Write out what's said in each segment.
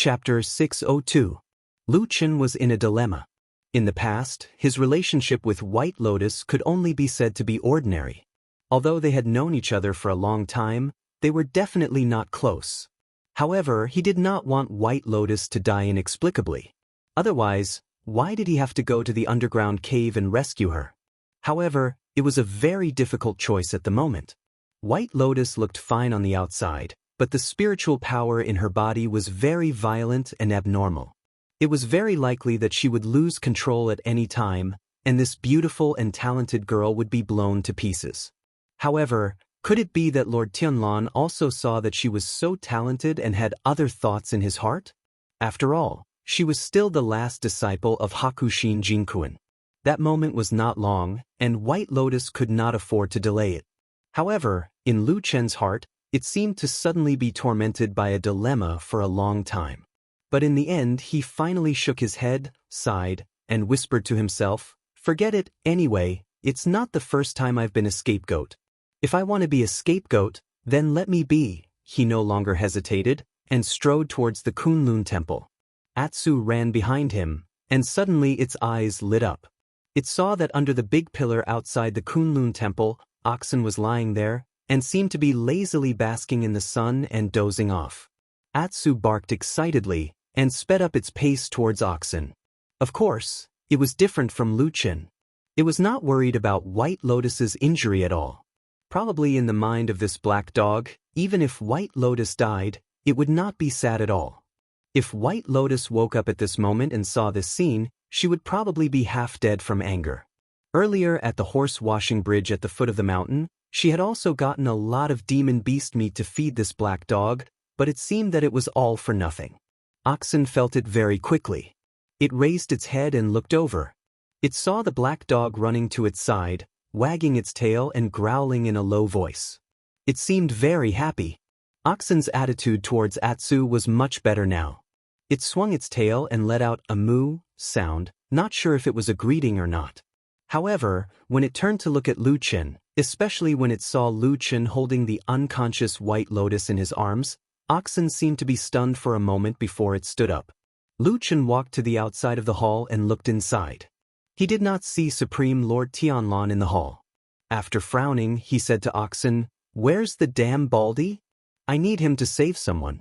Chapter 602. Lu Chen was in a dilemma. In the past, his relationship with White Lotus could only be said to be ordinary. Although they had known each other for a long time, they were definitely not close. However, he did not want White Lotus to die inexplicably. Otherwise, why did he have to go to the underground cave and rescue her? However, it was a very difficult choice at the moment. White Lotus looked fine on the outside, but the spiritual power in her body was very violent and abnormal. It was very likely that she would lose control at any time, and this beautiful and talented girl would be blown to pieces. However, could it be that Lord Tianlan also saw that she was so talented and had other thoughts in his heart? After all, she was still the last disciple of Hakushin Jinkuan. That moment was not long, and White Lotus could not afford to delay it. However, in Lu Chen's heart, it seemed to suddenly be tormented by a dilemma for a long time. But in the end, he finally shook his head, sighed, and whispered to himself, "Forget it, anyway, it's not the first time I've been a scapegoat. If I want to be a scapegoat, then let me be." He no longer hesitated, and strode towards the Kunlun temple. Atsu ran behind him, and suddenly its eyes lit up. It saw that under the big pillar outside the Kunlun temple, Oxen was lying there, and seemed to be lazily basking in the sun and dozing off. Atsu barked excitedly, and sped up its pace towards Oxen. Of course, it was different from Lu Chen. It was not worried about White Lotus's injury at all. Probably in the mind of this black dog, even if White Lotus died, it would not be sad at all. If White Lotus woke up at this moment and saw this scene, she would probably be half dead from anger. Earlier at the horse washing bridge at the foot of the mountain, she had also gotten a lot of demon beast meat to feed this black dog, but it seemed that it was all for nothing. Oxen felt it very quickly. It raised its head and looked over. It saw the black dog running to its side, wagging its tail and growling in a low voice. It seemed very happy. Oxen's attitude towards Atsu was much better now. It swung its tail and let out a moo sound, not sure if it was a greeting or not. However, when it turned to look at Lu Chen, especially when it saw Lu Chen holding the unconscious White Lotus in his arms, Oxen seemed to be stunned for a moment before it stood up. Lu Chen walked to the outside of the hall and looked inside. He did not see Supreme Lord Tianlan in the hall. After frowning, he said to Oxen, "Where's the damn Baldy? I need him to save someone.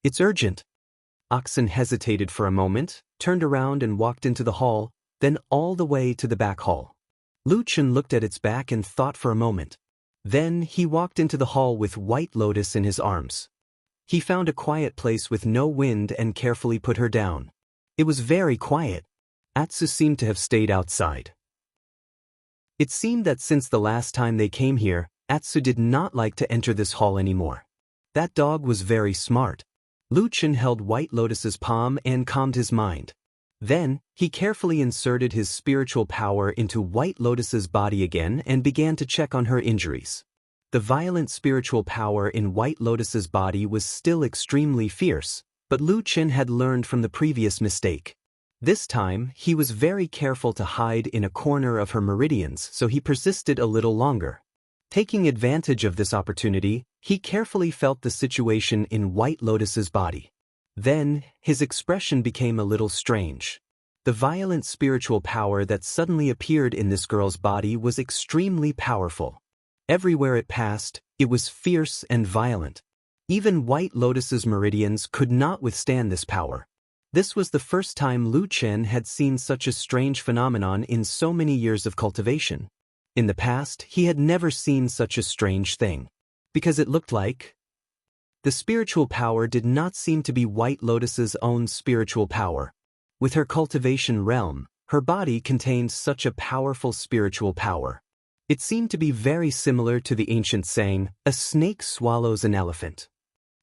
It's urgent." Oxen hesitated for a moment, turned around and walked into the hall, then all the way to the back hall. Lu Chen looked at its back and thought for a moment. Then he walked into the hall with White Lotus in his arms. He found a quiet place with no wind and carefully put her down. It was very quiet. Atsu seemed to have stayed outside. It seemed that since the last time they came here, Atsu did not like to enter this hall anymore. That dog was very smart. Lu Chen held White Lotus's palm and calmed his mind. Then, he carefully inserted his spiritual power into White Lotus's body again and began to check on her injuries. The violent spiritual power in White Lotus's body was still extremely fierce, but Lu Chen had learned from the previous mistake. This time, he was very careful to hide in a corner of her meridians, so he persisted a little longer. Taking advantage of this opportunity, he carefully felt the situation in White Lotus's body. Then, his expression became a little strange. The violent spiritual power that suddenly appeared in this girl's body was extremely powerful. Everywhere it passed, it was fierce and violent. Even White Lotus's meridians could not withstand this power. This was the first time Lu Chen had seen such a strange phenomenon in so many years of cultivation. In the past, he had never seen such a strange thing. Because it looked like the spiritual power did not seem to be White Lotus's own spiritual power. With her cultivation realm, her body contained such a powerful spiritual power. It seemed to be very similar to the ancient saying, "A snake swallows an elephant."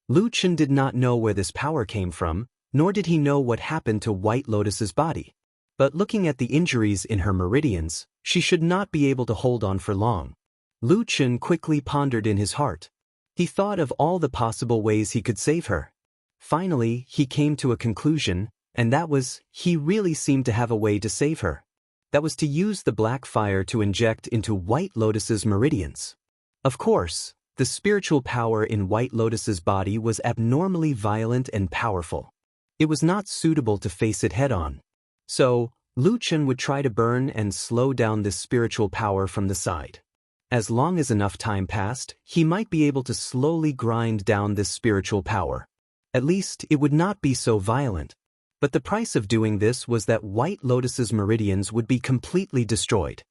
Lu Chen did not know where this power came from, nor did he know what happened to White Lotus's body. But looking at the injuries in her meridians, she should not be able to hold on for long. Lu Chen quickly pondered in his heart. He thought of all the possible ways he could save her. Finally, he came to a conclusion, and that was, he really seemed to have a way to save her. That was to use the black fire to inject into White Lotus's meridians. Of course, the spiritual power in White Lotus's body was abnormally violent and powerful. It was not suitable to face it head-on. So, Lu Chen would try to burn and slow down this spiritual power from the side. As long as enough time passed, he might be able to slowly grind down this spiritual power. At least, it would not be so violent. But the price of doing this was that White Lotus's meridians would be completely destroyed.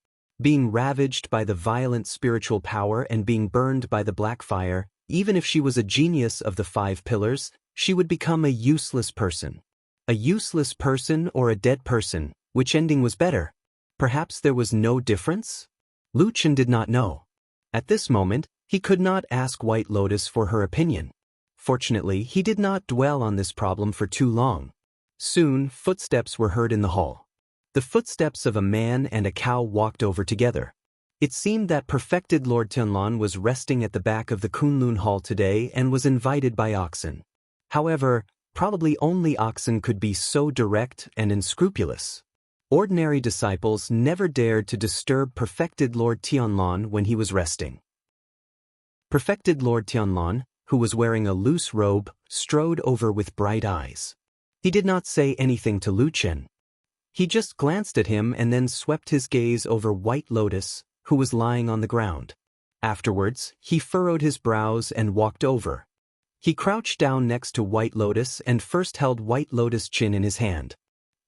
Being ravaged by the violent spiritual power and being burned by the black fire, even if she was a genius of the 5 pillars, she would become a useless person. A useless person or a dead person, which ending was better? Perhaps there was no difference? Lu Chen did not know. At this moment, he could not ask White Lotus for her opinion. Fortunately, he did not dwell on this problem for too long. Soon, footsteps were heard in the hall. The footsteps of a man and a cow walked over together. It seemed that perfected Lord Tianlan was resting at the back of the Kunlun Hall today and was invited by oxen. However, probably only oxen could be so direct and unscrupulous. Ordinary disciples never dared to disturb perfected Lord Tianlan when he was resting. Perfected Lord Tianlan, who was wearing a loose robe, strode over with bright eyes. He did not say anything to Lu Chen. He just glanced at him and then swept his gaze over White Lotus, who was lying on the ground. Afterwards, he furrowed his brows and walked over. He crouched down next to White Lotus and first held White Lotus' chin in his hand.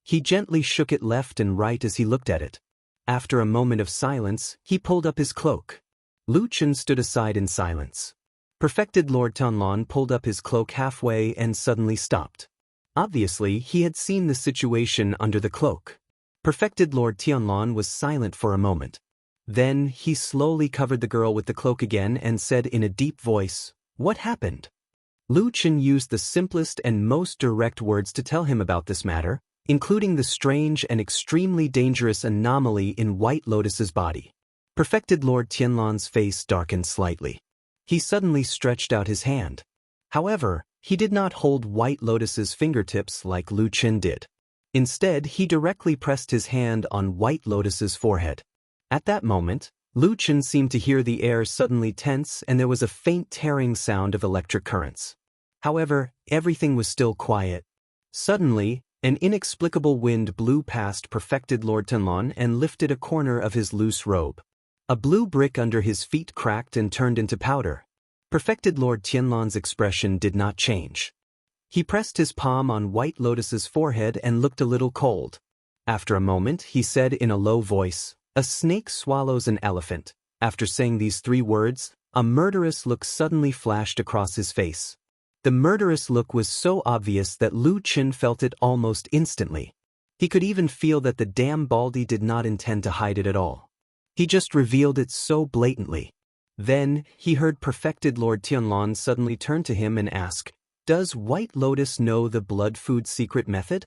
He gently shook it left and right as he looked at it. After a moment of silence, he pulled up his cloak. Lu Chen stood aside in silence. Perfected Lord Tianlan pulled up his cloak halfway and suddenly stopped. Obviously, he had seen the situation under the cloak. Perfected Lord Tianlan was silent for a moment. Then, he slowly covered the girl with the cloak again and said in a deep voice, "What happened?" Lu Chen used the simplest and most direct words to tell him about this matter, including the strange and extremely dangerous anomaly in White Lotus's body. Perfected Lord Tianlan's face darkened slightly. He suddenly stretched out his hand. However, he did not hold White Lotus's fingertips like Lu Chen did. Instead, he directly pressed his hand on White Lotus's forehead. At that moment, Lu Chen seemed to hear the air suddenly tense and there was a faint tearing sound of electric currents. However, everything was still quiet. Suddenly, an inexplicable wind blew past perfected Lord Tianlan and lifted a corner of his loose robe. A blue brick under his feet cracked and turned into powder. Perfected Lord Tianlan's expression did not change. He pressed his palm on White Lotus's forehead and looked a little cold. After a moment, he said in a low voice, "A snake swallows an elephant." After saying these 3 words, a murderous look suddenly flashed across his face. The murderous look was so obvious that Lu Chen felt it almost instantly. He could even feel that the damn Baldy did not intend to hide it at all. He just revealed it so blatantly. Then, he heard perfected Lord Tianlan suddenly turn to him and ask, "Does White Lotus know the blood food secret method?"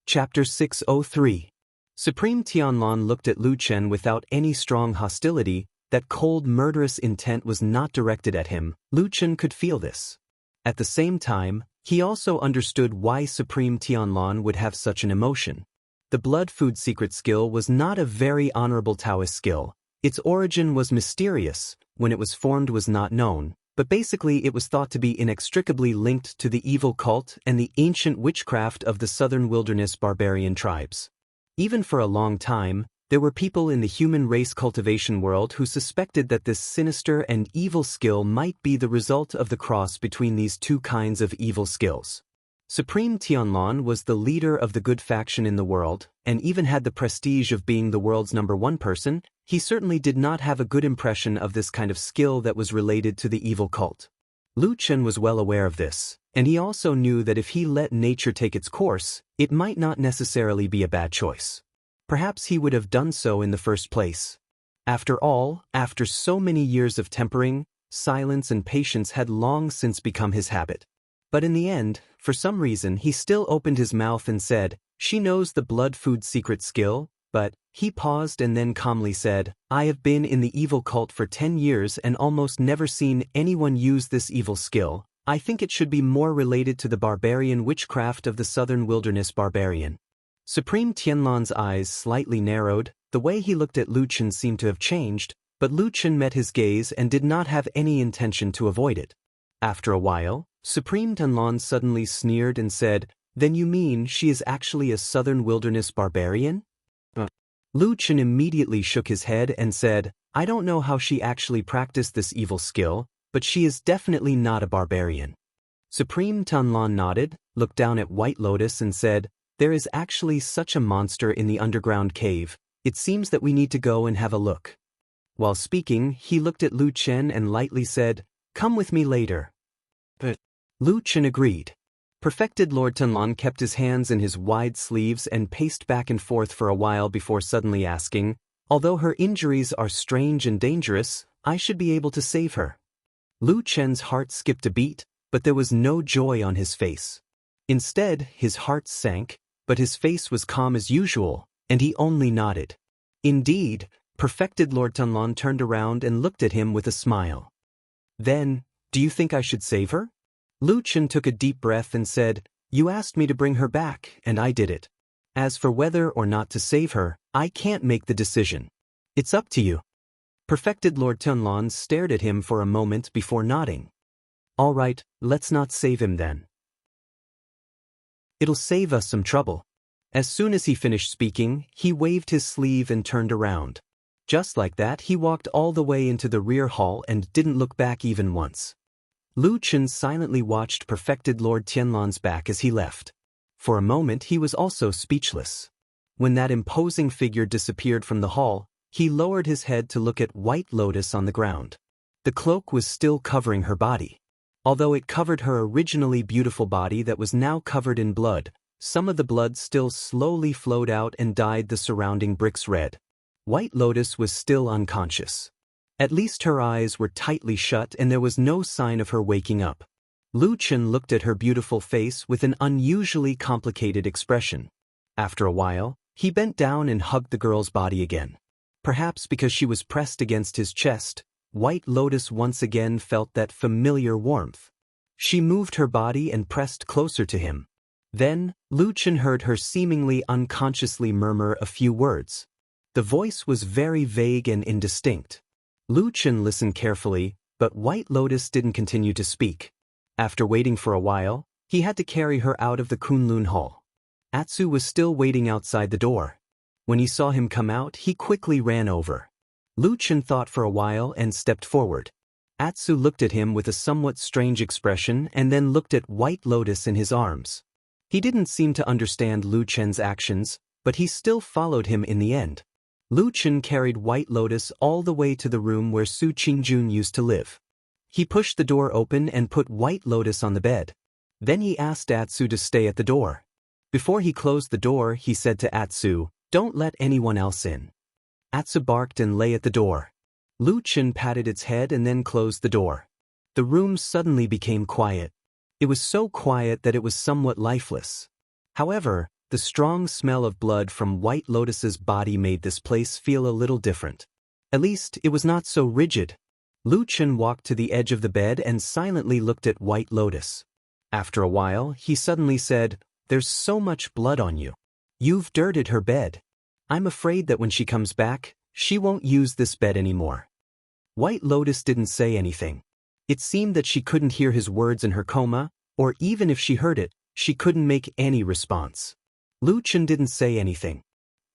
Chapter 603. Supreme Tianlan looked at Lu Chen without any strong hostility. That cold, murderous intent was not directed at him. Lu Chen could feel this. At the same time, he also understood why Supreme Tianlan would have such an emotion. The blood food secret skill was not a very honorable Taoist skill. Its origin was mysterious, when it was formed was not known, but basically it was thought to be inextricably linked to the evil cult and the ancient witchcraft of the southern wilderness barbarian tribes. Even for a long time, there were people in the human race cultivation world who suspected that this sinister and evil skill might be the result of the cross between these 2 kinds of evil skills. Supreme Tianlan was the leader of the good faction in the world, and even had the prestige of being the world's #1 person. He certainly did not have a good impression of this kind of skill that was related to the evil cult. Lu Chen was well aware of this, and he also knew that if he let nature take its course, it might not necessarily be a bad choice. Perhaps he would have done so in the first place. After all, after so many years of tempering, silence and patience had long since become his habit. But in the end, for some reason he still opened his mouth and said, "She knows the blood food secret skill," but he paused and then calmly said, "I have been in the evil cult for 10 years and almost never seen anyone use this evil skill. I think it should be more related to the barbarian witchcraft of the southern wilderness barbarian." Supreme Tianlan's eyes slightly narrowed. The way he looked at Lu Chen seemed to have changed, but Lu Chen met his gaze and did not have any intention to avoid it. After a while, Supreme Tanlon suddenly sneered and said, "Then you mean she is actually a southern wilderness barbarian?" Lu Chen immediately shook his head and said, "I don't know how she actually practiced this evil skill, but she is definitely not a barbarian." Supreme Tanlon nodded, looked down at White Lotus and said, "There is actually such a monster in the underground cave. It seems that we need to go and have a look." While speaking, he looked at Lu Chen and lightly said, "Come with me later." But Lu Chen agreed. Perfected Lord Tanlon kept his hands in his wide sleeves and paced back and forth for a while before suddenly asking, "Although her injuries are strange and dangerous, I should be able to save her." Lu Chen's heart skipped a beat, but there was no joy on his face. Instead, his heart sank, but his face was calm as usual, and he only nodded. Indeed, Perfected Lord Tanlon turned around and looked at him with a smile. "Then, do you think I should save her?" Lu Chen took a deep breath and said, "You asked me to bring her back, and I did it. As for whether or not to save her, I can't make the decision. It's up to you." Perfected Lord Tanlon stared at him for a moment before nodding. "All right, let's not save him then. It'll save us some trouble." As soon as he finished speaking, he waved his sleeve and turned around. Just like that, he walked all the way into the rear hall and didn't look back even once. Lu Chen silently watched Perfected Lord Tianlan's back as he left. For a moment he was also speechless. When that imposing figure disappeared from the hall, he lowered his head to look at White Lotus on the ground. The cloak was still covering her body. Although it covered her originally beautiful body that was now covered in blood, some of the blood still slowly flowed out and dyed the surrounding bricks red. White Lotus was still unconscious. At least her eyes were tightly shut and there was no sign of her waking up. Lu Chen looked at her beautiful face with an unusually complicated expression. After a while, he bent down and hugged the girl's body again. Perhaps because she was pressed against his chest, White Lotus once again felt that familiar warmth. She moved her body and pressed closer to him. Then, Lu Chen heard her seemingly unconsciously murmur a few words. The voice was very vague and indistinct. Lu Chen listened carefully, but White Lotus didn't continue to speak. After waiting for a while, he had to carry her out of the Kunlun Hall. Atsu was still waiting outside the door. When he saw him come out, he quickly ran over. Lu Chen thought for a while and stepped forward. Atsu looked at him with a somewhat strange expression and then looked at White Lotus in his arms. He didn't seem to understand Lu Chen's actions, but he still followed him in the end. Lu Chen carried White Lotus all the way to the room where Su Qingjun used to live. He pushed the door open and put White Lotus on the bed. Then he asked Atsu to stay at the door. Before he closed the door, he said to Atsu, "Don't let anyone else in." Atsu barked and lay at the door. Lu Chen patted its head and then closed the door. The room suddenly became quiet. It was so quiet that it was somewhat lifeless. However, the strong smell of blood from White Lotus's body made this place feel a little different. At least, it was not so rigid. Lu Chen walked to the edge of the bed and silently looked at White Lotus. After a while, he suddenly said, "There's so much blood on you. You've dirted her bed. I'm afraid that when she comes back, she won't use this bed anymore." White Lotus didn't say anything. It seemed that she couldn't hear his words in her coma, or even if she heard it, she couldn't make any response. Lu Chen didn't say anything.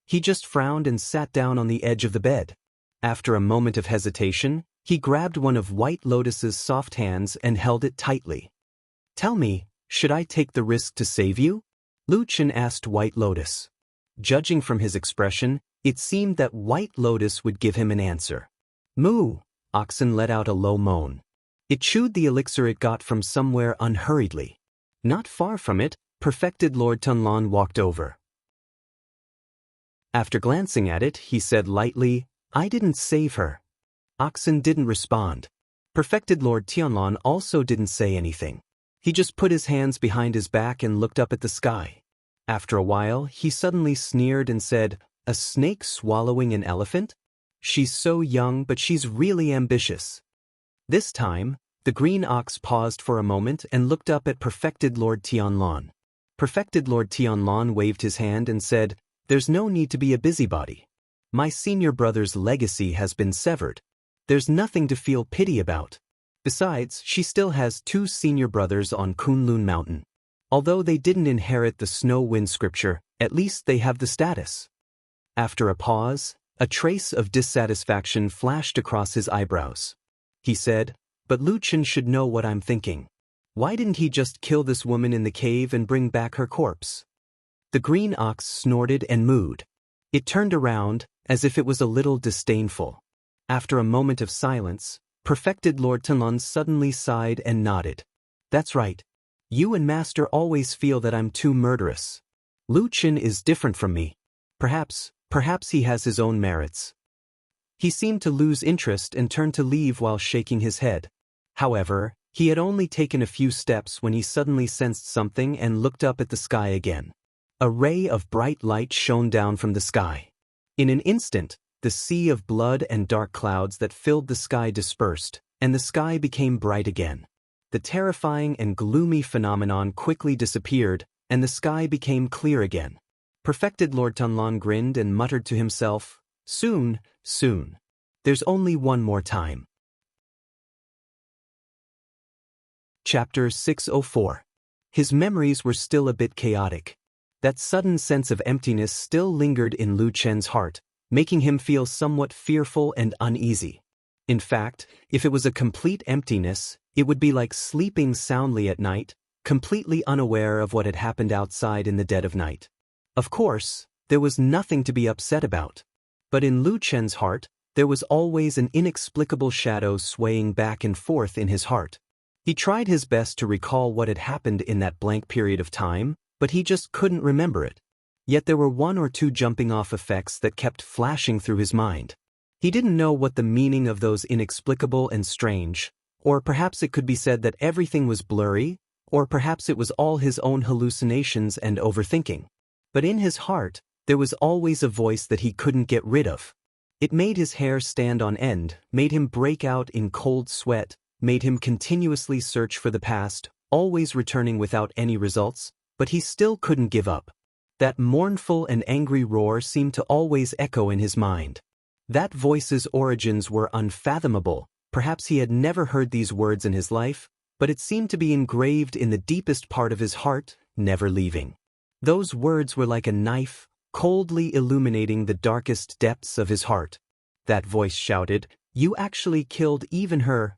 He just frowned and sat down on the edge of the bed. After a moment of hesitation, he grabbed one of White Lotus's soft hands and held it tightly. "Tell me, should I take the risk to save you?" Lu Chen asked White Lotus. Judging from his expression, it seemed that White Lotus would give him an answer. "Moo!" Oxen let out a low moan. It chewed the elixir it got from somewhere unhurriedly. Not far from it, Perfected Lord Tanlon walked over. After glancing at it, he said lightly, "I didn't save her." Oxen didn't respond. Perfected Lord Tianlon also didn't say anything. He just put his hands behind his back and looked up at the sky. After a while, he suddenly sneered and said, "A snake swallowing an elephant? She's so young, but she's really ambitious." This time, the green ox paused for a moment and looked up at Perfected Lord Tianlon. Perfected Lord Tianlon waved his hand and said, "There's no need to be a busybody. My senior brother's legacy has been severed. There's nothing to feel pity about. Besides, she still has 2 senior brothers on Kunlun Mountain. Although they didn't inherit the snow wind scripture, at least they have the status. After a pause, a trace of dissatisfaction flashed across his eyebrows. He said, "But Lu Chen should know what I'm thinking. Why didn't he just kill this woman in the cave and bring back her corpse?" The green ox snorted and mooed. It turned around, as if it was a little disdainful. After a moment of silence, Perfected Lord Tanlun suddenly sighed and nodded. "That's right. You and Master always feel that I'm too murderous. Lu Chen is different from me. Perhaps he has his own merits." He seemed to lose interest and turned to leave while shaking his head. However, he had only taken a few steps when he suddenly sensed something and looked up at the sky again. A ray of bright light shone down from the sky. In an instant, the sea of blood and dark clouds that filled the sky dispersed, and the sky became bright again. The terrifying and gloomy phenomenon quickly disappeared, and the sky became clear again. Perfected Lord Tanlun grinned and muttered to himself, Soon. There's only one more time." Chapter 604. His memories were still a bit chaotic. That sudden sense of emptiness still lingered in Lu Chen's heart, making him feel somewhat fearful and uneasy. In fact, if it was a complete emptiness, it would be like sleeping soundly at night, completely unaware of what had happened outside in the dead of night. Of course, there was nothing to be upset about. But in Lu Chen's heart, there was always an inexplicable shadow swaying back and forth in his heart. He tried his best to recall what had happened in that blank period of time, but he just couldn't remember it. Yet there were 1 or 2 jumping-off effects that kept flashing through his mind. He didn't know what the meaning of those inexplicable and strange, or perhaps it could be said that everything was blurry, or perhaps it was all his own hallucinations and overthinking. But in his heart, there was always a voice that he couldn't get rid of. It made his hair stand on end, made him break out in cold sweat, made him continuously search for the past, always returning without any results, but he still couldn't give up. That mournful and angry roar seemed to always echo in his mind. That voice's origins were unfathomable. Perhaps he had never heard these words in his life, but it seemed to be engraved in the deepest part of his heart, never leaving. Those words were like a knife, coldly illuminating the darkest depths of his heart. That voice shouted, "You actually killed even her."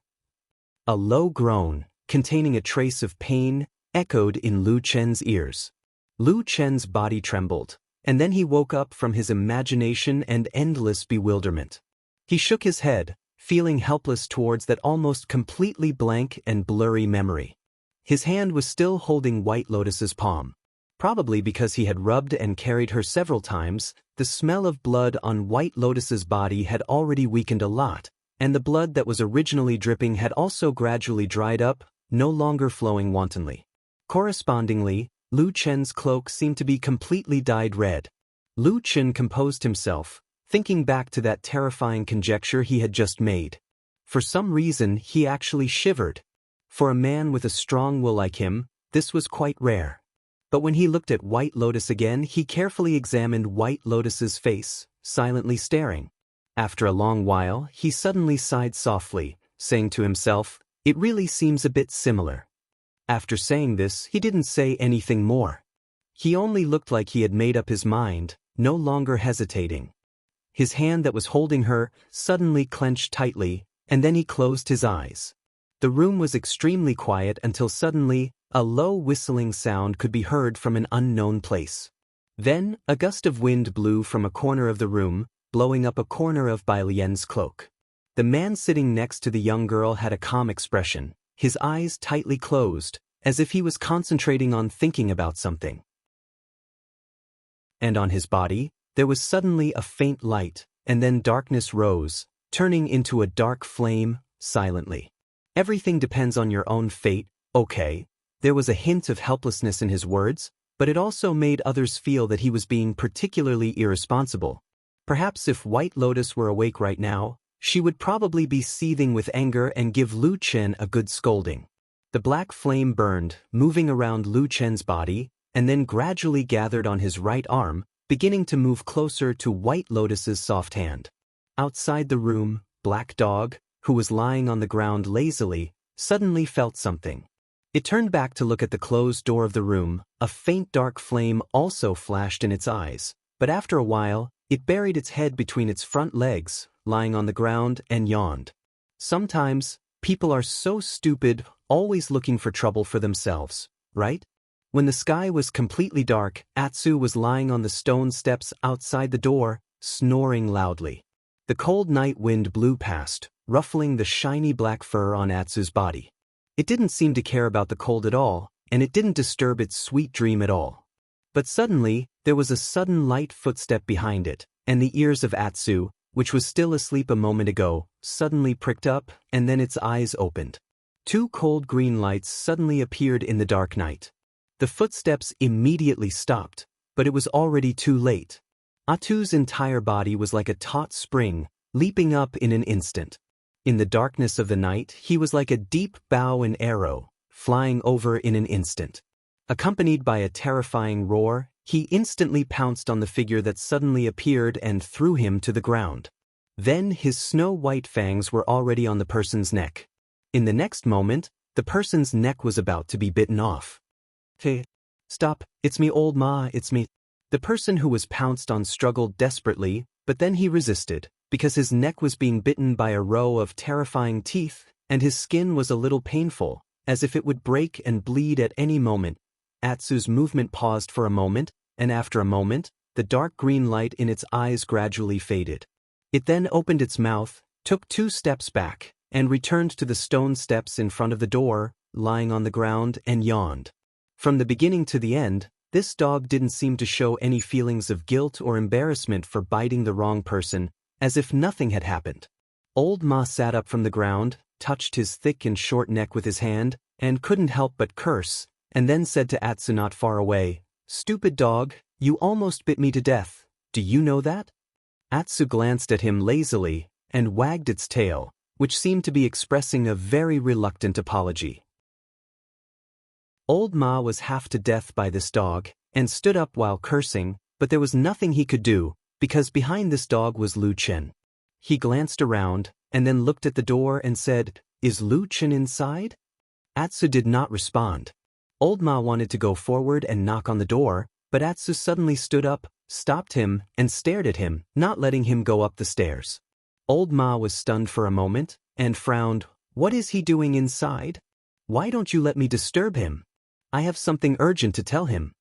A low groan, containing a trace of pain, echoed in Lu Chen's ears. Lu Chen's body trembled, and then he woke up from his imagination and endless bewilderment. He shook his head, feeling helpless towards that almost completely blank and blurry memory. His hand was still holding White Lotus's palm. Probably because he had rubbed and carried her several times, the smell of blood on White Lotus's body had already weakened a lot, and the blood that was originally dripping had also gradually dried up, no longer flowing wantonly. Correspondingly, Lu Chen's cloak seemed to be completely dyed red. Lu Chen composed himself, thinking back to that terrifying conjecture he had just made. For some reason, he actually shivered. For a man with a strong will like him, this was quite rare. But when he looked at White Lotus again, he carefully examined White Lotus's face, silently staring. After a long while, he suddenly sighed softly, saying to himself, "It really seems a bit similar." After saying this, he didn't say anything more. He only looked like he had made up his mind, no longer hesitating. His hand that was holding her suddenly clenched tightly, and then he closed his eyes. The room was extremely quiet until suddenly, a low whistling sound could be heard from an unknown place. Then, a gust of wind blew from a corner of the room, blowing up a corner of Bai Lian's cloak. The man sitting next to the young girl had a calm expression, his eyes tightly closed, as if he was concentrating on thinking about something. And on his body, there was suddenly a faint light, and then darkness rose, turning into a dark flame, silently. "Everything depends on your own fate, okay." There was a hint of helplessness in his words, but it also made others feel that he was being particularly irresponsible. Perhaps if White Lotus were awake right now, she would probably be seething with anger and give Lu Chen a good scolding. The black flame burned, moving around Lu Chen's body, and then gradually gathered on his right arm, beginning to move closer to White Lotus's soft hand. Outside the room, Black Dog, who was lying on the ground lazily, suddenly felt something. It turned back to look at the closed door of the room. A faint dark flame also flashed in its eyes, but after a while, it buried its head between its front legs, lying on the ground, and yawned. Sometimes, people are so stupid, always looking for trouble for themselves, right? When the sky was completely dark, Atsu was lying on the stone steps outside the door, snoring loudly. The cold night wind blew past, ruffling the shiny black fur on Atsu's body. It didn't seem to care about the cold at all, and it didn't disturb its sweet dream at all. But suddenly, there was a sudden light footstep behind it, and the ears of Atsu, which was still asleep a moment ago, suddenly pricked up, and then its eyes opened. Two cold green lights suddenly appeared in the dark night. The footsteps immediately stopped, but it was already too late. Atsu's entire body was like a taut spring, leaping up in an instant. In the darkness of the night, he was like a deep bow and arrow, flying over in an instant. Accompanied by a terrifying roar, he instantly pounced on the figure that suddenly appeared and threw him to the ground. Then his snow-white fangs were already on the person's neck. In the next moment, the person's neck was about to be bitten off. "Hey, stop, it's me, old ma, it's me." The person who was pounced on struggled desperately, but then he resisted, because his neck was being bitten by a row of terrifying teeth, and his skin was a little painful, as if it would break and bleed at any moment. Atsu's movement paused for a moment, and after a moment, the dark green light in its eyes gradually faded. It then opened its mouth, took 2 steps back, and returned to the stone steps in front of the door, lying on the ground, and yawned. From the beginning to the end, this dog didn't seem to show any feelings of guilt or embarrassment for biting the wrong person, as if nothing had happened. Old Ma sat up from the ground, touched his thick and short neck with his hand, and couldn't help but curse, and then said to Atsu not far away, "Stupid dog, you almost bit me to death. Do you know that?" Atsu glanced at him lazily, and wagged its tail, which seemed to be expressing a very reluctant apology. Old Ma was half to death by this dog, and stood up while cursing, but there was nothing he could do, because behind this dog was Lu Chen. He glanced around, and then looked at the door and said, "Is Lu Chen inside?" Atsu did not respond. Old Ma wanted to go forward and knock on the door, but Atsu suddenly stood up, stopped him, and stared at him, not letting him go up the stairs. Old Ma was stunned for a moment, and frowned. "What is he doing inside? Why don't you let me disturb him? I have something urgent to tell him."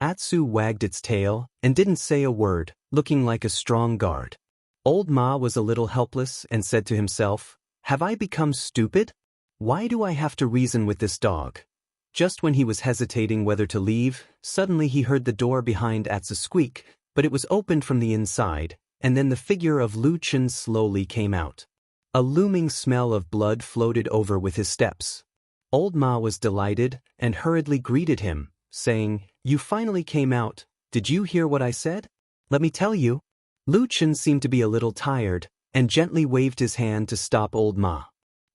Atsu wagged its tail, and didn't say a word, looking like a strong guard. Old Ma was a little helpless and said to himself, "Have I become stupid? Why do I have to reason with this dog?" Just when he was hesitating whether to leave, suddenly he heard the door behind Atsu squeak, but it was opened from the inside, and then the figure of Lu Chen slowly came out. A looming smell of blood floated over with his steps. Old Ma was delighted, and hurriedly greeted him, saying, "You finally came out. Did you hear what I said? Let me tell you." Lu Chen seemed to be a little tired, and gently waved his hand to stop Old Ma.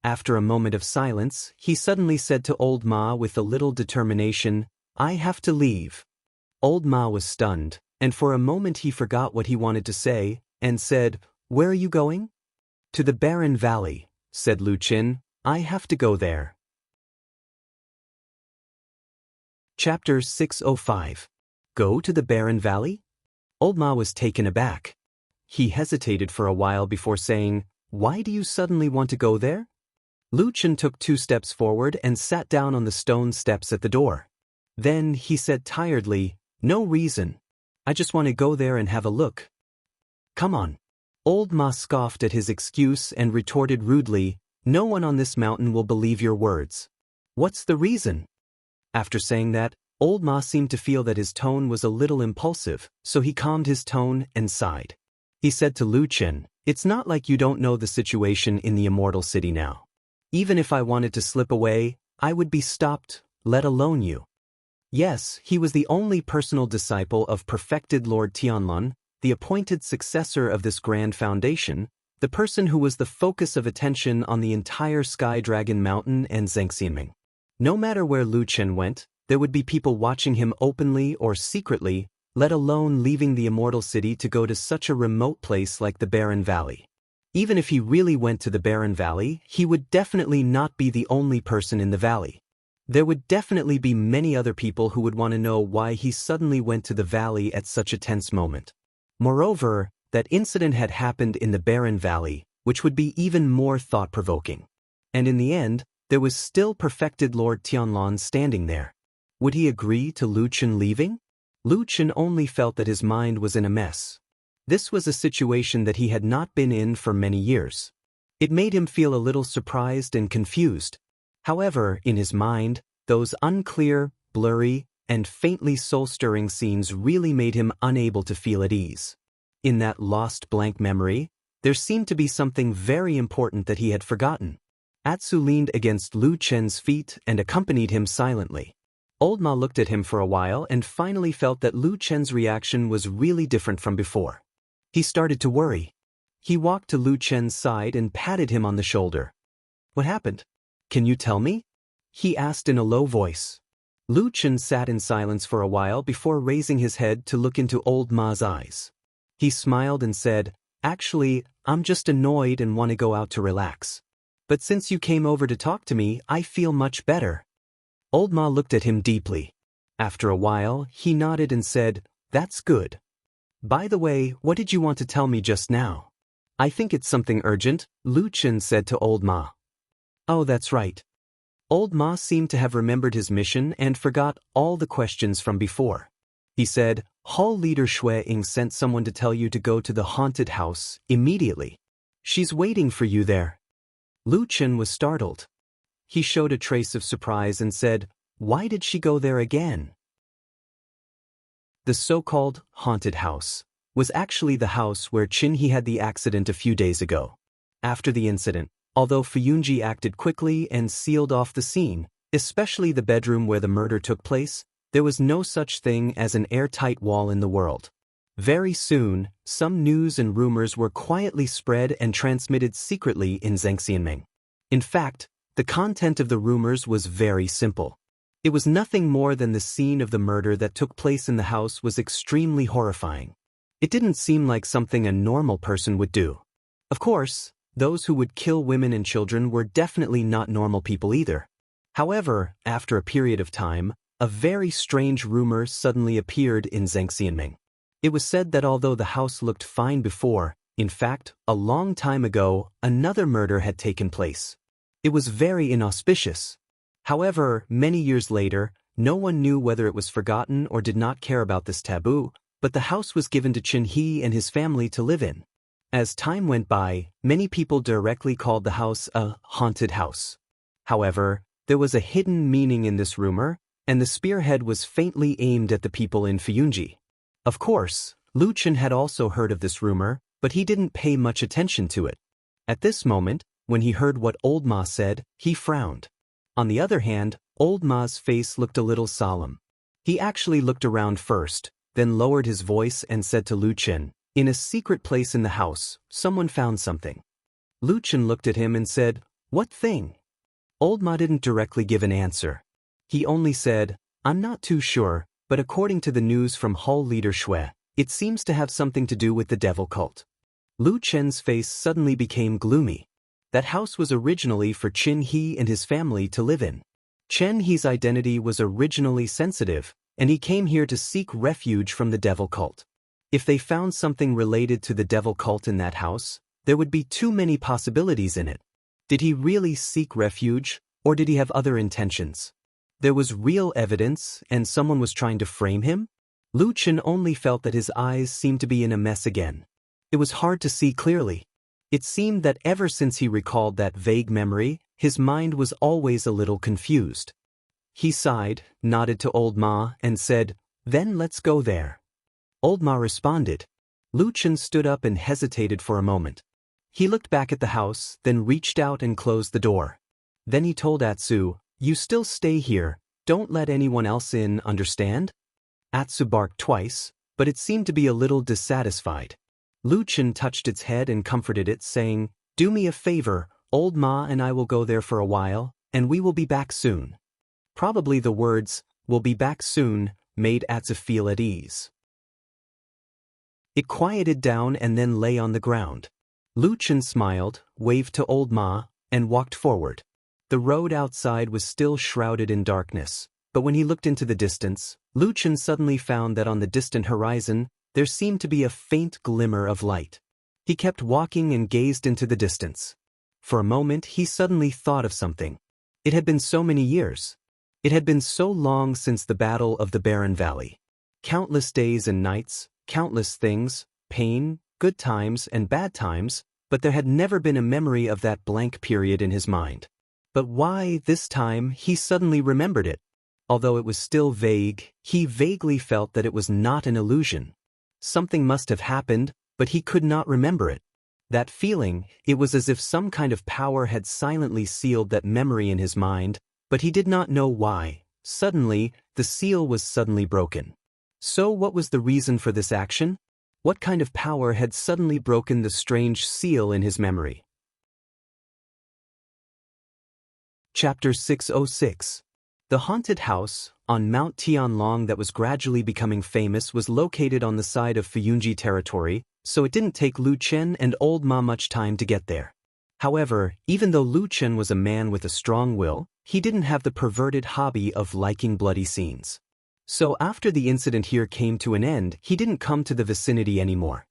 After a moment of silence, he suddenly said to Old Ma with a little determination, "I have to leave." Old Ma was stunned, and for a moment he forgot what he wanted to say, and said, "Where are you going?" "To the barren valley," said Lu Chen. "I have to go there." Chapter 605. Go to the barren valley? Old Ma was taken aback. He hesitated for a while before saying, "Why do you suddenly want to go there?" Lu Chen took 2 steps forward and sat down on the stone steps at the door. Then he said tiredly, "No reason. I just want to go there and have a look." "Come on." Old Ma scoffed at his excuse and retorted rudely, "No one on this mountain will believe your words. What's the reason?" After saying that, Old Ma seemed to feel that his tone was a little impulsive, so he calmed his tone and sighed. He said to Lu Chen, "It's not like you don't know the situation in the Immortal City now. Even if I wanted to slip away, I would be stopped, let alone you." Yes, he was the only personal disciple of perfected Lord Tianlun, the appointed successor of this grand foundation, the person who was the focus of attention on the entire Sky Dragon Mountain and Zhengxianming. No matter where Lu Chen went, there would be people watching him openly or secretly, let alone leaving the Immortal City to go to such a remote place like the Barren Valley. Even if he really went to the barren valley, he would definitely not be the only person in the valley. There would definitely be many other people who would want to know why he suddenly went to the valley at such a tense moment. Moreover, that incident had happened in the barren valley, which would be even more thought-provoking. And in the end, there was still perfected Lord Tianlan standing there. Would he agree to Lu Chen leaving? Lu Chen only felt that his mind was in a mess. This was a situation that he had not been in for many years. It made him feel a little surprised and confused. However, in his mind, those unclear, blurry, and faintly soul-stirring scenes really made him unable to feel at ease. In that lost blank memory, there seemed to be something very important that he had forgotten. Atsu leaned against Lu Chen's feet and accompanied him silently. Old Ma looked at him for a while and finally felt that Lu Chen's reaction was really different from before. He started to worry. He walked to Lu Chen's side and patted him on the shoulder. "What happened? Can you tell me?" he asked in a low voice. Lu Chen sat in silence for a while before raising his head to look into Old Ma's eyes. He smiled and said, "Actually, I'm just annoyed and want to go out to relax. But since you came over to talk to me, I feel much better." Old Ma looked at him deeply. After a while, he nodded and said, "That's good. By the way, what did you want to tell me just now?" "I think it's something urgent," Lu Chen said to Old Ma. "Oh, that's right." Old Ma seemed to have remembered his mission and forgot all the questions from before. He said, "Hall leader Shui Ying sent someone to tell you to go to the haunted house immediately. She's waiting for you there." Lu Chen was startled. He showed a trace of surprise and said, "Why did she go there again?" The so-called haunted house was actually the house where Qin He had the accident a few days ago. After the incident, although Fuyunji acted quickly and sealed off the scene, especially the bedroom where the murder took place, there was no such thing as an airtight wall in the world. Very soon, some news and rumors were quietly spread and transmitted secretly in Zhengxianming. In fact, the content of the rumors was very simple. It was nothing more than the scene of the murder that took place in the house was extremely horrifying. It didn't seem like something a normal person would do. Of course, those who would kill women and children were definitely not normal people either. However, after a period of time, a very strange rumor suddenly appeared in Zhengxianming. It was said that although the house looked fine before, in fact, a long time ago, another murder had taken place. It was very inauspicious. However, many years later, no one knew whether it was forgotten or did not care about this taboo, but the house was given to Qin He and his family to live in. As time went by, many people directly called the house a haunted house. However, there was a hidden meaning in this rumor, and the spearhead was faintly aimed at the people in Fuyunji. Of course, Lu Chen had also heard of this rumor, but he didn't pay much attention to it. At this moment, when he heard what Old Ma said, he frowned. On the other hand, Old Ma's face looked a little solemn. He actually looked around first, then lowered his voice and said to Lu Chen, "In a secret place in the house, someone found something." Lu Chen looked at him and said, "What thing?" Old Ma didn't directly give an answer. He only said, "I'm not too sure, but according to the news from Hall leader Shui, it seems to have something to do with the devil cult." Lu Chen's face suddenly became gloomy. That house was originally for Qin He and his family to live in. Qin He's identity was originally sensitive, and he came here to seek refuge from the devil cult. If they found something related to the devil cult in that house, there would be too many possibilities in it. Did he really seek refuge, or did he have other intentions? There was real evidence, and someone was trying to frame him? Lu Chen only felt that his eyes seemed to be in a mess again. It was hard to see clearly. It seemed that ever since he recalled that vague memory, his mind was always a little confused. He sighed, nodded to Old Ma, and said, "Then let's go there." Old Ma responded. Lu Chen stood up and hesitated for a moment. He looked back at the house, then reached out and closed the door. Then he told Atsu, "You still stay here, don't let anyone else in, understand?" Atsu barked twice, but it seemed to be a little dissatisfied. Lu Chen touched its head and comforted it, saying, "Do me a favor, Old Ma and I will go there for a while, and we will be back soon." Probably the words, "will be back soon," made Atsu feel at ease. It quieted down and then lay on the ground. Lu Chen smiled, waved to old Ma, and walked forward. The road outside was still shrouded in darkness, but when he looked into the distance, Lu Chen suddenly found that on the distant horizon, there seemed to be a faint glimmer of light. He kept walking and gazed into the distance. For a moment he suddenly thought of something. It had been so many years. It had been so long since the Battle of the Barren Valley. Countless days and nights, countless things, pain, good times and bad times, but there had never been a memory of that blank period in his mind. But why, this time, he suddenly remembered it? Although it was still vague, he vaguely felt that it was not an illusion. Something must have happened, but he could not remember it. That feeling, it was as if some kind of power had silently sealed that memory in his mind, but he did not know why. Suddenly, the seal was suddenly broken. So what was the reason for this action? What kind of power had suddenly broken the strange seal in his memory? Chapter 606. The haunted house, on Mount Tianlong that was gradually becoming famous was located on the side of Fuyunji territory, so it didn't take Lu Chen and old Ma much time to get there. However, even though Lu Chen was a man with a strong will, he didn't have the perverted hobby of liking bloody scenes. So after the incident here came to an end, he didn't come to the vicinity anymore.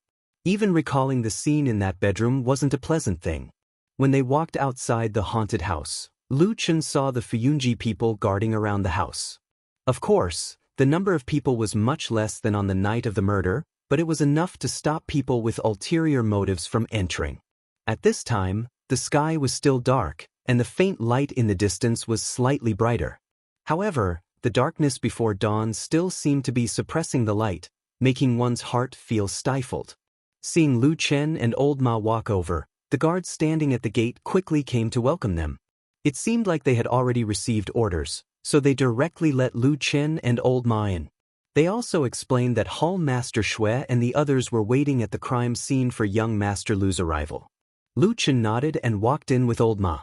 Even recalling the scene in that bedroom wasn't a pleasant thing. When they walked outside the haunted house, Lu Chen saw the Fuyunji people guarding around the house. Of course, the number of people was much less than on the night of the murder, but it was enough to stop people with ulterior motives from entering. At this time, the sky was still dark, and the faint light in the distance was slightly brighter. However, the darkness before dawn still seemed to be suppressing the light, making one's heart feel stifled. Seeing Lu Chen and old Ma walk over, the guards standing at the gate quickly came to welcome them. It seemed like they had already received orders, so they directly let Lu Chen and old Ma in. They also explained that Hall Master Xue and the others were waiting at the crime scene for young Master Lu's arrival. Lu Chen nodded and walked in with old Ma.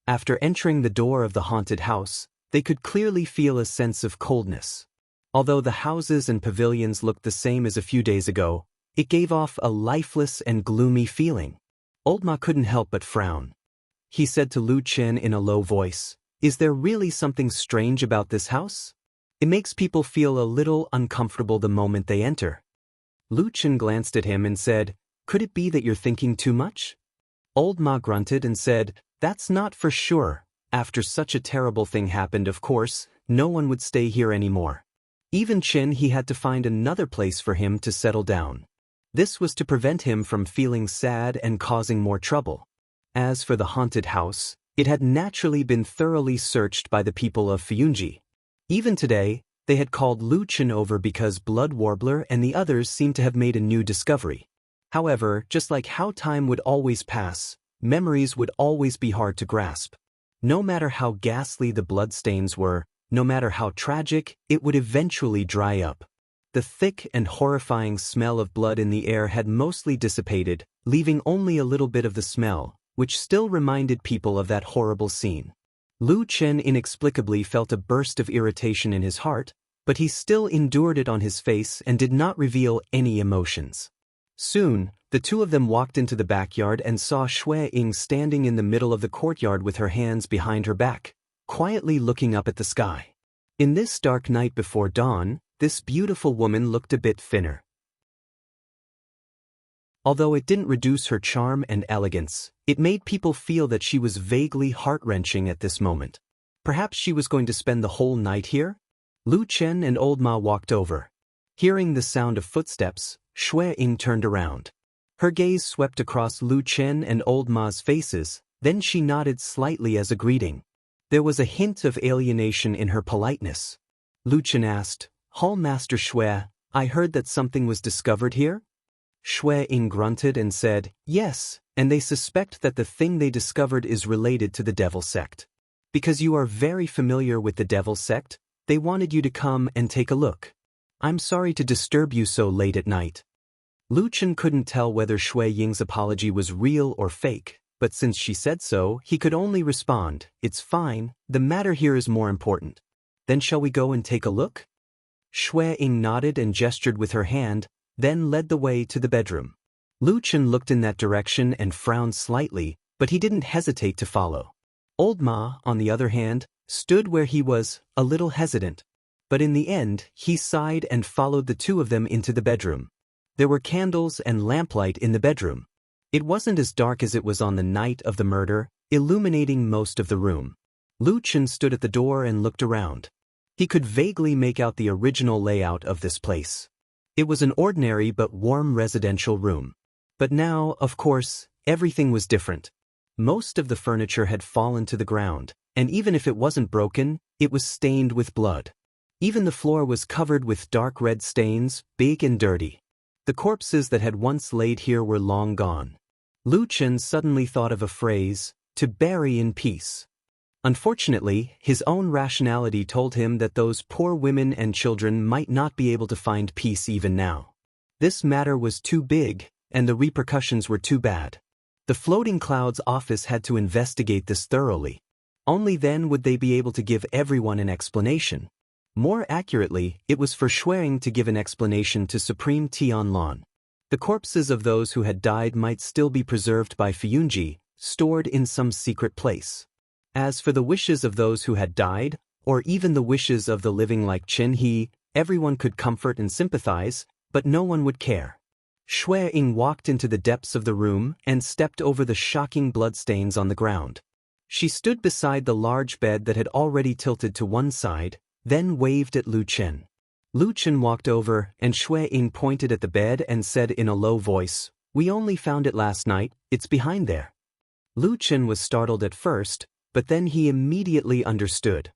After entering the door of the haunted house, they could clearly feel a sense of coldness. Although the houses and pavilions looked the same as a few days ago, it gave off a lifeless and gloomy feeling. Old Ma couldn't help but frown. He said to Lu Chen in a low voice, "Is there really something strange about this house? It makes people feel a little uncomfortable the moment they enter." Lu Chen glanced at him and said, "Could it be that you're thinking too much?" Old Ma grunted and said, "That's not for sure. After such a terrible thing happened, of course, no one would stay here anymore. Even Chen, he had to find another place for him to settle down. This was to prevent him from feeling sad and causing more trouble. As for the haunted house, it had naturally been thoroughly searched by the people of Fuyunji. Even today, they had called Lu Chen over because Blood Warbler and the others seemed to have made a new discovery. However, just like how time would always pass, memories would always be hard to grasp. No matter how ghastly the bloodstains were, no matter how tragic, it would eventually dry up. The thick and horrifying smell of blood in the air had mostly dissipated, leaving only a little bit of the smell, which still reminded people of that horrible scene. Lu Chen inexplicably felt a burst of irritation in his heart, but he still endured it on his face and did not reveal any emotions. Soon, the two of them walked into the backyard and saw Xue Ying standing in the middle of the courtyard with her hands behind her back, quietly looking up at the sky. In this dark night before dawn, this beautiful woman looked a bit thinner. Although it didn't reduce her charm and elegance, it made people feel that she was vaguely heart-wrenching at this moment. Perhaps she was going to spend the whole night here? Lu Chen and old Ma walked over. Hearing the sound of footsteps, Xue Ying turned around. Her gaze swept across Lu Chen and old Ma's faces, then she nodded slightly as a greeting. There was a hint of alienation in her politeness. Lu Chen asked, "Hall Master Xue, I heard that something was discovered here?" Xue Ying grunted and said, "Yes, and they suspect that the thing they discovered is related to the Devil Sect. Because you are very familiar with the Devil Sect, they wanted you to come and take a look. I'm sorry to disturb you so late at night." Lu Chen couldn't tell whether Xue Ying's apology was real or fake, but since she said so, he could only respond, "It's fine, the matter here is more important. Then shall we go and take a look?" Xue Ying nodded and gestured with her hand, then led the way to the bedroom. Lu Chen looked in that direction and frowned slightly, but he didn't hesitate to follow. Old Ma, on the other hand, stood where he was, a little hesitant. But in the end, he sighed and followed the two of them into the bedroom. There were candles and lamplight in the bedroom. It wasn't as dark as it was on the night of the murder, illuminating most of the room. Lu Chen stood at the door and looked around. He could vaguely make out the original layout of this place. It was an ordinary but warm residential room. But now, of course, everything was different. Most of the furniture had fallen to the ground, and even if it wasn't broken, it was stained with blood. Even the floor was covered with dark red stains, big and dirty. The corpses that had once laid here were long gone. Lu Chen suddenly thought of a phrase, to bury in peace. Unfortunately, his own rationality told him that those poor women and children might not be able to find peace even now. This matter was too big, and the repercussions were too bad. The Floating Clouds office had to investigate this thoroughly. Only then would they be able to give everyone an explanation. More accurately, it was for Shuang to give an explanation to Supreme Tianlan. The corpses of those who had died might still be preserved by Fuyunji, stored in some secret place. As for the wishes of those who had died, or even the wishes of the living like Chen He, everyone could comfort and sympathize, but no one would care. Shui Ying walked into the depths of the room and stepped over the shocking bloodstains on the ground. She stood beside the large bed that had already tilted to one side, then waved at Lu Chen. Lu Chen walked over and Shui Ying pointed at the bed and said in a low voice, "We only found it last night, it's behind there." Lu Chen was startled at first, but then he immediately understood.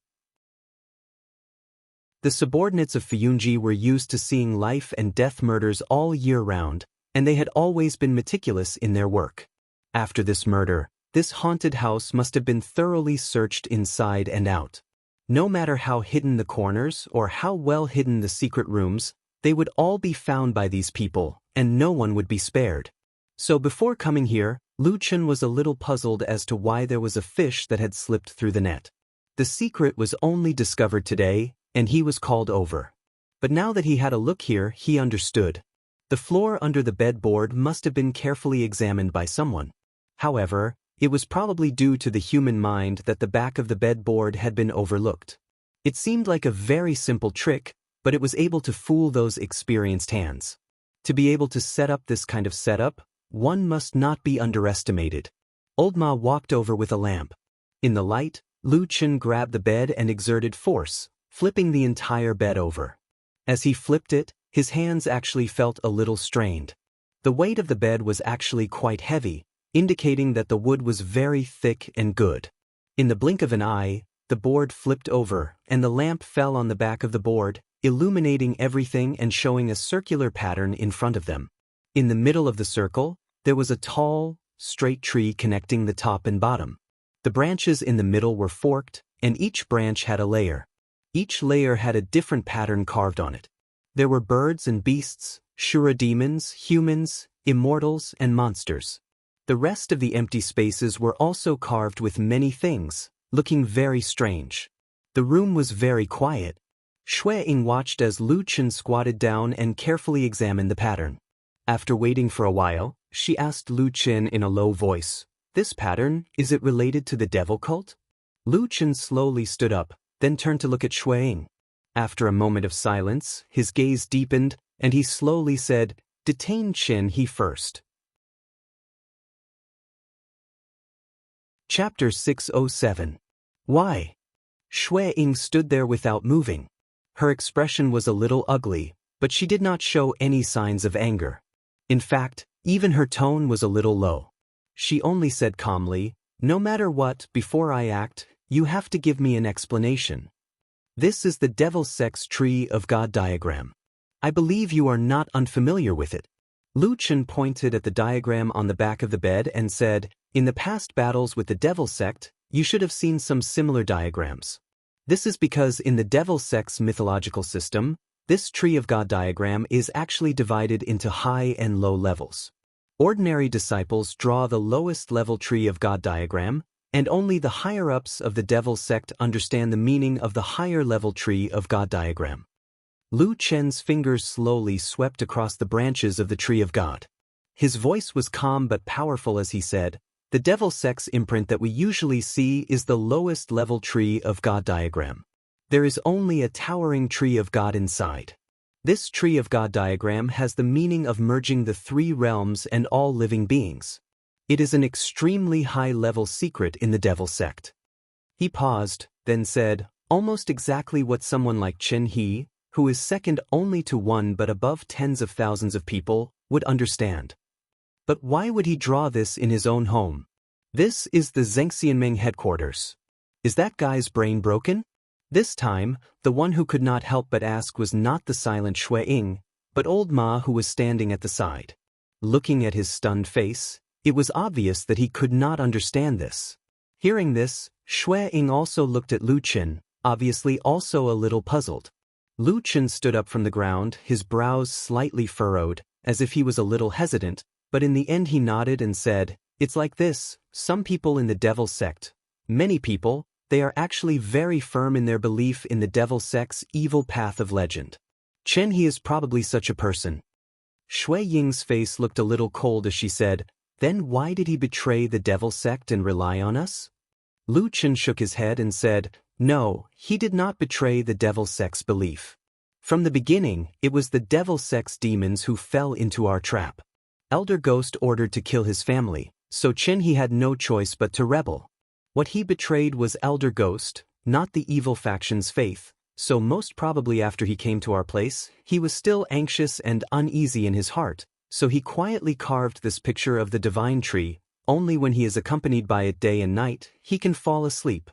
The subordinates of Fuyunji were used to seeing life and death murders all year round, and they had always been meticulous in their work. After this murder, this haunted house must have been thoroughly searched inside and out. No matter how hidden the corners or how well hidden the secret rooms, they would all be found by these people, and no one would be spared. So before coming here, Lu Chen was a little puzzled as to why there was a fish that had slipped through the net. The secret was only discovered today, and he was called over. But now that he had a look here, he understood. The floor under the bedboard must have been carefully examined by someone. However, it was probably due to the human mind that the back of the bedboard had been overlooked. It seemed like a very simple trick, but it was able to fool those experienced hands. To be able to set up this kind of setup, one must not be underestimated. Old Ma walked over with a lamp. In the light, Lu Chen grabbed the bed and exerted force, flipping the entire bed over. As he flipped it, his hands actually felt a little strained. The weight of the bed was actually quite heavy, indicating that the wood was very thick and good. In the blink of an eye, the board flipped over, and the lamp fell on the back of the board, illuminating everything and showing a circular pattern in front of them. In the middle of the circle, there was a tall, straight tree connecting the top and bottom. The branches in the middle were forked, and each branch had a layer. Each layer had a different pattern carved on it. There were birds and beasts, Shura demons, humans, immortals, and monsters. The rest of the empty spaces were also carved with many things, looking very strange. The room was very quiet. Shui Ying watched as Lu Chen squatted down and carefully examined the pattern. After waiting for a while, she asked Lu Chen in a low voice, "This pattern, is it related to the devil cult?" Lu Chen slowly stood up, then turned to look at Shui Ying. After a moment of silence, his gaze deepened, and he slowly said, "Detain Chen He first." Chapter 607. Why? Shui Ying stood there without moving. Her expression was a little ugly, but she did not show any signs of anger. In fact, even her tone was a little low. She only said calmly, "No matter what, before I act, you have to give me an explanation. This is the Devil Sex Tree of God diagram. I believe you are not unfamiliar with it." Lu Chen pointed at the diagram on the back of the bed and said, "In the past battles with the Devil Sect, you should have seen some similar diagrams. This is because in the Devil Sect's mythological system, this Tree of God diagram is actually divided into high and low levels. Ordinary disciples draw the lowest level Tree of God diagram, and only the higher-ups of the Devil Sect understand the meaning of the higher level Tree of God diagram." Lu Chen's fingers slowly swept across the branches of the Tree of God. His voice was calm but powerful as he said, "The devil sex imprint that we usually see is the lowest level tree of God diagram. There is only a towering tree of God inside. This tree of God diagram has the meaning of merging the three realms and all living beings. It is an extremely high-level secret in the devil sect." He paused, then said, almost exactly what someone like Chen He, who is second only to one but above tens of thousands of people, would understand. But why would he draw this in his own home? This is the Zhengxianmeng headquarters. Is that guy's brain broken? This time, the one who could not help but ask was not the silent Shui Ying, but old Ma who was standing at the side. Looking at his stunned face, it was obvious that he could not understand this. Hearing this, Shui Ying also looked at Lu Chen, obviously also a little puzzled. Lu Chen stood up from the ground, his brows slightly furrowed, as if he was a little hesitant, but in the end he nodded and said, "It's like this, some people in the devil sect, many people, they are actually very firm in their belief in the devil sect's evil path of legend. Chen He is probably such a person." Shui Ying's face looked a little cold as she said, "Then why did he betray the devil sect and rely on us?" Lu Chen shook his head and said, "No, he did not betray the devil sect's belief. From the beginning, it was the devil sect's demons who fell into our trap. Elder Ghost ordered to kill his family, so Chen He had no choice but to rebel. What he betrayed was Elder Ghost, not the evil faction's faith, so most probably after he came to our place, he was still anxious and uneasy in his heart, so he quietly carved this picture of the divine tree. Only when he is accompanied by it day and night, he can fall asleep."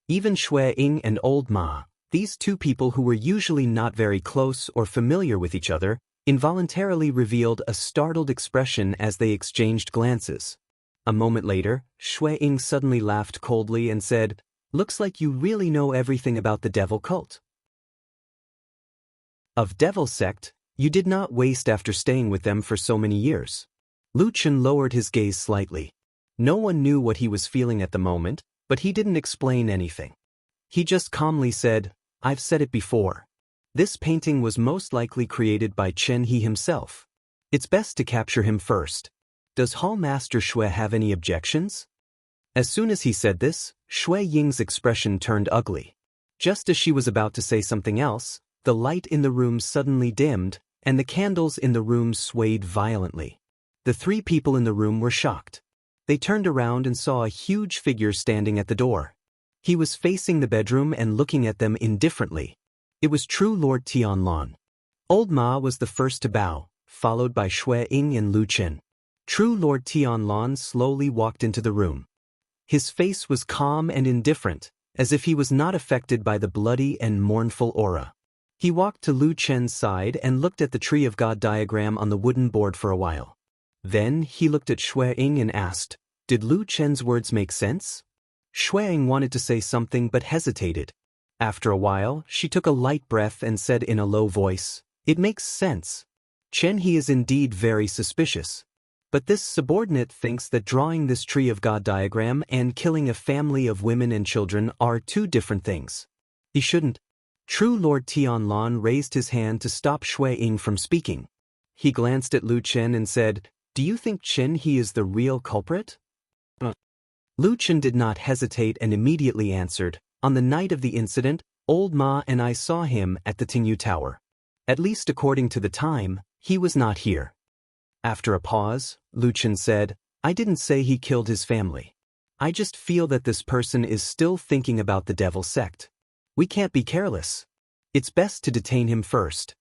Even Shui Ying and old Ma, these two people who were usually not very close or familiar with each other, involuntarily revealed a startled expression as they exchanged glances. A moment later, Shui Ying suddenly laughed coldly and said, "Looks like you really know everything about the devil cult. Of devil sect, you did not waste after staying with them for so many years." Lu Chen lowered his gaze slightly. No one knew what he was feeling at the moment, but he didn't explain anything. He just calmly said, "I've said it before. This painting was most likely created by Chen He himself. It's best to capture him first. Does Hall Master Shui have any objections?" As soon as he said this, Shui Ying's expression turned ugly. Just as she was about to say something else, the light in the room suddenly dimmed, and the candles in the room swayed violently. The three people in the room were shocked. They turned around and saw a huge figure standing at the door. He was facing the bedroom and looking at them indifferently. It was true Lord Tianlan. Old Ma was the first to bow, followed by Shui Ying and Lu Chen. True Lord Tianlan slowly walked into the room. His face was calm and indifferent, as if he was not affected by the bloody and mournful aura. He walked to Lu Chen's side and looked at the Tree of God diagram on the wooden board for a while. Then he looked at Shui Ying and asked, "Did Lu Chen's words make sense?" Shui Ying wanted to say something but hesitated. After a while, she took a light breath and said in a low voice, "It makes sense. Chen He is indeed very suspicious. But this subordinate thinks that drawing this Tree of God diagram and killing a family of women and children are two different things. He shouldn't." True Lord Tianlan raised his hand to stop Shui Ying from speaking. He glanced at Lu Chen and said, "Do you think Chen He is the real culprit?" Lu Chen did not hesitate and immediately answered, "On the night of the incident, old Ma and I saw him at the Tingyu Tower. At least according to the time, he was not here." After a pause, Lu Chen said, "I didn't say he killed his family. I just feel that this person is still thinking about the devil sect. We can't be careless. It's best to detain him first."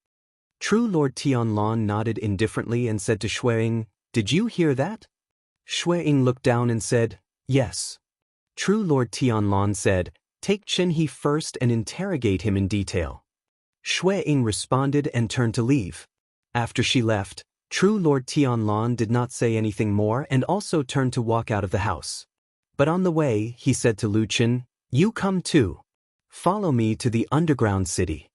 True Lord Tianlan nodded indifferently and said to Shui Ying, "Did you hear that?" Shui Ying looked down and said, "Yes." True Lord Tianlan said, "Take Chen He first and interrogate him in detail." Shui Ying responded and turned to leave. After she left, True Lord Tianlan did not say anything more and also turned to walk out of the house. But on the way, he said to Lu Chen, "You come too. Follow me to the underground city."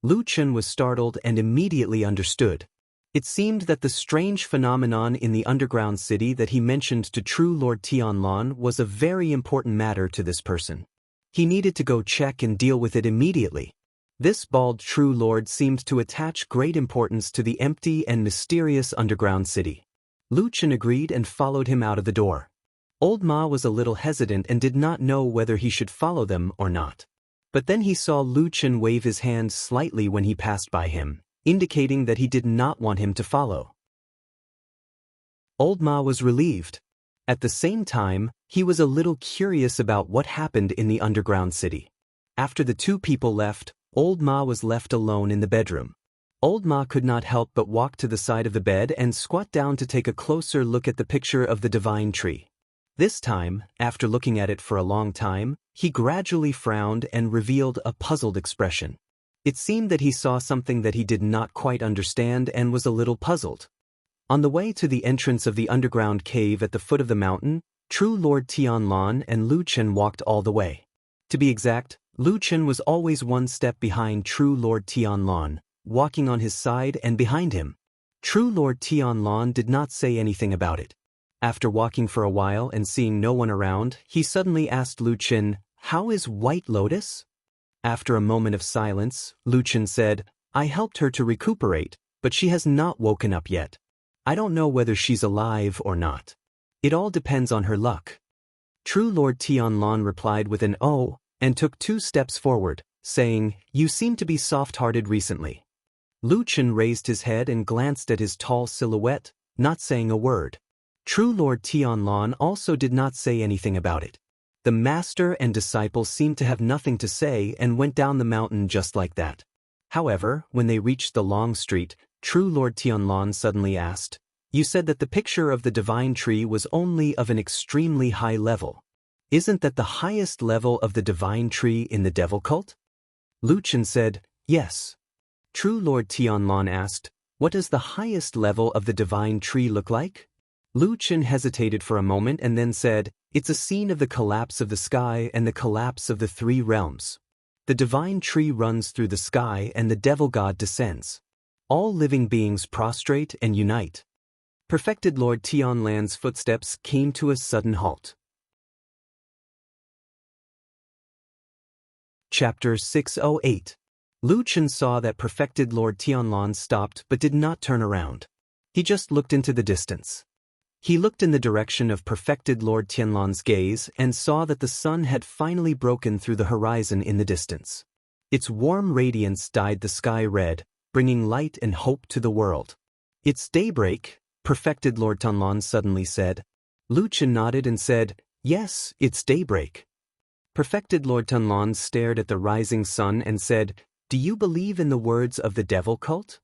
Lu Chen was startled and immediately understood. It seemed that the strange phenomenon in the underground city that he mentioned to True Lord Tianlan was a very important matter to this person. He needed to go check and deal with it immediately. This bald True Lord seemed to attach great importance to the empty and mysterious underground city. Lu Chen agreed and followed him out of the door. Old Ma was a little hesitant and did not know whether he should follow them or not. But then he saw Lu Chen wave his hand slightly when he passed by him, indicating that he did not want him to follow. Old Ma was relieved. At the same time, he was a little curious about what happened in the underground city. After the two people left, Old Ma was left alone in the bedroom. Old Ma could not help but walk to the side of the bed and squat down to take a closer look at the picture of the divine tree. This time, after looking at it for a long time, he gradually frowned and revealed a puzzled expression. It seemed that he saw something that he did not quite understand and was a little puzzled. On the way to the entrance of the underground cave at the foot of the mountain, True Lord Tianlan and Lu Chen walked all the way. To be exact, Lu Chen was always one step behind True Lord Tianlan, walking on his side and behind him. True Lord Tianlan did not say anything about it. After walking for a while and seeing no one around, he suddenly asked Lu Chen, "How is White Lotus?" After a moment of silence, Lu Chen said, "I helped her to recuperate, but she has not woken up yet. I don't know whether she's alive or not. It all depends on her luck." True Lord Tianlan replied with an "oh," and took 2 steps forward, saying, "You seem to be soft-hearted recently." Lu Chen raised his head and glanced at his tall silhouette, not saying a word. True Lord Tianlan also did not say anything about it. The master and disciple seemed to have nothing to say and went down the mountain just like that. However, when they reached the long street, True Lord Tianlan suddenly asked, "You said that the picture of the divine tree was only of an extremely high level. Isn't that the highest level of the divine tree in the devil cult?" Lu Chen said, "Yes." True Lord Tianlan asked, "What does the highest level of the divine tree look like?" Lu Chen hesitated for a moment and then said, "It's a scene of the collapse of the sky and the collapse of the 3 realms. The divine tree runs through the sky and the devil god descends. All living beings prostrate and unite." Perfected Lord Tianlan's footsteps came to a sudden halt. Chapter 608. Lu Chen saw that Perfected Lord Tianlan stopped but did not turn around. He just looked into the distance. He looked in the direction of Perfected Lord Tianlan's gaze and saw that the sun had finally broken through the horizon in the distance. Its warm radiance dyed the sky red, bringing light and hope to the world. "It's daybreak," Perfected Lord Tianlan suddenly said. Lu Chen nodded and said, "Yes, it's daybreak." Perfected Lord Tianlan stared at the rising sun and said, "Do you believe in the words of the devil cult?"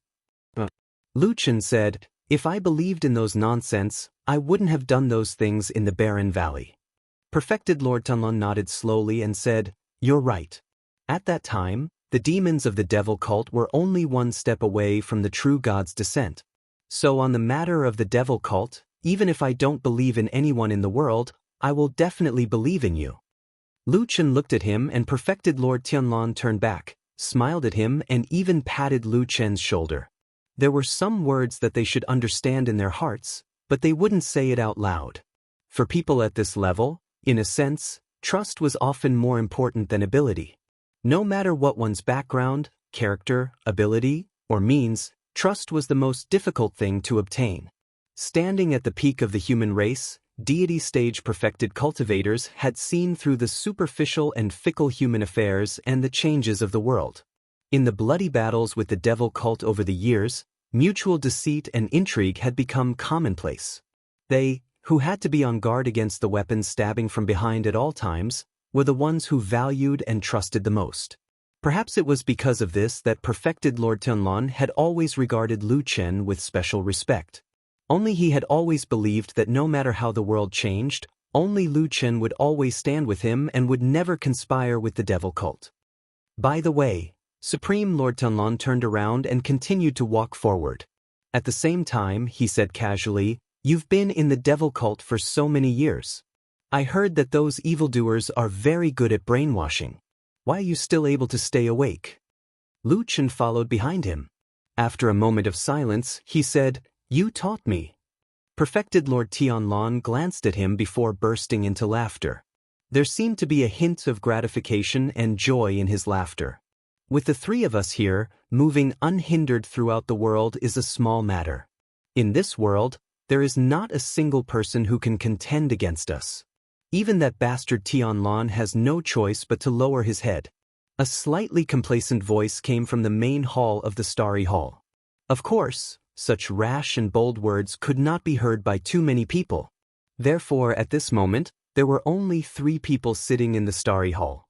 Lu Chen said, "If I believed in those nonsense, I wouldn't have done those things in the barren valley." Perfected Lord Tianlan nodded slowly and said, "You're right. At that time, the demons of the devil cult were only one step away from the true God's descent. So on the matter of the devil cult, even if I don't believe in anyone in the world, I will definitely believe in you." Lu Chen looked at him and Perfected Lord Tianlan turned back, smiled at him and even patted Lu Chen's shoulder. There were some words that they should understand in their hearts, but they wouldn't say it out loud. For people at this level, in a sense, trust was often more important than ability. No matter what one's background, character, ability, or means, trust was the most difficult thing to obtain. Standing at the peak of the human race, deity stage perfected cultivators had seen through the superficial and fickle human affairs and the changes of the world. In the bloody battles with the devil cult over the years, mutual deceit and intrigue had become commonplace. They, who had to be on guard against the weapons stabbing from behind at all times, were the ones who valued and trusted the most. Perhaps it was because of this that Perfected Lord Tianlan had always regarded Lu Chen with special respect. Only he had always believed that no matter how the world changed, only Lu Chen would always stand with him and would never conspire with the devil cult. By the way, Supreme Lord Tianlan turned around and continued to walk forward. At the same time, he said casually, "You've been in the devil cult for so many years. I heard that those evildoers are very good at brainwashing. Why are you still able to stay awake?" Lu Chen followed behind him. After a moment of silence, he said, "You taught me." Perfected Lord Tianlan glanced at him before bursting into laughter. There seemed to be a hint of gratification and joy in his laughter. "With the 3 of us here, moving unhindered throughout the world is a small matter. In this world, There is not a single person who can contend against us. Even that bastard Tianlon has no choice but to lower his head. A slightly complacent voice came from the main hall of the Starry Hall. Of course, such rash and bold words could not be heard by too many people. Therefore, at this moment, there were only 3 people sitting in the Starry Hall.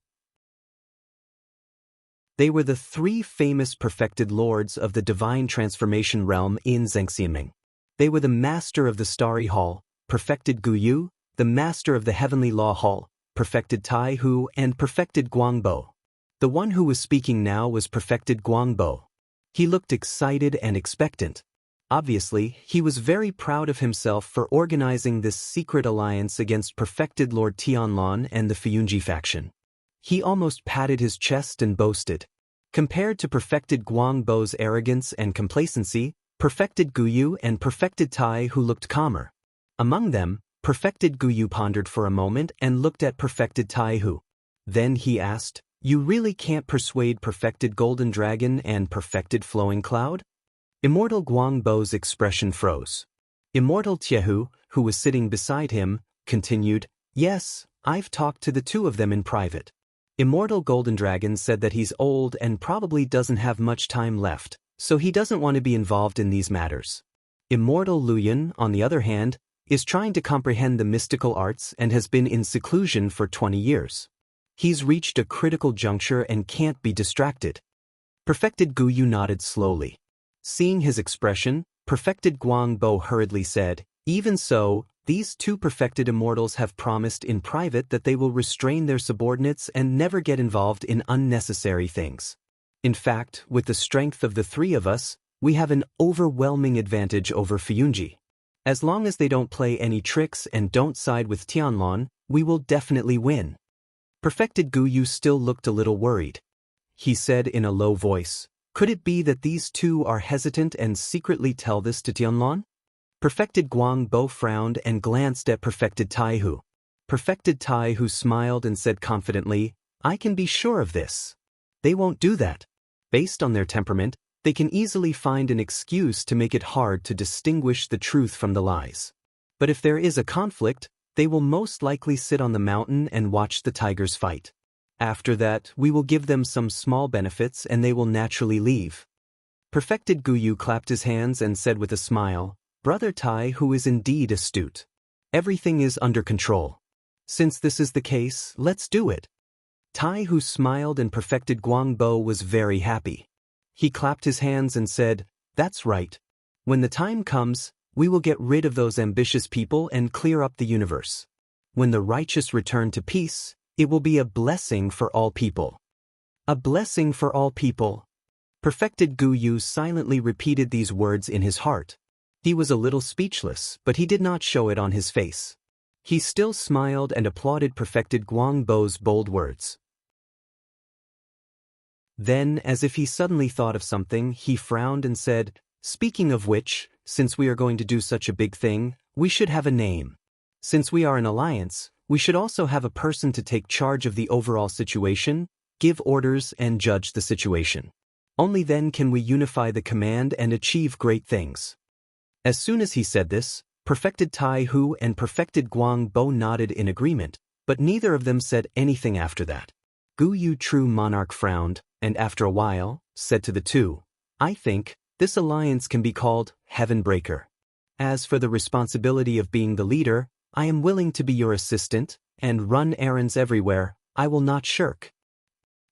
They were the 3 famous perfected lords of the divine transformation realm in Zhengxianming. They were the master of the Starry Hall, perfected Guyu, the master of the Heavenly Law Hall, perfected Tai Hu, and perfected Guangbo. The one who was speaking now was perfected Guangbo. He looked excited and expectant. Obviously, he was very proud of himself for organizing this secret alliance against perfected Lord Tianlon and the Fuyunji faction. He almost patted his chest and boasted. Compared to perfected Guangbo's arrogance and complacency, perfected Guyu and perfected Tai Hu looked calmer. Among them, perfected Guyu pondered for a moment and looked at perfected Tai Hu. Then he asked, "You really can't persuade perfected Golden Dragon and perfected Flowing Cloud?" Immortal Guangbo's expression froze. Immortal Jianghu, who was sitting beside him, continued, "Yes, I've talked to the 2 of them in private. Immortal Golden Dragon said that he's old and probably doesn't have much time left, so he doesn't want to be involved in these matters. Immortal Luyan, on the other hand, is trying to comprehend the mystical arts and has been in seclusion for 20 years. He's reached a critical juncture and can't be distracted." Perfected Guyu nodded slowly. Seeing his expression, perfected Guangbo hurriedly said, "Even so, these 2 perfected immortals have promised in private that they will restrain their subordinates and never get involved in unnecessary things. In fact, with the strength of the 3 of us, we have an overwhelming advantage over Fuyunji. As long as they don't play any tricks and don't side with Tianlon, we will definitely win." Perfected Guyu still looked a little worried. He said in a low voice, "Could it be that these 2 are hesitant and secretly tell this to Tianlon?" Perfected Guangbo frowned and glanced at perfected Tai Hu. Perfected Tai Hu smiled and said confidently, "I can be sure of this. They won't do that. Based on their temperament, they can easily find an excuse to make it hard to distinguish the truth from the lies. But if there is a conflict, they will most likely sit on the mountain and watch the tigers fight. After that, we will give them some small benefits and they will naturally leave." Perfected Guyu clapped his hands and said with a smile, "Brother Tai Hu is indeed astute. Everything is under control. Since this is the case, let's do it." Tai Hu smiled and perfected Guangbo was very happy. He clapped his hands and said, "That's right. When the time comes, we will get rid of those ambitious people and clear up the universe. When the righteous return to peace, it will be a blessing for all people." A blessing for all people. Perfected Guyu silently repeated these words in his heart. He was a little speechless, but he did not show it on his face. He still smiled and applauded perfected Guangbo's bold words. Then, as if he suddenly thought of something, he frowned and said, "Speaking of which, since we are going to do such a big thing, we should have a name. Since we are an alliance, we should also have a person to take charge of the overall situation, give orders and judge the situation. Only then can we unify the command and achieve great things." As soon as he said this, perfected Tai Hu and perfected Guangbo nodded in agreement, but neither of them said anything after that. Guyu True Monarch frowned, and after a while, said to the 2, "I think this alliance can be called Heaven Breaker. As for the responsibility of being the leader, I am willing to be your assistant, and run errands everywhere. I will not shirk."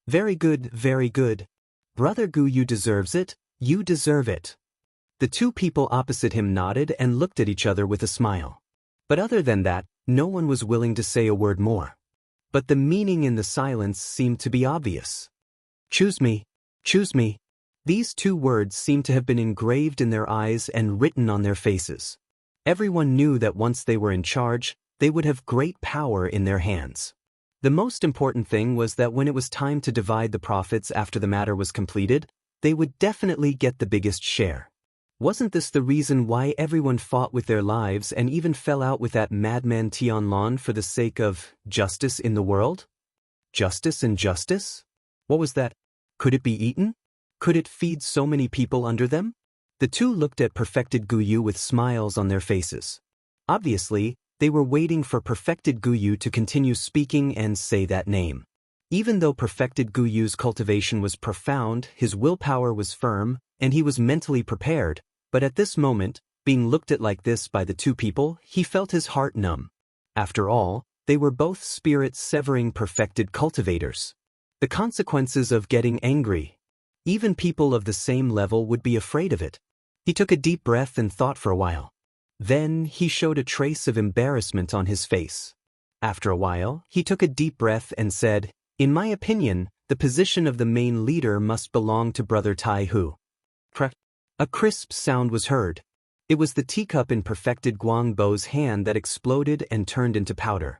"Very good, very good. Brother Guyu deserves it, you deserve it." The 2 people opposite him nodded and looked at each other with a smile. But other than that, no one was willing to say a word more. But the meaning in the silence seemed to be obvious. "Choose me, choose me." These 2 words seemed to have been engraved in their eyes and written on their faces. Everyone knew that once they were in charge, they would have great power in their hands. The most important thing was that when it was time to divide the profits after the matter was completed, they would definitely get the biggest share. Wasn't this the reason why everyone fought with their lives and even fell out with that madman Tianlon for the sake of justice in the world? Justice and justice? What was that? Could it be eaten? Could it feed so many people under them? The two looked at Perfected Guyu with smiles on their faces. Obviously, they were waiting for Perfected Guyu to continue speaking and say that name. Even though Perfected Guyu's cultivation was profound, his willpower was firm, and he was mentally prepared, but at this moment, being looked at like this by the two people, he felt his heart numb. After all, they were both spirit-severing perfected cultivators. The consequences of getting angry. Even people of the same level would be afraid of it. He took a deep breath and thought for a while. Then, he showed a trace of embarrassment on his face. After a while, he took a deep breath and said, "In my opinion, the position of the main leader must belong to Brother Tai Hu." A crisp sound was heard. It was the teacup in Perfected Guangbo's hand that exploded and turned into powder.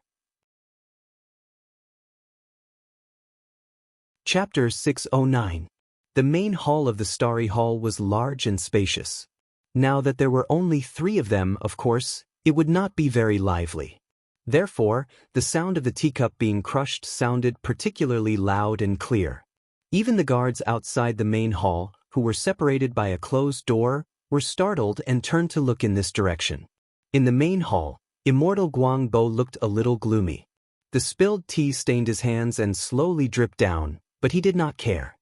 Chapter 609. The main hall of the Starry Hall was large and spacious. Now that there were only 3 of them, of course, it would not be very lively. Therefore, the sound of the teacup being crushed sounded particularly loud and clear. Even the guards outside the main hall, who were separated by a closed door, were startled and turned to look in this direction. In the main hall, Immortal Guangbo looked a little gloomy. The spilled tea stained his hands and slowly dripped down, but he did not care.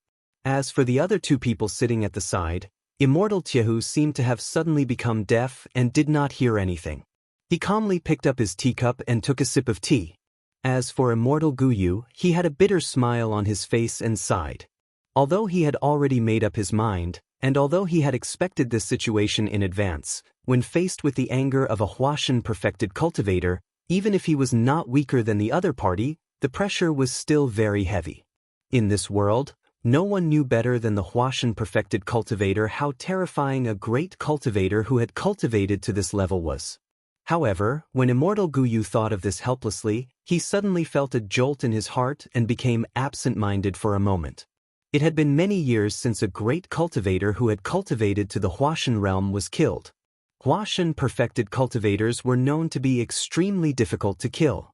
As for the other 2 people sitting at the side, Immortal Jianghu seemed to have suddenly become deaf and did not hear anything. He calmly picked up his teacup and took a sip of tea. As for Immortal Guyu, he had a bitter smile on his face and sighed. Although he had already made up his mind, and although he had expected this situation in advance, when faced with the anger of a Huashan perfected cultivator, even if he was not weaker than the other party, the pressure was still very heavy. In this world, no one knew better than the Huashan perfected cultivator how terrifying a great cultivator who had cultivated to this level was. However, when Immortal Guyu thought of this helplessly, he suddenly felt a jolt in his heart and became absent-minded for a moment. It had been many years since a great cultivator who had cultivated to the Huashan realm was killed. Huashan perfected cultivators were known to be extremely difficult to kill.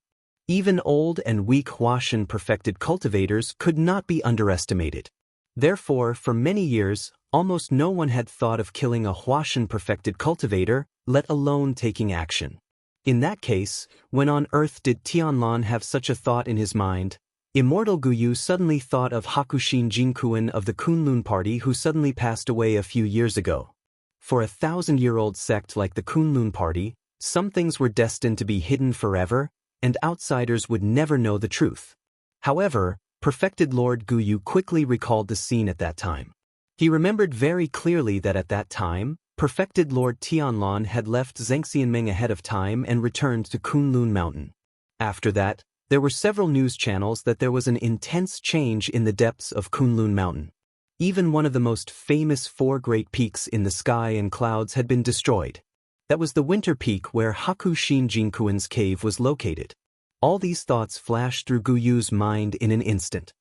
Even old and weak Huashan perfected cultivators could not be underestimated. Therefore, for many years, almost no one had thought of killing a Huashan perfected cultivator, let alone taking action. In that case, when on earth did Tianlan have such a thought in his mind? Immortal Guyu suddenly thought of Hakushin Jinkuan of the Kunlun party who suddenly passed away a few years ago. For a 1,000-year-old sect like the Kunlun party, some things were destined to be hidden forever, and outsiders would never know the truth. However, Perfected Lord Guyu quickly recalled the scene at that time. He remembered very clearly that at that time, Perfected Lord Tianlan had left Zhengxianmeng ahead of time and returned to Kunlun Mountain. After that, there were several news channels that there was an intense change in the depths of Kunlun Mountain. Even one of the most famous 4 great peaks in the sky and clouds had been destroyed. That was the winter peak where Hakushin Jinkuan's cave was located. All these thoughts flashed through Guyu's mind in an instant.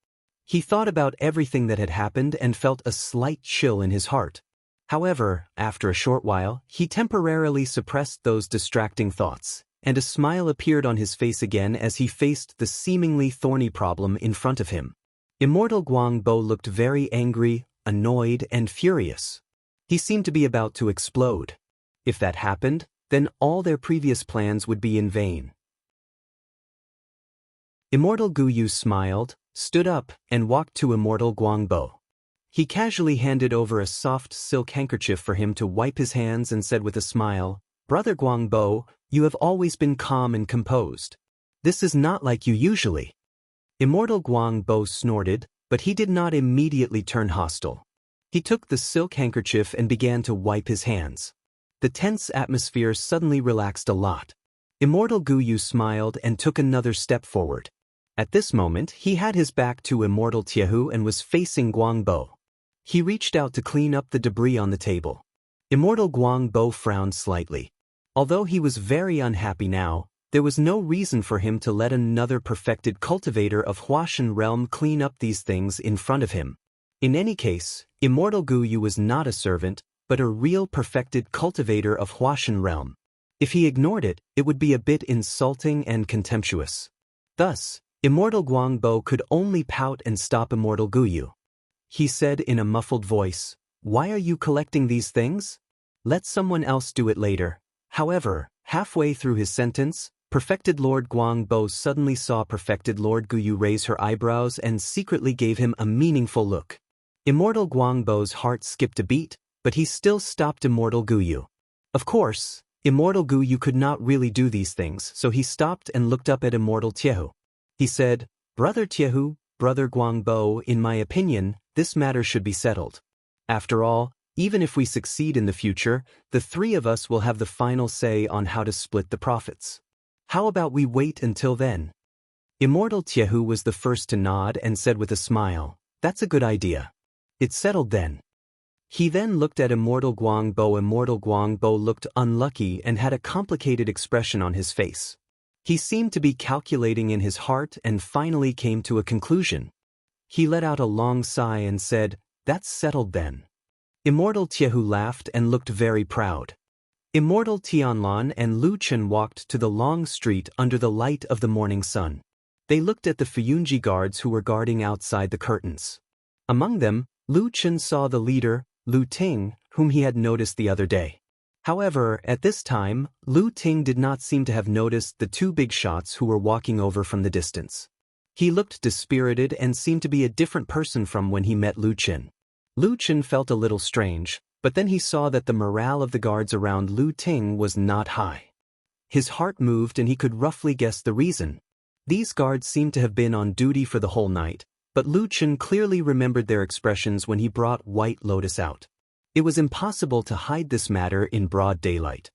He thought about everything that had happened and felt a slight chill in his heart. However, after a short while, he temporarily suppressed those distracting thoughts, and a smile appeared on his face again as he faced the seemingly thorny problem in front of him. Immortal Guangbo looked very angry, annoyed, and furious. He seemed to be about to explode. If that happened, then all their previous plans would be in vain. Immortal Guyu smiled, stood up, and walked to Immortal Guangbo. He casually handed over a soft silk handkerchief for him to wipe his hands and said with a smile, "Brother Guangbo, you have always been calm and composed. This is not like you usually." Immortal Guangbo snorted, but he did not immediately turn hostile. He took the silk handkerchief and began to wipe his hands. The tense atmosphere suddenly relaxed a lot. Immortal Guyu smiled and took another step forward. At this moment, he had his back to Immortal Jianghu and was facing Guangbo. He reached out to clean up the debris on the table. Immortal Guangbo frowned slightly. Although he was very unhappy now, there was no reason for him to let another perfected cultivator of Huashan realm clean up these things in front of him. In any case, Immortal Guyu was not a servant, but a real perfected cultivator of Huashan realm. If he ignored it, it would be a bit insulting and contemptuous. Thus, Immortal Guangbo could only pout and stop Immortal Guyu. He said in a muffled voice, Why are you collecting these things? Let someone else do it later. However, halfway through his sentence, Perfected Lord Guangbo suddenly saw Perfected Lord Guyu raise her eyebrows and secretly gave him a meaningful look. Immortal Guangbo's heart skipped a beat, but he still stopped Immortal Guyu. Of course, Immortal Guyu could not really do these things, so he stopped and looked up at Immortal Tiehu. He said, "Brother Tiehu, Brother Guangbo, in my opinion, this matter should be settled. After all, even if we succeed in the future, the three of us will have the final say on how to split the profits. How about we wait until then?" Immortal Tiehu was the first to nod and said with a smile, "That's a good idea. It's settled then." He then looked at Immortal Guangbo. Immortal Guangbo looked unlucky and had a complicated expression on his face. He seemed to be calculating in his heart and finally came to a conclusion. He let out a long sigh and said, "That's settled then." Immortal Tiehu laughed and looked very proud. Immortal Tianlan and Lu Chen walked to the long street under the light of the morning sun. They looked at the Fuyunji guards who were guarding outside the curtains. Among them, Lu Chen saw the leader, Lu Ting, whom he had noticed the other day. However, at this time, Lu Ting did not seem to have noticed the two big shots who were walking over from the distance. He looked dispirited and seemed to be a different person from when he met Lu Chen. Lu Chen felt a little strange, but then he saw that the morale of the guards around Lu Ting was not high. His heart moved and he could roughly guess the reason. These guards seemed to have been on duty for the whole night, but Lu Chen clearly remembered their expressions when he brought White Lotus out. It was impossible to hide this matter in broad daylight.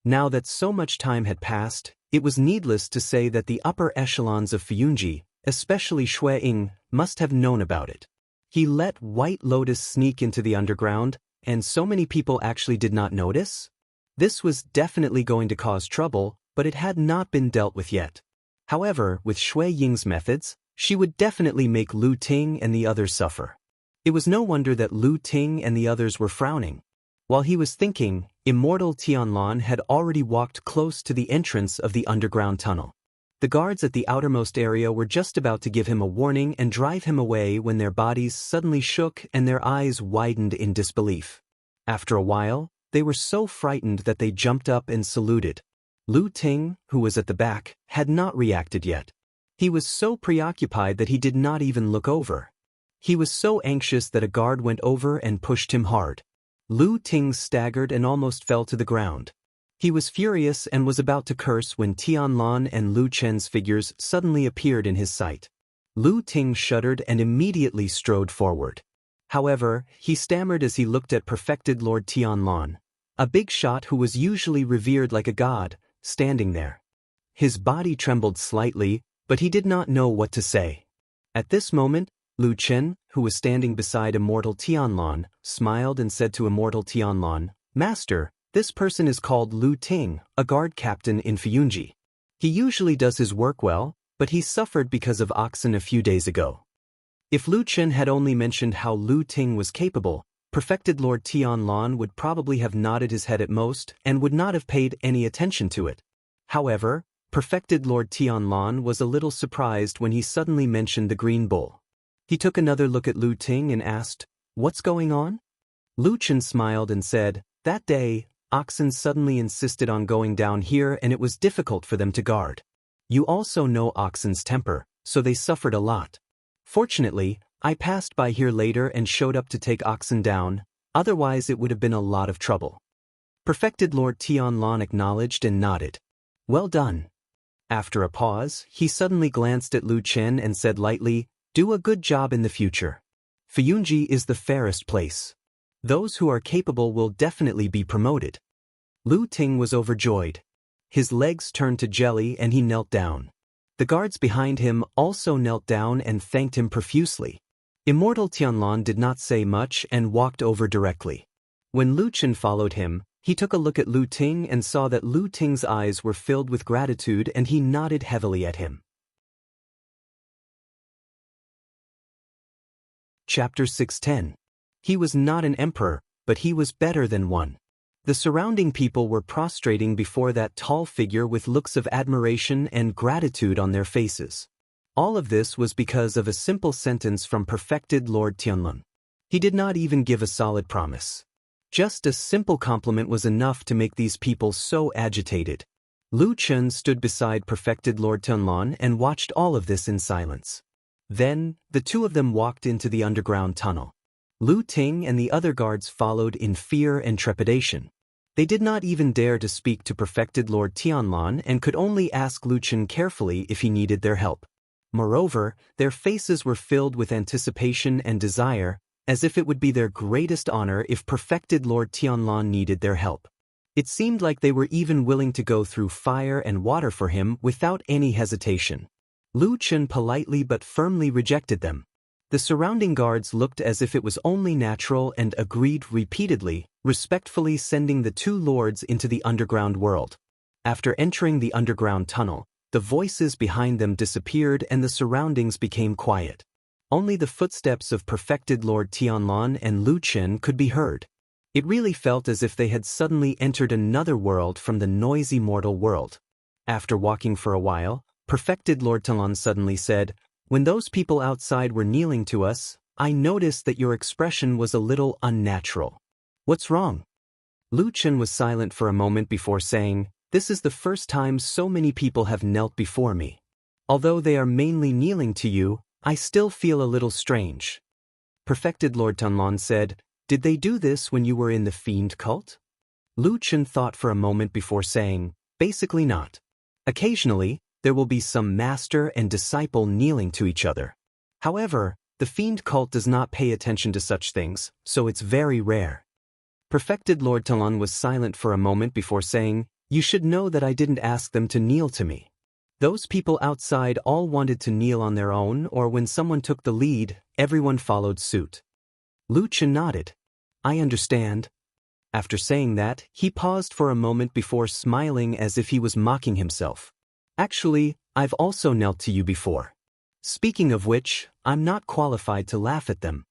Now that so much time had passed, it was needless to say that the upper echelons of Fuyunji, especially Shui Ying, must have known about it. He let White Lotus sneak into the underground, and so many people actually did not notice? This was definitely going to cause trouble, but it had not been dealt with yet. However, with Shui Ying's methods, she would definitely make Lu Ting and the others suffer. It was no wonder that Lu Ting and the others were frowning. While he was thinking, Immortal Tianlan had already walked close to the entrance of the underground tunnel. The guards at the outermost area were just about to give him a warning and drive him away when their bodies suddenly shook and their eyes widened in disbelief. After a while, they were so frightened that they jumped up and saluted. Lu Ting, who was at the back, had not reacted yet. He was so preoccupied that he did not even look over. He was so anxious that a guard went over and pushed him hard. Lu Ting staggered and almost fell to the ground. He was furious and was about to curse when Tianlan and Lu Chen's figures suddenly appeared in his sight. Lu Ting shuddered and immediately strode forward. However, he stammered as he looked at Perfected Lord Tianlan, a big shot who was usually revered like a god, standing there. His body trembled slightly, but he did not know what to say. At this moment, Lu Chen, who was standing beside Immortal Tianlan, smiled and said to Immortal Tianlan, "Master, this person is called Lu Ting, a guard captain in Fuyunji. He usually does his work well, but he suffered because of oxen a few days ago." If Lu Chen had only mentioned how Lu Ting was capable, Perfected Lord Tianlan would probably have nodded his head at most and would not have paid any attention to it. However, Perfected Lord Tianlan was a little surprised when he suddenly mentioned the green bull. He took another look at Lu Ting and asked, "What's going on?" Lu Chen smiled and said, "That day, oxen suddenly insisted on going down here and it was difficult for them to guard. You also know oxen's temper, so they suffered a lot. Fortunately, I passed by here later and showed up to take oxen down, otherwise it would have been a lot of trouble." Perfected Lord Tianlan acknowledged and nodded. "Well done." After a pause, he suddenly glanced at Lu Chen and said lightly, "Do a good job in the future. Fuyunji is the fairest place. Those who are capable will definitely be promoted." Lu Ting was overjoyed. His legs turned to jelly and he knelt down. The guards behind him also knelt down and thanked him profusely. Immortal Tianlan did not say much and walked over directly. When Lu Chen followed him, he took a look at Lu Ting and saw that Lu Ting's eyes were filled with gratitude and he nodded heavily at him. Chapter 610. He was not an emperor, but he was better than one. The surrounding people were prostrating before that tall figure with looks of admiration and gratitude on their faces. All of this was because of a simple sentence from Perfected Lord Tianlan. He did not even give a solid promise. Just a simple compliment was enough to make these people so agitated. Lu Chen stood beside Perfected Lord Tianlan and watched all of this in silence. Then, the two of them walked into the underground tunnel. Lu Ting and the other guards followed in fear and trepidation. They did not even dare to speak to Perfected Lord Tianlan and could only ask Lu Chen carefully if he needed their help. Moreover, their faces were filled with anticipation and desire, as if it would be their greatest honor if Perfected Lord Tianlan needed their help. It seemed like they were even willing to go through fire and water for him without any hesitation. Lu Chen politely but firmly rejected them. The surrounding guards looked as if it was only natural and agreed repeatedly, respectfully sending the two lords into the underground world. After entering the underground tunnel, the voices behind them disappeared and the surroundings became quiet. Only the footsteps of Perfected Lord Tianlan and Lu Chen could be heard. It really felt as if they had suddenly entered another world from the noisy mortal world. After walking for a while, Perfected Lord Tianlan suddenly said, "When those people outside were kneeling to us, I noticed that your expression was a little unnatural. What's wrong?" Lu Chen was silent for a moment before saying, "This is the first time so many people have knelt before me. Although they are mainly kneeling to you, I still feel a little strange." Perfected Lord Tianlan said, "Did they do this when you were in the fiend cult?" Lu Chen thought for a moment before saying, "Basically not. Occasionally, there will be some master and disciple kneeling to each other. However, the fiend cult does not pay attention to such things, so it's very rare." Perfected Lord Tianlan was silent for a moment before saying, "You should know that I didn't ask them to kneel to me. Those people outside all wanted to kneel on their own, or when someone took the lead, everyone followed suit." Lu Chen nodded. "I understand." After saying that, he paused for a moment before smiling as if he was mocking himself. "Actually, I've also knelt to you before. Speaking of which, I'm not qualified to laugh at them.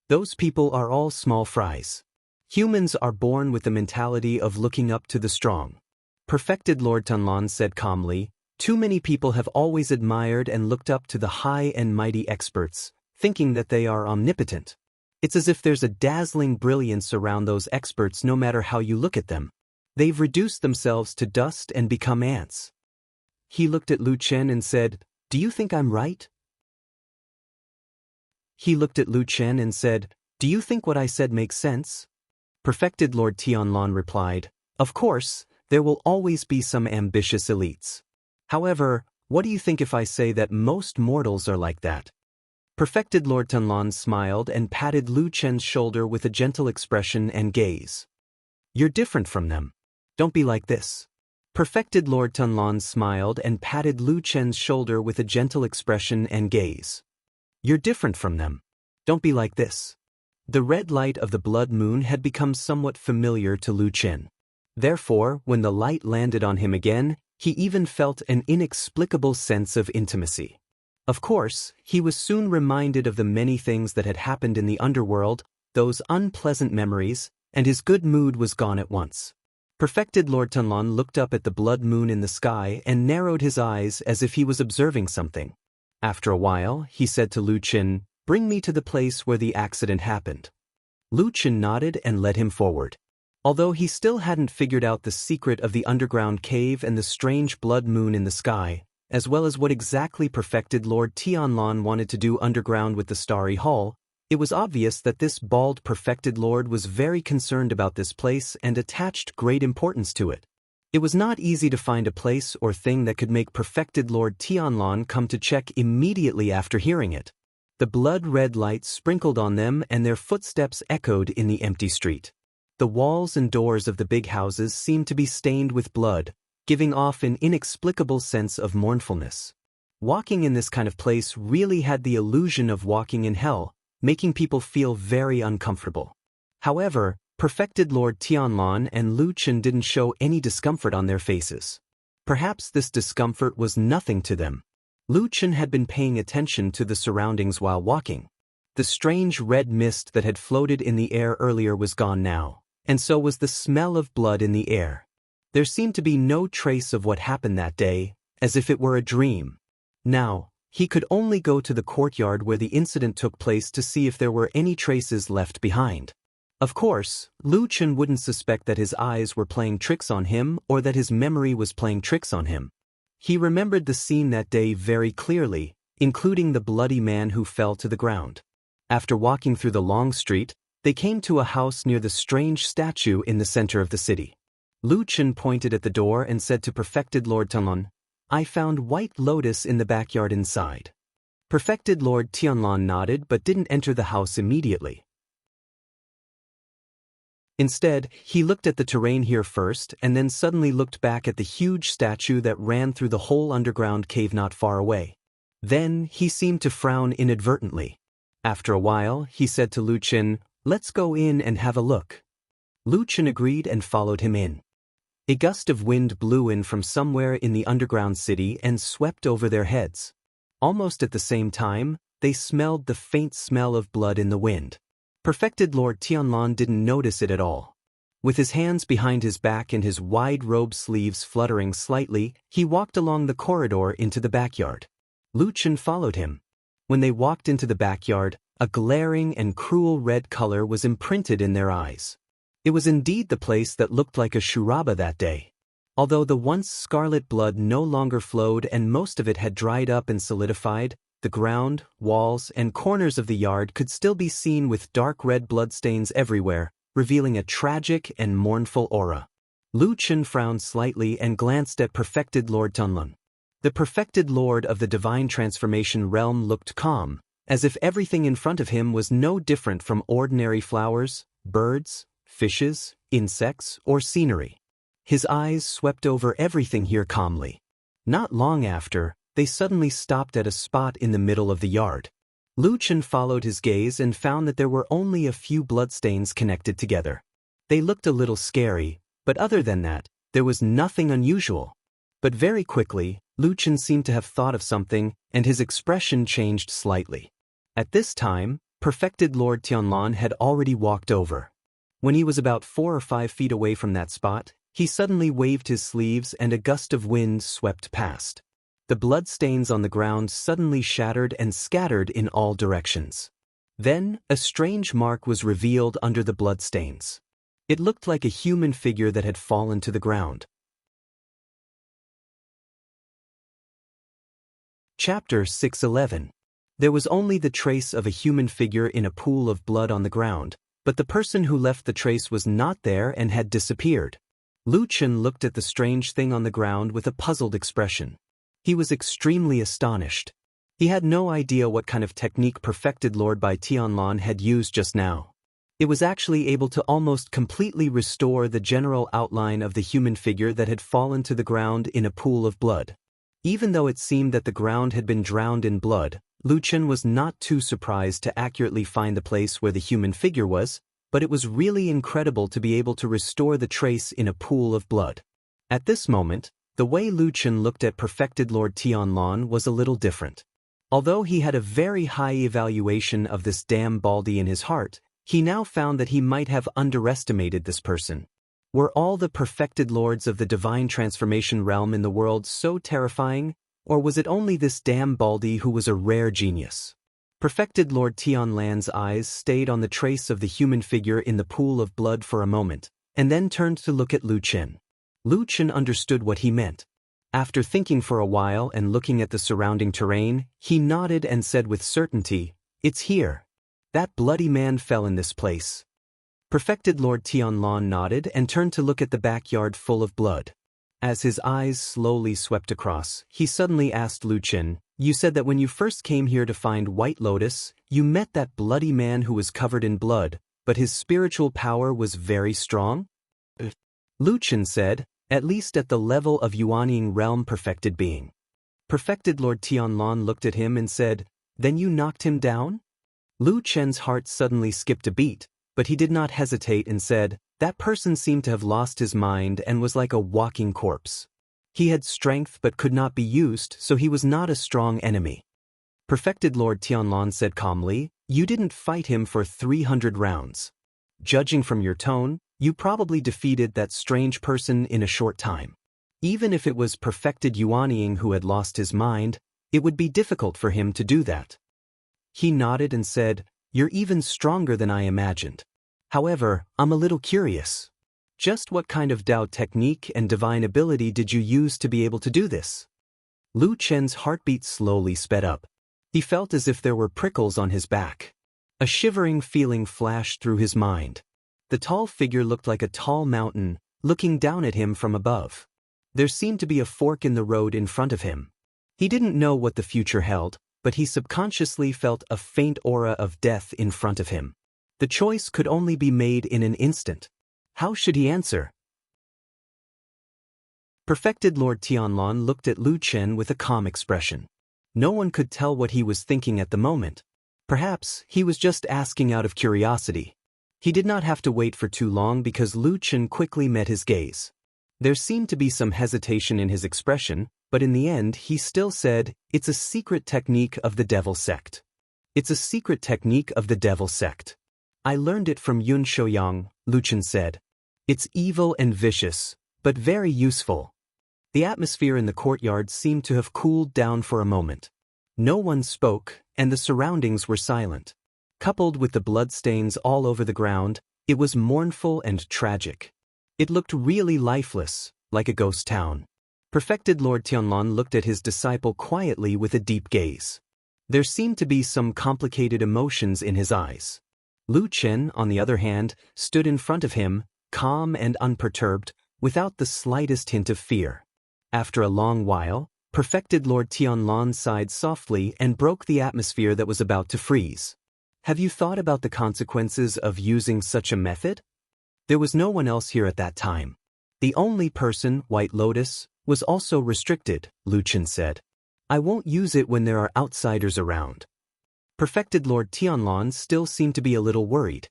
Those people are all small fries. Humans are born with the mentality of looking up to the strong." Perfected Lord Tianlan said calmly, "Too many people have always admired and looked up to the high and mighty experts, thinking that they are omnipotent. It's as if there's a dazzling brilliance around those experts no matter how you look at them. They've reduced themselves to dust and become ants." He looked at Lu Chen and said, "Do you think I'm right?" He looked at Lu Chen and said, "Do you think what I said makes sense?" Perfected Lord Tianlan replied, "Of course, there will always be some ambitious elites. However, what do you think if I say that most mortals are like that?" Perfected Lord Tianlan smiled and patted Lu Chen's shoulder with a gentle expression and gaze. "You're different from them. Don't be like this." Perfected Lord Tianlan smiled and patted Lu Chen's shoulder with a gentle expression and gaze. "You're different from them. Don't be like this." The red light of the blood moon had become somewhat familiar to Lu Chen. Therefore, when the light landed on him again, he even felt an inexplicable sense of intimacy. Of course, he was soon reminded of the many things that had happened in the underworld, those unpleasant memories, and his good mood was gone at once. Perfected Lord Tianlan looked up at the blood moon in the sky and narrowed his eyes as if he was observing something. After a while, he said to Lu Chen, "Bring me to the place where the accident happened." Lu Chen nodded and led him forward. Although he still hadn't figured out the secret of the underground cave and the strange blood moon in the sky, as well as what exactly Perfected Lord Tianlan wanted to do underground with the Starry Hall, it was obvious that this bald Perfected Lord was very concerned about this place and attached great importance to it. It was not easy to find a place or thing that could make Perfected Lord Tianlan come to check immediately after hearing it. The blood-red light sprinkled on them and their footsteps echoed in the empty street. The walls and doors of the big houses seemed to be stained with blood, giving off an inexplicable sense of mournfulness. Walking in this kind of place really had the illusion of walking in hell, making people feel very uncomfortable. However, Perfected Lord Tianlan and Lu Chen didn't show any discomfort on their faces. Perhaps this discomfort was nothing to them. Lu Chen had been paying attention to the surroundings while walking. The strange red mist that had floated in the air earlier was gone now, and so was the smell of blood in the air. There seemed to be no trace of what happened that day, as if it were a dream. Now, he could only go to the courtyard where the incident took place to see if there were any traces left behind. Of course, Lu Chen wouldn't suspect that his eyes were playing tricks on him or that his memory was playing tricks on him. He remembered the scene that day very clearly, including the bloody man who fell to the ground. After walking through the long street, they came to a house near the strange statue in the center of the city. Lu Chen pointed at the door and said to Perfected Lord Tianlan, "I found White Lotus in the backyard inside." Perfected Lord Tianlan nodded but didn't enter the house immediately. Instead, he looked at the terrain here first and then suddenly looked back at the huge statue that ran through the whole underground cave not far away. Then, he seemed to frown inadvertently. After a while, he said to Lu Chen, "Let's go in and have a look." Lu Chen agreed and followed him in. A gust of wind blew in from somewhere in the underground city and swept over their heads. Almost at the same time, they smelled the faint smell of blood in the wind. Perfected Lord Tianlan didn't notice it at all. With his hands behind his back and his wide robe sleeves fluttering slightly, he walked along the corridor into the backyard. Lu Chen followed him. When they walked into the backyard, a glaring and cruel red color was imprinted in their eyes. It was indeed the place that looked like a shuraba that day. Although the once scarlet blood no longer flowed and most of it had dried up and solidified, the ground, walls, and corners of the yard could still be seen with dark red bloodstains everywhere, revealing a tragic and mournful aura. Lu Chen frowned slightly and glanced at Perfected Lord Tianlan. The Perfected Lord of the Divine Transformation Realm looked calm, as if everything in front of him was no different from ordinary flowers, birds, fishes, insects, or scenery. His eyes swept over everything here calmly. Not long after, they suddenly stopped at a spot in the middle of the yard. Lu Chen followed his gaze and found that there were only a few bloodstains connected together. They looked a little scary, but other than that, there was nothing unusual. But very quickly, Lu Chen seemed to have thought of something, and his expression changed slightly. At this time, Perfected Lord Tianlan had already walked over. When he was about 4 or 5 feet away from that spot, he suddenly waved his sleeves and a gust of wind swept past. The bloodstains on the ground suddenly shattered and scattered in all directions. Then, a strange mark was revealed under the bloodstains. It looked like a human figure that had fallen to the ground. Chapter 611. There was only the trace of a human figure in a pool of blood on the ground, but the person who left the trace was not there and had disappeared. Lu Chen looked at the strange thing on the ground with a puzzled expression. He was extremely astonished. He had no idea what kind of technique Perfected Lord by Tianlan had used just now. It was actually able to almost completely restore the general outline of the human figure that had fallen to the ground in a pool of blood. Even though it seemed that the ground had been drowned in blood, Lu Chen was not too surprised to accurately find the place where the human figure was, but it was really incredible to be able to restore the trace in a pool of blood. At this moment, the way Lu Chen looked at Perfected Lord Tianlan was a little different. Although he had a very high evaluation of this damn Baldy in his heart, he now found that he might have underestimated this person. Were all the Perfected Lords of the Divine Transformation Realm in the world so terrifying, or was it only this damn Baldy who was a rare genius? Perfected Lord Tianlan's eyes stayed on the trace of the human figure in the pool of blood for a moment, and then turned to look at Lu Chen. Lu Chen understood what he meant. After thinking for a while and looking at the surrounding terrain, he nodded and said with certainty, "It's here. That bloody man fell in this place." Perfected Lord Tianlan nodded and turned to look at the backyard full of blood. As his eyes slowly swept across, he suddenly asked Lu Chen, "You said that when you first came here to find White Lotus, you met that bloody man who was covered in blood, but his spiritual power was very strong?" Lu Chen said, "At least at the level of Yuanying realm perfected being." Perfected Lord Tianlan looked at him and said, "Then you knocked him down?" Lu Chen's heart suddenly skipped a beat, but he did not hesitate and said, "That person seemed to have lost his mind and was like a walking corpse. He had strength but could not be used, so he was not a strong enemy." Perfected Lord Tianlan said calmly, "You didn't fight him for 300 rounds. Judging from your tone, you probably defeated that strange person in a short time. Even if it was Perfected Yuanying who had lost his mind, It would be difficult for him to do that. He nodded and said, "You're even stronger than I imagined. However, I'm a little curious. Just what kind of Dao technique and divine ability did you use to be able to do this?" Lu Chen's heartbeat slowly sped up. He felt as if there were prickles on his back. A shivering feeling flashed through his mind. The tall figure looked like a tall mountain, looking down at him from above. There seemed to be a fork in the road in front of him. He didn't know what the future held, but he subconsciously felt a faint aura of death in front of him. The choice could only be made in an instant. How should he answer? Perfected Lord Tianlan looked at Lu Chen with a calm expression. No one could tell what he was thinking at the moment. Perhaps he was just asking out of curiosity. He did not have to wait for too long because Lu Chen quickly met his gaze. There seemed to be some hesitation in his expression, but in the end he still said, "It's a secret technique of the Devil Sect. It's a secret technique of the Devil Sect. I learned it from Yun Shouyang," Lu Chen said. "It's evil and vicious, but very useful." The atmosphere in the courtyard seemed to have cooled down for a moment. No one spoke, and the surroundings were silent. Coupled with the bloodstains all over the ground, it was mournful and tragic. It looked really lifeless, like a ghost town. Perfected Lord Tianlan looked at his disciple quietly with a deep gaze. There seemed to be some complicated emotions in his eyes. Lu Chen, on the other hand, stood in front of him, calm and unperturbed, without the slightest hint of fear. After a long while, Perfected Lord Tianlan sighed softly and broke the atmosphere that was about to freeze. "Have you thought about the consequences of using such a method?" There was no one else here at that time. The only person, White Lotus, was also restricted, Lu Chen said. "I won't use it when there are outsiders around." Perfected Lord Tianlan still seemed to be a little worried.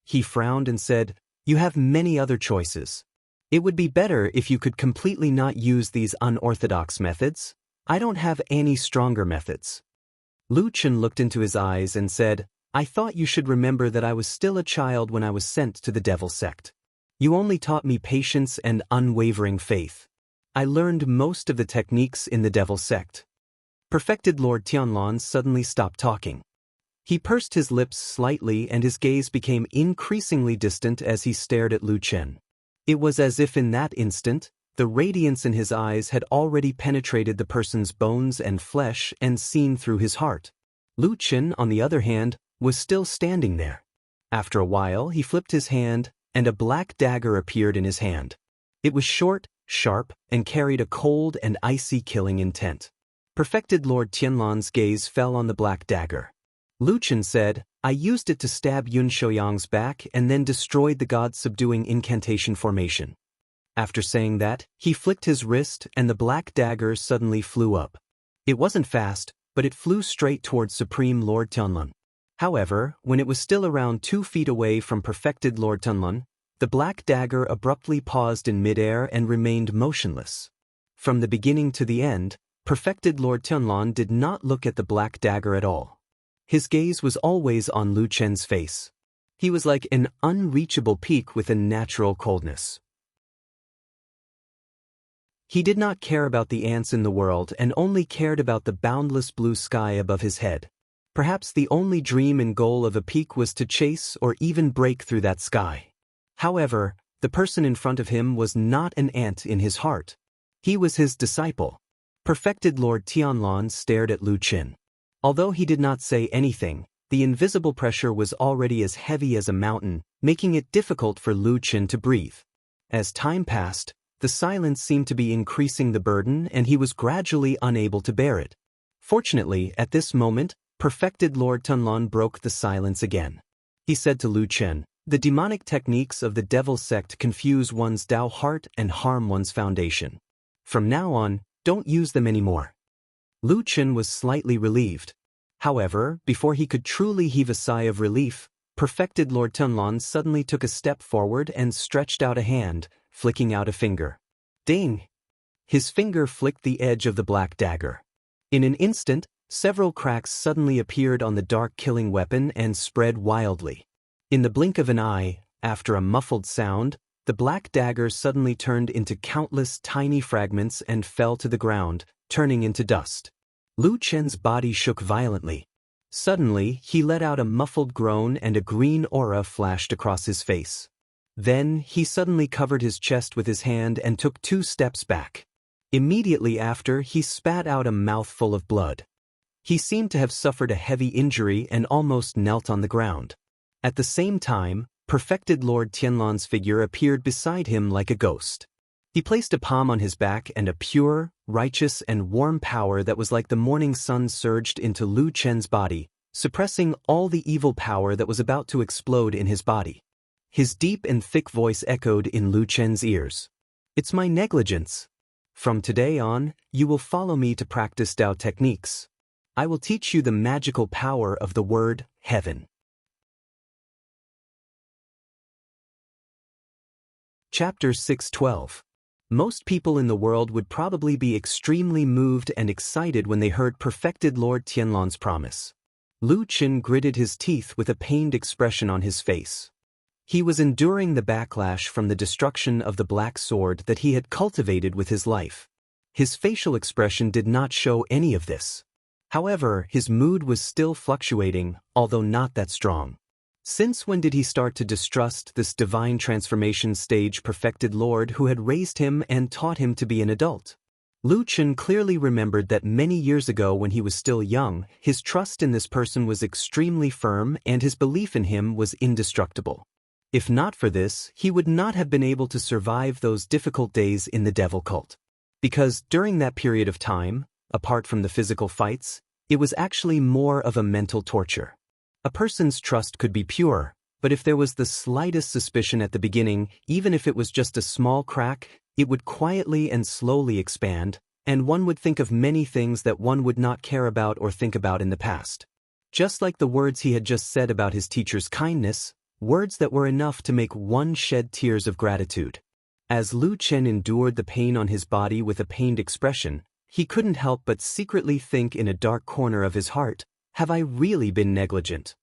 He frowned and said, "You have many other choices. It would be better if you could completely not use these unorthodox methods. I don't have any stronger methods." Lu Chen looked into his eyes and said, "I thought you should remember that I was still a child when I was sent to the Devil Sect. You only taught me patience and unwavering faith. I learned most of the techniques in the Devil Sect." Perfected Lord Tianlan suddenly stopped talking. He pursed his lips slightly and his gaze became increasingly distant as he stared at Lu Chen. It was as if in that instant, the radiance in his eyes had already penetrated the person's bones and flesh and seen through his heart. Lu Chen, on the other hand, was still standing there. After a while, he flipped his hand, and a black dagger appeared in his hand. It was short, sharp, and carried a cold and icy killing intent. Perfected Lord Tianlan's gaze fell on the black dagger. Lu Chen said, "I used it to stab Yun Shouyang's back and then destroyed the god-subduing incantation formation." After saying that, he flicked his wrist and the black dagger suddenly flew up. It wasn't fast, but it flew straight towards Supreme Lord Tianlan. However, when it was still around 2 feet away from Perfected Lord Tianlan, the black dagger abruptly paused in midair and remained motionless. From the beginning to the end, Perfected Lord Tianlan did not look at the black dagger at all. His gaze was always on Lu Chen's face. He was like an unreachable peak with a natural coldness. He did not care about the ants in the world and only cared about the boundless blue sky above his head. Perhaps the only dream and goal of a peak was to chase or even break through that sky. However, the person in front of him was not an ant in his heart. He was his disciple. Perfected Lord Tianlan stared at Lu Chen. Although he did not say anything, the invisible pressure was already as heavy as a mountain, making it difficult for Lu Chen to breathe. As time passed, the silence seemed to be increasing the burden and he was gradually unable to bear it. Fortunately, at this moment, Perfected Lord Tianlan broke the silence again. He said to Lu Chen, "The demonic techniques of the Devil Sect confuse one's Dao heart and harm one's foundation. From now on, don't use them anymore." Lu Chen was slightly relieved. However, before he could truly heave a sigh of relief, Perfected Lord Tianlan suddenly took a step forward and stretched out a hand, flicking out a finger. Ding! His finger flicked the edge of the black dagger. In an instant, several cracks suddenly appeared on the dark killing weapon and spread wildly. In the blink of an eye, after a muffled sound, the black dagger suddenly turned into countless tiny fragments and fell to the ground, turning into dust. Lu Chen's body shook violently. Suddenly, he let out a muffled groan and a green aura flashed across his face. Then, he suddenly covered his chest with his hand and took 2 steps back. Immediately after, he spat out a mouthful of blood. He seemed to have suffered a heavy injury and almost knelt on the ground. At the same time, perfected Lord Tianlan's figure appeared beside him like a ghost. He placed a palm on his back and a pure, righteous and warm power that was like the morning sun surged into Lu Chen's body, suppressing all the evil power that was about to explode in his body. His deep and thick voice echoed in Lu Chen's ears. "It's my negligence. From today on, you will follow me to practice Dao techniques. I will teach you the magical power of the word, heaven." Chapter 6:12. Most people in the world would probably be extremely moved and excited when they heard perfected Lord Tianlan's promise. Lu Chen gritted his teeth with a pained expression on his face. He was enduring the backlash from the destruction of the black sword that he had cultivated with his life. His facial expression did not show any of this. However, his mood was still fluctuating, although not that strong. Since when did he start to distrust this divine transformation stage perfected Lord who had raised him and taught him to be an adult? Lu Chen clearly remembered that many years ago when he was still young, his trust in this person was extremely firm and his belief in him was indestructible. If not for this, he would not have been able to survive those difficult days in the devil cult. Because during that period of time, apart from the physical fights, it was actually more of a mental torture. A person's trust could be pure, but if there was the slightest suspicion at the beginning, even if it was just a small crack, it would quietly and slowly expand, and one would think of many things that one would not care about or think about in the past. Just like the words he had just said about his teacher's kindness, words that were enough to make one shed tears of gratitude. As Lu Chen endured the pain on his body with a pained expression, he couldn't help but secretly think in a dark corner of his heart, have I really been negligent?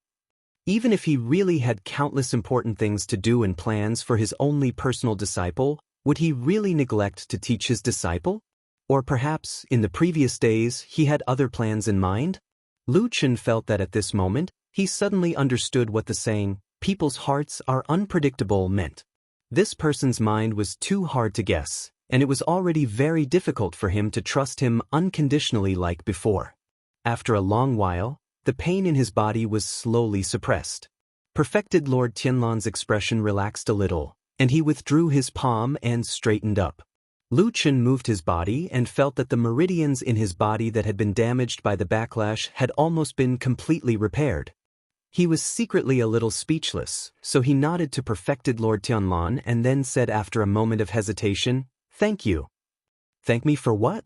Even if he really had countless important things to do and plans for his only personal disciple, would he really neglect to teach his disciple? Or perhaps, in the previous days, he had other plans in mind? Lu Chen felt that at this moment, he suddenly understood what the saying, "People's hearts are unpredictable," meant. This person's mind was too hard to guess, and it was already very difficult for him to trust him unconditionally like before. After a long while, the pain in his body was slowly suppressed. Perfected Lord Tianlan's expression relaxed a little, and he withdrew his palm and straightened up. Lu Chen moved his body and felt that the meridians in his body that had been damaged by the backlash had almost been completely repaired. He was secretly a little speechless, so he nodded to perfected Lord Tianlan and then said after a moment of hesitation, "Thank you." "Thank me for what?"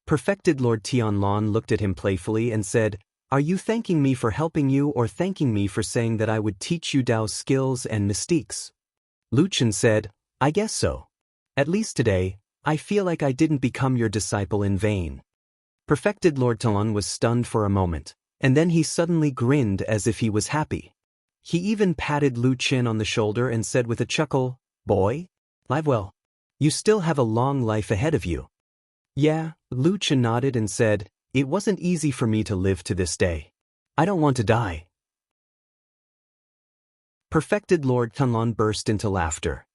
Perfected Lord Tianlan looked at him playfully and said, "Are you thanking me for helping you or thanking me for saying that I would teach you Dao's skills and mystiques?" Lu Chen said, "I guess so. At least today, I feel like I didn't become your disciple in vain." Perfected Lord Tianlan was stunned for a moment, and then he suddenly grinned as if he was happy. He even patted Lu Chen on the shoulder and said with a chuckle, "Boy, live well. You still have a long life ahead of you." "Yeah," Lu Chen nodded and said, "It wasn't easy for me to live to this day. I don't want to die." Perfected Lord Tianlan burst into laughter.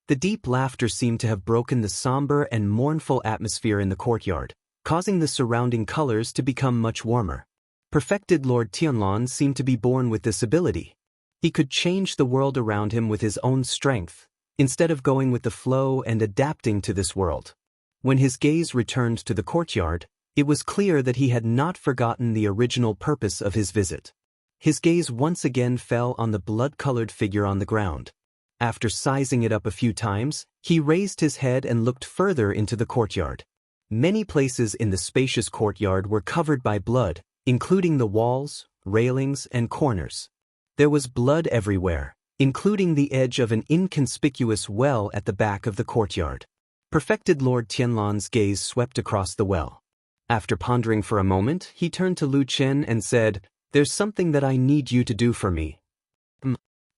The deep laughter seemed to have broken the somber and mournful atmosphere in the courtyard, causing the surrounding colors to become much warmer. Perfected Lord Tianlan seemed to be born with this ability. He could change the world around him with his own strength, instead of going with the flow and adapting to this world. When his gaze returned to the courtyard, it was clear that he had not forgotten the original purpose of his visit. His gaze once again fell on the blood-colored figure on the ground. After sizing it up a few times, he raised his head and looked further into the courtyard. Many places in the spacious courtyard were covered by blood, including the walls, railings, and corners. There was blood everywhere, including the edge of an inconspicuous well at the back of the courtyard. Perfected Lord Tianlan's gaze swept across the well. After pondering for a moment, he turned to Lu Chen and said, "There's something that I need you to do for me."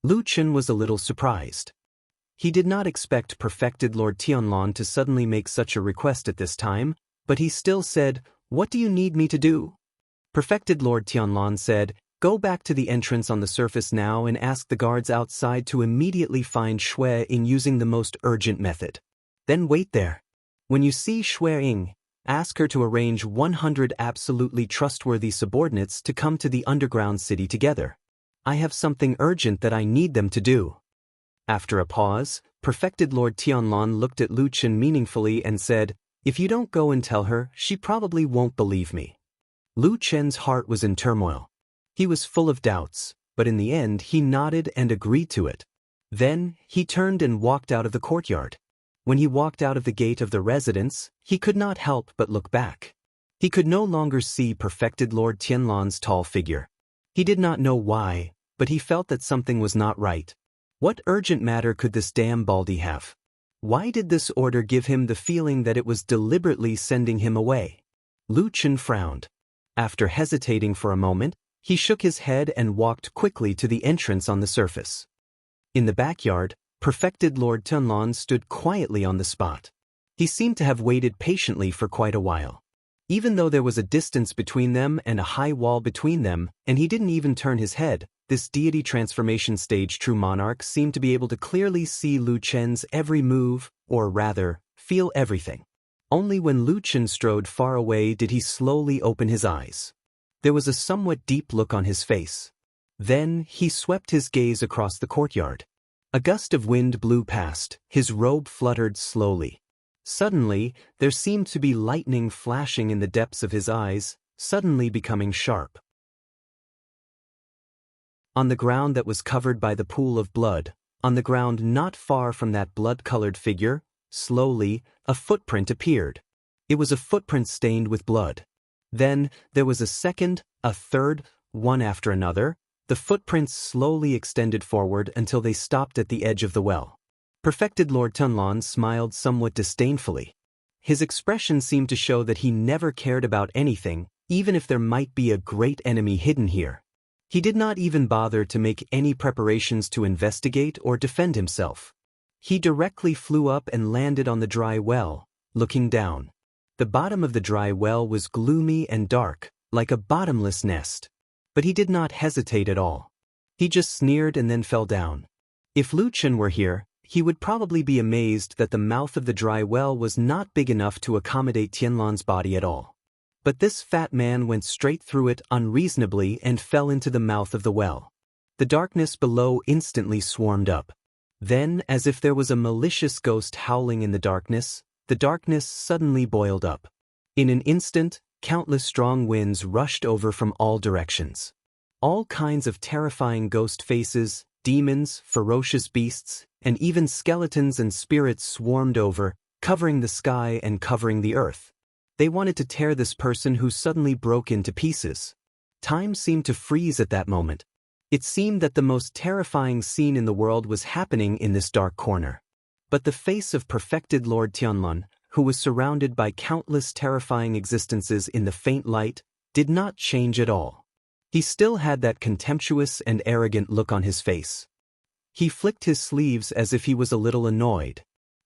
Lu Chen was a little surprised. He did not expect perfected Lord Tianlan to suddenly make such a request at this time, but he still said, "What do you need me to do?" Perfected Lord Tianlan said, "Go back to the entrance on the surface now and ask the guards outside to immediately find Shui Ying using the most urgent method. Then wait there. When you see Shui Ying, ask her to arrange 100 absolutely trustworthy subordinates to come to the underground city together. I have something urgent that I need them to do." After a pause, Perfected Lord Tianlan looked at Lu Chen meaningfully and said, "If you don't go and tell her, she probably won't believe me." Lu Chen's heart was in turmoil. He was full of doubts, but in the end he nodded and agreed to it. Then, he turned and walked out of the courtyard. When he walked out of the gate of the residence, he could not help but look back. He could no longer see Perfected Lord Tianlan's tall figure. He did not know why, but he felt that something was not right. What urgent matter could this damn Baldy have? Why did this order give him the feeling that it was deliberately sending him away? Lu Chen frowned. After hesitating for a moment, he shook his head and walked quickly to the entrance on the surface. In the backyard, Perfected Lord Tianlan stood quietly on the spot. He seemed to have waited patiently for quite a while. Even though there was a distance between them and a high wall between them, and he didn't even turn his head, this deity transformation stage true monarch seemed to be able to clearly see Lu Chen's every move, or rather, feel everything. Only when Lu Chen strode far away did he slowly open his eyes. There was a somewhat deep look on his face. Then, he swept his gaze across the courtyard. A gust of wind blew past, his robe fluttered slowly. Suddenly, there seemed to be lightning flashing in the depths of his eyes, suddenly becoming sharp. On the ground that was covered by the pool of blood, on the ground not far from that blood-colored figure, slowly, a footprint appeared. It was a footprint stained with blood. Then, there was a second, a third, one after another. The footprints slowly extended forward until they stopped at the edge of the well. Perfected Lord Tianlan smiled somewhat disdainfully. His expression seemed to show that he never cared about anything, even if there might be a great enemy hidden here. He did not even bother to make any preparations to investigate or defend himself. He directly flew up and landed on the dry well, looking down. The bottom of the dry well was gloomy and dark, like a bottomless nest. But he did not hesitate at all. He just sneered and then fell down. If Lu Chen were here, he would probably be amazed that the mouth of the dry well was not big enough to accommodate Tianlan's body at all. But this fat man went straight through it unreasonably and fell into the mouth of the well. The darkness below instantly swarmed up. Then, as if there was a malicious ghost howling in the darkness suddenly boiled up. In an instant, countless strong winds rushed over from all directions. All kinds of terrifying ghost faces, demons, ferocious beasts, and even skeletons and spirits swarmed over, covering the sky and covering the earth. They wanted to tear this person who suddenly broke into pieces. Time seemed to freeze at that moment. It seemed that the most terrifying scene in the world was happening in this dark corner. But the face of Perfected Lord Tianlan, who was surrounded by countless terrifying existences in the faint light, did not change at all. He still had that contemptuous and arrogant look on his face. He flicked his sleeves as if he was a little annoyed.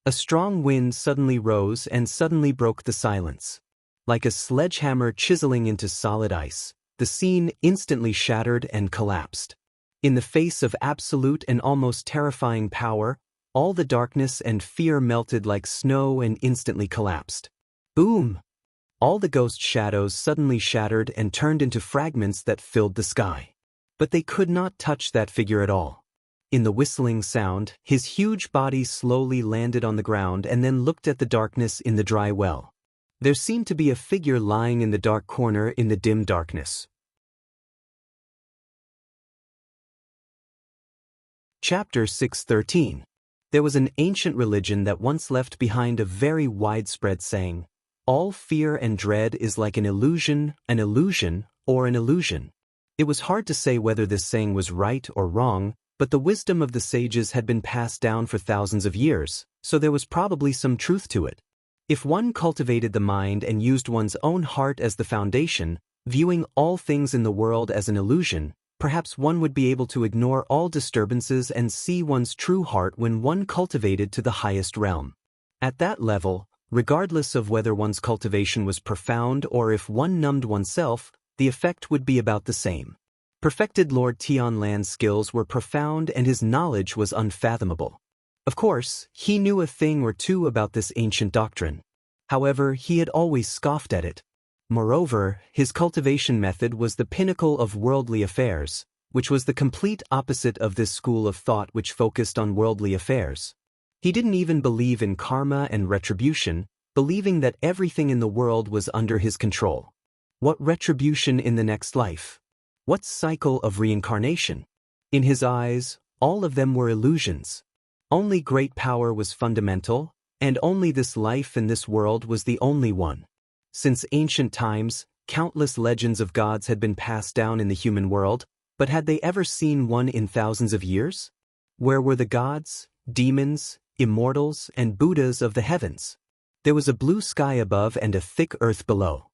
A strong wind suddenly rose and suddenly broke the silence. Like a sledgehammer chiseling into solid ice, the scene instantly shattered and collapsed. In the face of absolute and almost terrifying power, all the darkness and fear melted like snow and instantly collapsed. Boom! All the ghost shadows suddenly shattered and turned into fragments that filled the sky. But they could not touch that figure at all. In the whistling sound, his huge body slowly landed on the ground and then looked at the darkness in the dry well. There seemed to be a figure lying in the dark corner in the dim darkness. Chapter 613. There was an ancient religion that once left behind a very widespread saying, "All fear and dread is like an illusion, or an illusion." It was hard to say whether this saying was right or wrong, but the wisdom of the sages had been passed down for thousands of years, so there was probably some truth to it. If one cultivated the mind and used one's own heart as the foundation, viewing all things in the world as an illusion, perhaps one would be able to ignore all disturbances and see one's true heart when one cultivated to the highest realm. At that level, regardless of whether one's cultivation was profound or if one numbed oneself, the effect would be about the same. Perfected Lord Tianlan's skills were profound and his knowledge was unfathomable. Of course, he knew a thing or two about this ancient doctrine. However, he had always scoffed at it. Moreover, his cultivation method was the pinnacle of worldly affairs, which was the complete opposite of this school of thought which focused on worldly affairs. He didn't even believe in karma and retribution, believing that everything in the world was under his control. What retribution in the next life? What cycle of reincarnation? In his eyes, all of them were illusions. Only great power was fundamental, and only this life and this world was the only one. Since ancient times, countless legends of gods had been passed down in the human world, but had they ever seen one in thousands of years? Where were the gods, demons, immortals, and Buddhas of the heavens? There was a blue sky above and a thick earth below.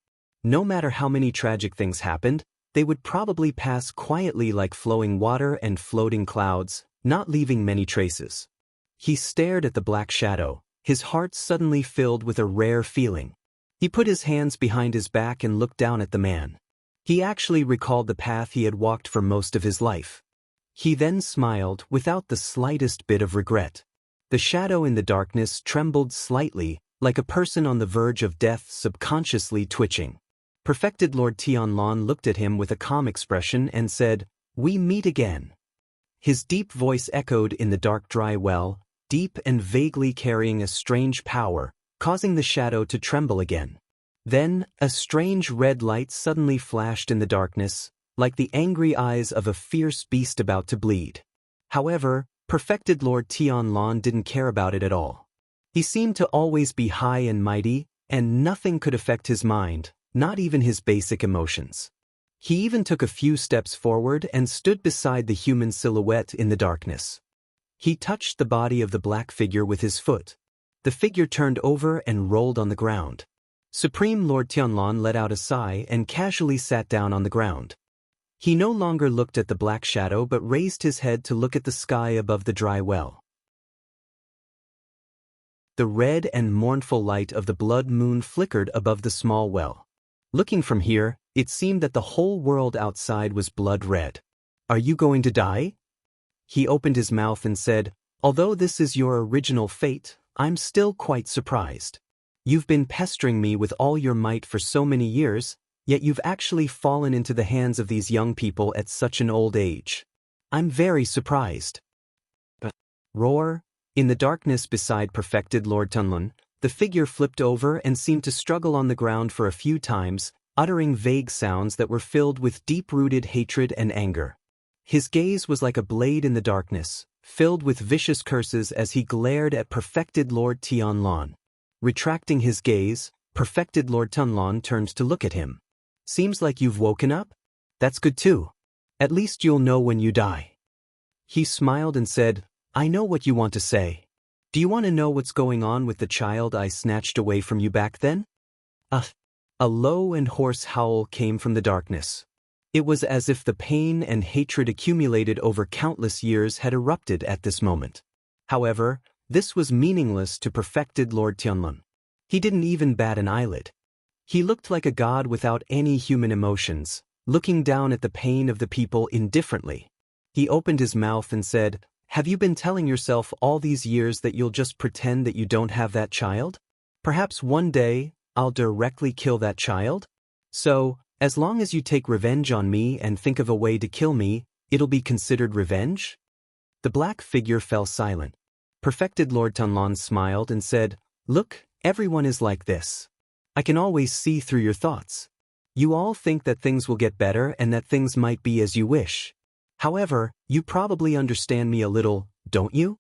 No matter how many tragic things happened, they would probably pass quietly like flowing water and floating clouds, not leaving many traces. He stared at the black shadow, his heart suddenly filled with a rare feeling. He put his hands behind his back and looked down at the man. He actually recalled the path he had walked for most of his life. He then smiled without the slightest bit of regret. The shadow in the darkness trembled slightly, like a person on the verge of death subconsciously twitching. Perfected Lord Tianlan looked at him with a calm expression and said, "We meet again." His deep voice echoed in the dark dry well, deep and vaguely carrying a strange power, causing the shadow to tremble again. Then, a strange red light suddenly flashed in the darkness, like the angry eyes of a fierce beast about to bleed. However, Perfected Lord Tianlan didn't care about it at all. He seemed to always be high and mighty, and nothing could affect his mind, not even his basic emotions. He even took a few steps forward and stood beside the human silhouette in the darkness. He touched the body of the black figure with his foot. The figure turned over and rolled on the ground. Supreme Lord Tianlan let out a sigh and casually sat down on the ground. He no longer looked at the black shadow but raised his head to look at the sky above the dry well. The red and mournful light of the blood moon flickered above the small well. Looking from here, it seemed that the whole world outside was blood red. "Are you going to die?" He opened his mouth and said, "Although this is your original fate, I'm still quite surprised. You've been pestering me with all your might for so many years, yet you've actually fallen into the hands of these young people at such an old age. I'm very surprised." But roar, in the darkness beside Perfected Lord Tianlan, the figure flipped over and seemed to struggle on the ground for a few times, uttering vague sounds that were filled with deep-rooted hatred and anger. His gaze was like a blade in the darkness, filled with vicious curses as he glared at Perfected Lord Tianlan. Retracting his gaze, Perfected Lord Tianlan turned to look at him. "Seems like you've woken up? That's good too. At least you'll know when you die." He smiled and said, "I know what you want to say. Do you want to know what's going on with the child I snatched away from you back then?" A low and hoarse howl came from the darkness. It was as if the pain and hatred accumulated over countless years had erupted at this moment. However, this was meaningless to Perfected Lord Tianlan. He didn't even bat an eyelid. He looked like a god without any human emotions, looking down at the pain of the people indifferently. He opened his mouth and said, "Have you been telling yourself all these years that you'll just pretend that you don't have that child? Perhaps one day, I'll directly kill that child? So, as long as you take revenge on me and think of a way to kill me, it'll be considered revenge?" The black figure fell silent. Perfected Lord Tianlan smiled and said, "Look, everyone is like this. I can always see through your thoughts. You all think that things will get better and that things might be as you wish. However, you probably understand me a little, don't you?"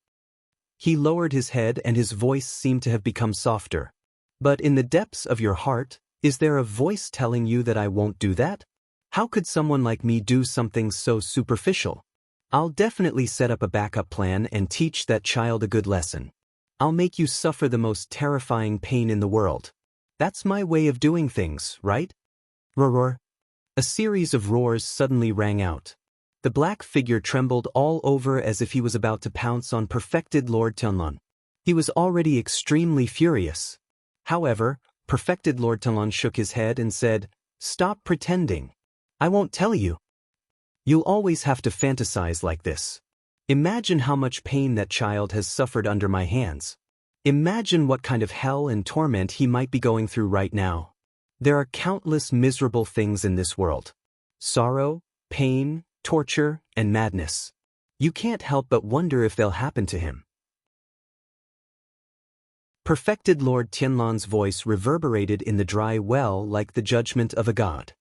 He lowered his head and his voice seemed to have become softer. "But in the depths of your heart, is there a voice telling you that I won't do that? How could someone like me do something so superficial? I'll definitely set up a backup plan and teach that child a good lesson. I'll make you suffer the most terrifying pain in the world. That's my way of doing things, right?" Roar. A series of roars suddenly rang out. The black figure trembled all over as if he was about to pounce on Perfected Lord Tianlan. He was already extremely furious. However, Perfected Lord Tianlan shook his head and said, "Stop pretending. I won't tell you. You'll always have to fantasize like this. Imagine how much pain that child has suffered under my hands. Imagine what kind of hell and torment he might be going through right now. There are countless miserable things in this world. Sorrow, pain, torture, and madness. You can't help but wonder if they'll happen to him. Perfected Lord Tianlan's voice reverberated in the dry well like the judgment of a god.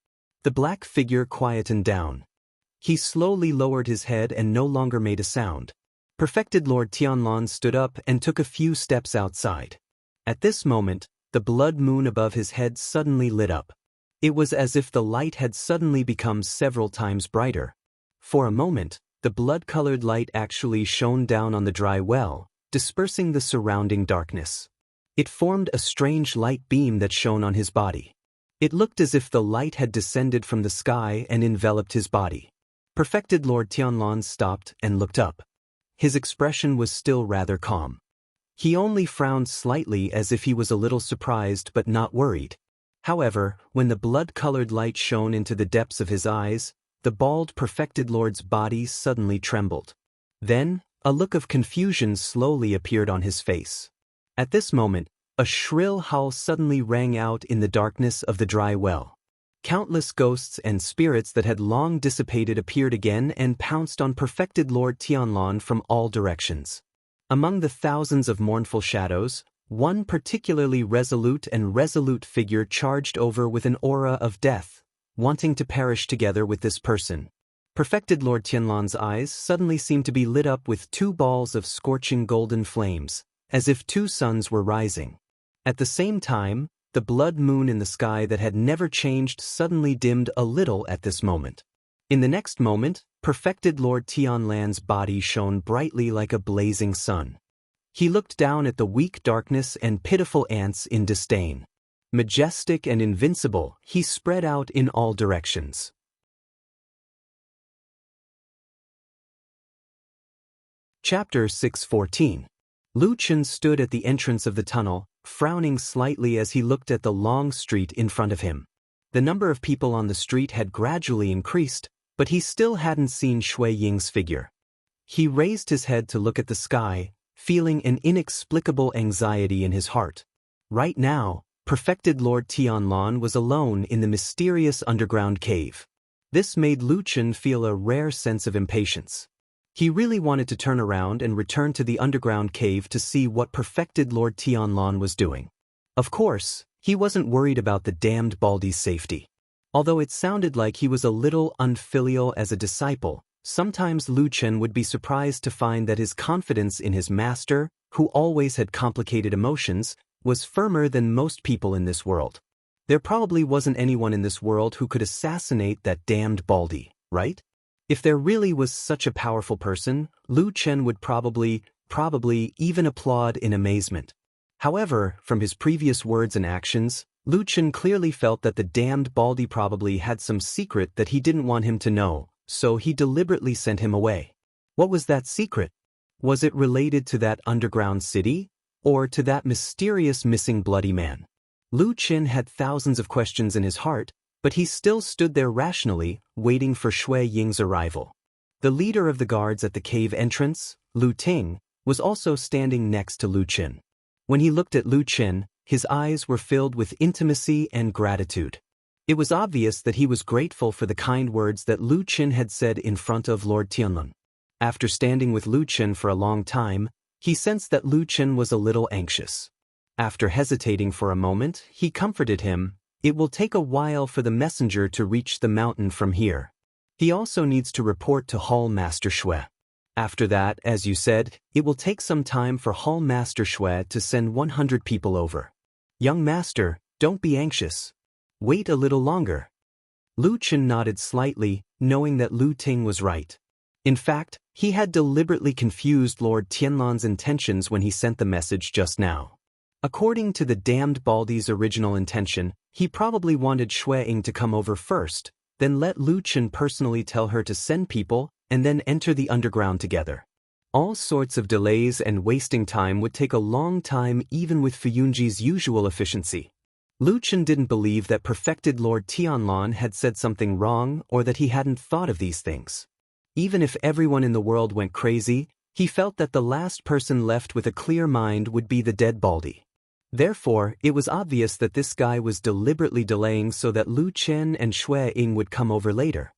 The black figure quietened down. He slowly lowered his head and no longer made a sound. Perfected Lord Tianlan stood up and took a few steps outside. At this moment, the blood moon above his head suddenly lit up. It was as if the light had suddenly become several times brighter. For a moment, the blood-colored light actually shone down on the dry well, dispersing the surrounding darkness. It formed a strange light beam that shone on his body. It looked as if the light had descended from the sky and enveloped his body. Perfected Lord Tianlan stopped and looked up. His expression was still rather calm. He only frowned slightly as if he was a little surprised but not worried. However, when the blood-colored light shone into the depths of his eyes, the bald Perfected Lord's body suddenly trembled. Then, a look of confusion slowly appeared on his face. At this moment, a shrill howl suddenly rang out in the darkness of the dry well. Countless ghosts and spirits that had long dissipated appeared again and pounced on Perfected Lord Tianlan from all directions. Among the thousands of mournful shadows, one particularly resolute figure charged over with an aura of death, wanting to perish together with this person. Perfected Lord Tianlan's eyes suddenly seemed to be lit up with two balls of scorching golden flames, as if two suns were rising. At the same time, the blood moon in the sky that had never changed suddenly dimmed a little at this moment. In the next moment, Perfected Lord Tianlan's body shone brightly like a blazing sun. He looked down at the weak darkness and pitiful ants in disdain. Majestic and invincible, he spread out in all directions. Chapter 614. Lu Chen stood at the entrance of the tunnel, frowning slightly as he looked at the long street in front of him. The number of people on the street had gradually increased, but he still hadn't seen Shui Ying's figure. He raised his head to look at the sky, feeling an inexplicable anxiety in his heart. Right now, Perfected Lord Tianlan was alone in the mysterious underground cave. This made Lu Chen feel a rare sense of impatience. He really wanted to turn around and return to the underground cave to see what Perfected Lord Tianlan was doing. Of course, he wasn't worried about the damned Baldy's safety. Although it sounded like he was a little unfilial as a disciple, sometimes Lu Chen would be surprised to find that his confidence in his master, who always had complicated emotions, was firmer than most people in this world. There probably wasn't anyone in this world who could assassinate that damned Baldy, right? If there really was such a powerful person, Lu Chen would probably even applaud in amazement. However, from his previous words and actions, Lu Chen clearly felt that the damned Baldy probably had some secret that he didn't want him to know, so he deliberately sent him away. What was that secret? Was it related to that underground city, or to that mysterious missing bloody man? Lu Chen had thousands of questions in his heart, but he still stood there rationally, waiting for Shui Ying's arrival. The leader of the guards at the cave entrance, Lu Ting, was also standing next to Lu Chen. When he looked at Lu Chen, his eyes were filled with intimacy and gratitude. It was obvious that he was grateful for the kind words that Lu Chen had said in front of Lord Tianlan. After standing with Lu Chen for a long time, he sensed that Lu Chen was a little anxious. After hesitating for a moment, he comforted him. It will take a while for the messenger to reach the mountain from here. He also needs to report to Hall Master Shui. After that, as you said, it will take some time for Hall Master Shui to send 100 people over. Young master, don't be anxious. Wait a little longer. Lu Chen nodded slightly, knowing that Lu Ting was right. In fact, he had deliberately confused Lord Tianlan's intentions when he sent the message just now. According to the damned Baldy's original intention, he probably wanted Shui Ying to come over first, then let Lu Chen personally tell her to send people, and then enter the underground together. All sorts of delays and wasting time would take a long time even with Fuyunji's usual efficiency. Lu Chen didn't believe that perfected Lord Tianlan had said something wrong or that he hadn't thought of these things. Even if everyone in the world went crazy, he felt that the last person left with a clear mind would be the dead Baldy. Therefore, it was obvious that this guy was deliberately delaying so that Lu Chen and Xue Ying would come over later.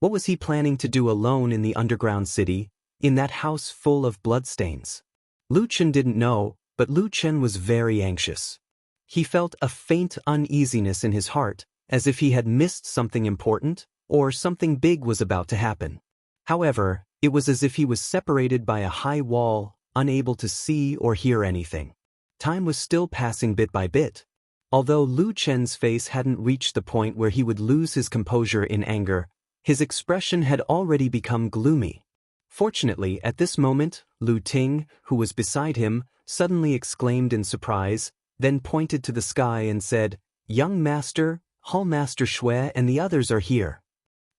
What was he planning to do alone in the underground city, in that house full of bloodstains? Lu Chen didn't know, but Lu Chen was very anxious. He felt a faint uneasiness in his heart, as if he had missed something important, or something big was about to happen. However, it was as if he was separated by a high wall, unable to see or hear anything. Time was still passing bit by bit. Although Lu Chen's face hadn't reached the point where he would lose his composure in anger, his expression had already become gloomy. Fortunately, at this moment, Lu Ting, who was beside him, suddenly exclaimed in surprise, then pointed to the sky and said, "Young master, Hall Master Xue and the others are here."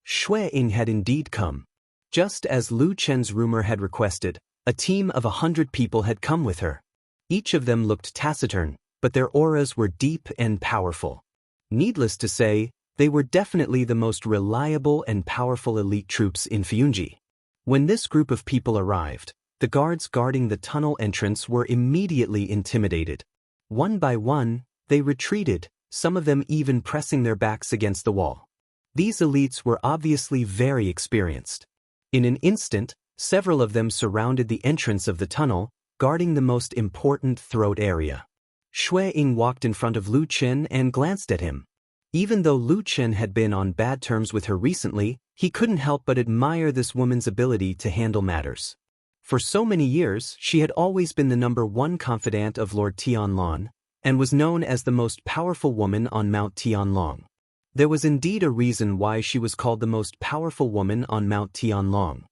Xue Ying had indeed come. Just as Lu Chen's rumor had requested, a team of 100 people had come with her. Each of them looked taciturn, but their auras were deep and powerful. Needless to say, they were definitely the most reliable and powerful elite troops in Fuyunji. When this group of people arrived, the guards guarding the tunnel entrance were immediately intimidated. One by one, they retreated, some of them even pressing their backs against the wall. These elites were obviously very experienced. In an instant, several of them surrounded the entrance of the tunnel, guarding the most important throat area. Xue Ying walked in front of Lu Chen and glanced at him. Even though Lu Chen had been on bad terms with her recently, he couldn't help but admire this woman's ability to handle matters. For so many years, she had always been the #1 confidant of Lord Tianlan, and was known as the most powerful woman on Mount Tianlong. There was indeed a reason why she was called the most powerful woman on Mount Tianlong.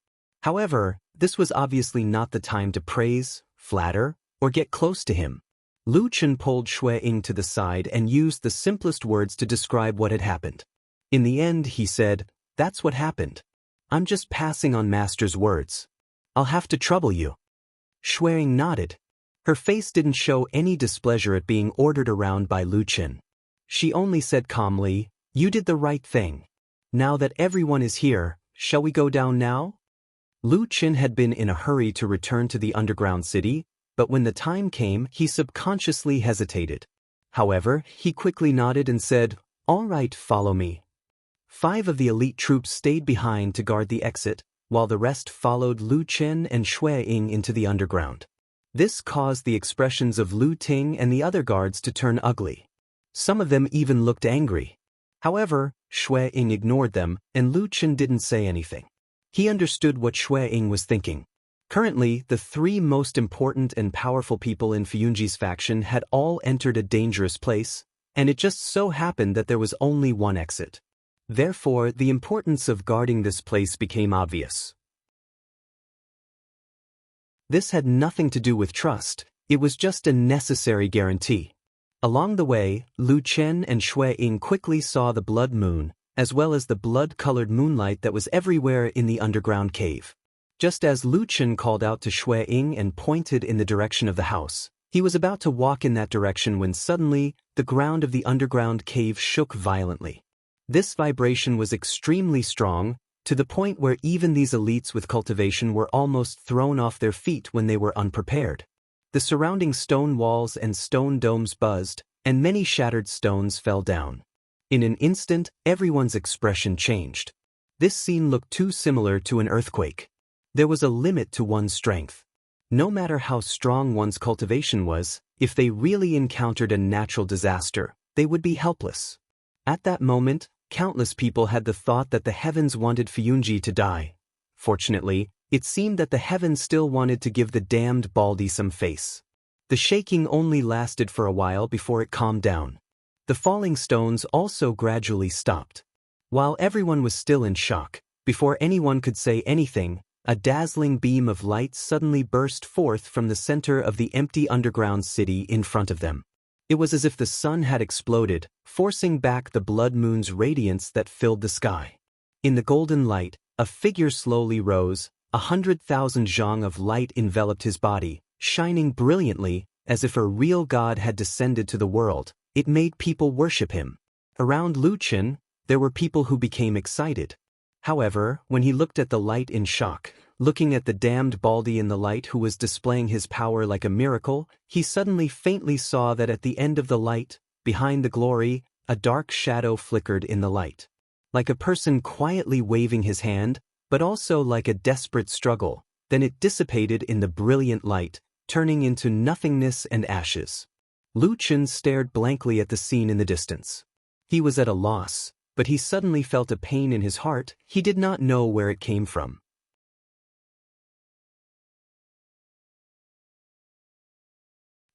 However, this was obviously not the time to praise, flatter, or get close to him. Lu Chen pulled Xue Ying to the side and used the simplest words to describe what had happened. In the end, he said, "That's what happened. I'm just passing on Master's words. I'll have to trouble you." Xue Ying nodded. Her face didn't show any displeasure at being ordered around by Lu Chen. She only said calmly, "You did the right thing. Now that everyone is here, shall we go down now?" Lu Chen had been in a hurry to return to the underground city, but when the time came, he subconsciously hesitated. However, he quickly nodded and said, "All right, follow me." 5 of the elite troops stayed behind to guard the exit, while the rest followed Lu Chen and Xue Ying into the underground. This caused the expressions of Lu Ting and the other guards to turn ugly. Some of them even looked angry. However, Xue Ying ignored them, and Lu Chen didn't say anything. He understood what Xue Ying was thinking. Currently, the 3 most important and powerful people in Fuyunji's faction had all entered a dangerous place, and it just so happened that there was only one exit. Therefore, the importance of guarding this place became obvious. This had nothing to do with trust, it was just a necessary guarantee. Along the way, Lu Chen and Xue Ying quickly saw the blood moon, as well as the blood-colored moonlight that was everywhere in the underground cave. Just as Lu Chen called out to Xue Ying and pointed in the direction of the house, he was about to walk in that direction when suddenly, the ground of the underground cave shook violently. This vibration was extremely strong, to the point where even these elites with cultivation were almost thrown off their feet when they were unprepared. The surrounding stone walls and stone domes buzzed, and many shattered stones fell down. In an instant, everyone's expression changed. This scene looked too similar to an earthquake. There was a limit to one's strength. No matter how strong one's cultivation was, if they really encountered a natural disaster, they would be helpless. At that moment, countless people had the thought that the heavens wanted Fuyunji to die. Fortunately, it seemed that the heavens still wanted to give the damned Baldy some face. The shaking only lasted for a while before it calmed down. The falling stones also gradually stopped. While everyone was still in shock, before anyone could say anything, a dazzling beam of light suddenly burst forth from the center of the empty underground city in front of them. It was as if the sun had exploded, forcing back the blood moon's radiance that filled the sky. In the golden light, a figure slowly rose, 100,000 zhang of light enveloped his body, shining brilliantly, as if a real god had descended to the world. It made people worship him. Around Luqian, there were people who became excited. However, when he looked at the light in shock, looking at the damned Baldy in the light who was displaying his power like a miracle, he suddenly faintly saw that at the end of the light, behind the glory, a dark shadow flickered in the light. Like a person quietly waving his hand, but also like a desperate struggle, then it dissipated in the brilliant light, turning into nothingness and ashes. Luqian stared blankly at the scene in the distance. He was at a loss, but he suddenly felt a pain in his heart. He did not know where it came from.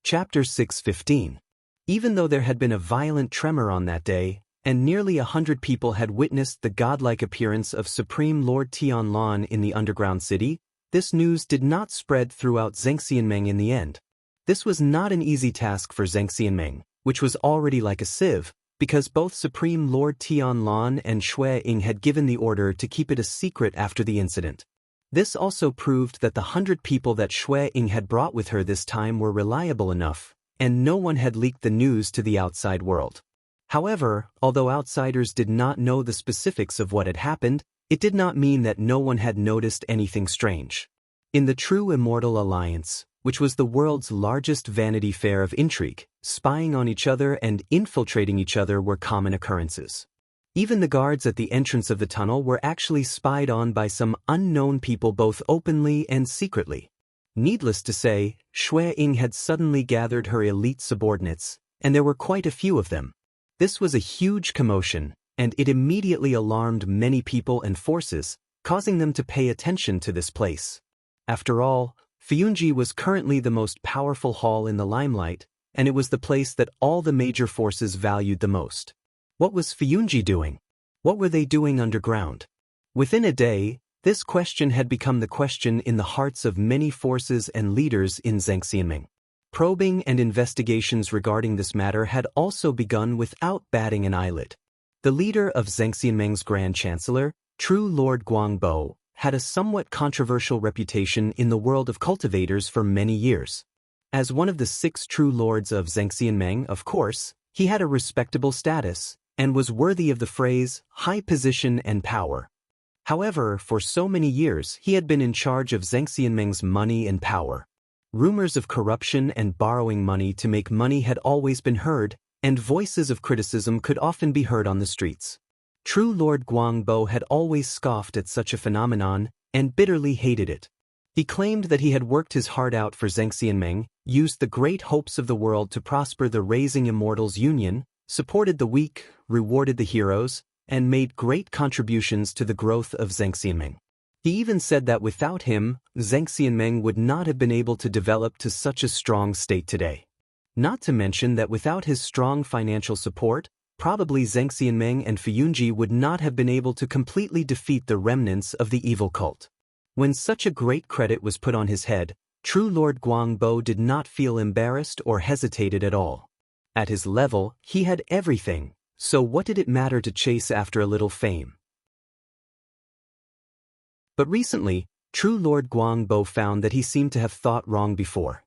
Chapter 6:15. Even though there had been a violent tremor on that day, and nearly 100 people had witnessed the godlike appearance of Supreme Lord Tianlan in the underground city, this news did not spread throughout Zhengxianmeng in the end. This was not an easy task for Zhengxianmeng, which was already like a sieve, because both Supreme Lord Tianlan and Shui Ying had given the order to keep it a secret after the incident. This also proved that the 100 people that Shui Ying had brought with her this time were reliable enough, and no one had leaked the news to the outside world. However, although outsiders did not know the specifics of what had happened, it did not mean that no one had noticed anything strange. In the true Immortal Alliance, which was the world's largest vanity fair of intrigue, spying on each other and infiltrating each other were common occurrences. Even the guards at the entrance of the tunnel were actually spied on by some unknown people both openly and secretly. Needless to say, Shui Ying had suddenly gathered her elite subordinates, and there were quite a few of them. This was a huge commotion, and it immediately alarmed many people and forces, causing them to pay attention to this place. After all, Fuyunji was currently the most powerful hall in the limelight, and it was the place that all the major forces valued the most. What was Fuyunji doing? What were they doing underground? Within a day, this question had become the question in the hearts of many forces and leaders in Zhengxianmeng. Probing and investigations regarding this matter had also begun without batting an eyelid. The leader of Zhengxianmeng's Grand Chancellor, True Lord Guangbo, had a somewhat controversial reputation in the world of cultivators for many years. As one of the 6 true lords of Zhengxianmeng, of course, he had a respectable status, and was worthy of the phrase, high position and power. However, for so many years he had been in charge of Zhengxianmeng's money and power. Rumors of corruption and borrowing money to make money had always been heard, and voices of criticism could often be heard on the streets. True Lord Guangbo had always scoffed at such a phenomenon, and bitterly hated it. He claimed that he had worked his heart out for Zhengxianmeng, used the great hopes of the world to prosper the Raising Immortals Union, supported the weak, rewarded the heroes, and made great contributions to the growth of Zhengxianmeng. He even said that without him, Zhengxianmeng would not have been able to develop to such a strong state today. Not to mention that without his strong financial support, probably Zhengxianmeng and Fuyunji would not have been able to completely defeat the remnants of the evil cult. When such a great credit was put on his head, True Lord Guangbo did not feel embarrassed or hesitated at all. At his level, he had everything, so what did it matter to chase after a little fame? But recently, True Lord Guangbo found that he seemed to have thought wrong before.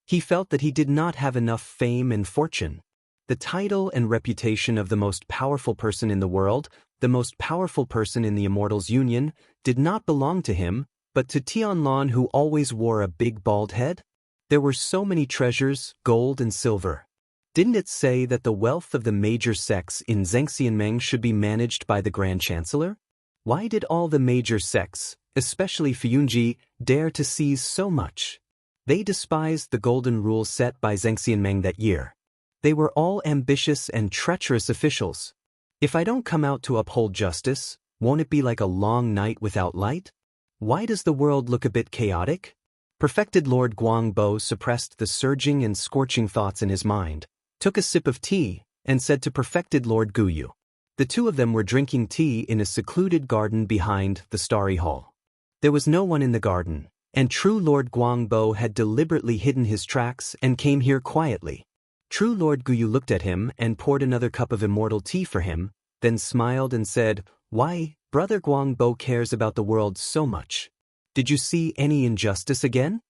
He felt that he did not have enough fame and fortune. The title and reputation of the most powerful person in the world, the most powerful person in the Immortals Union, did not belong to him, but to Tianlan, who always wore a big bald head. There were so many treasures, gold and silver. Didn't it say that the wealth of the major sects in Zhengxianmeng should be managed by the Grand Chancellor? Why did all the major sects, especially Fuyunji, dare to seize so much? They despised the golden rules set by Zhengxianmeng that year. They were all ambitious and treacherous officials. If I don't come out to uphold justice, won't it be like a long night without light? Why does the world look a bit chaotic? Perfected Lord Guangbo suppressed the surging and scorching thoughts in his mind, took a sip of tea, and said to Perfected Lord Guyu. The two of them were drinking tea in a secluded garden behind the Starry Hall. There was no one in the garden, and True Lord Guangbo had deliberately hidden his tracks and came here quietly. True Lord Guyu looked at him and poured another cup of immortal tea for him, then smiled and said, "Why, Brother Guangbo cares about the world so much. Did you see any injustice again?"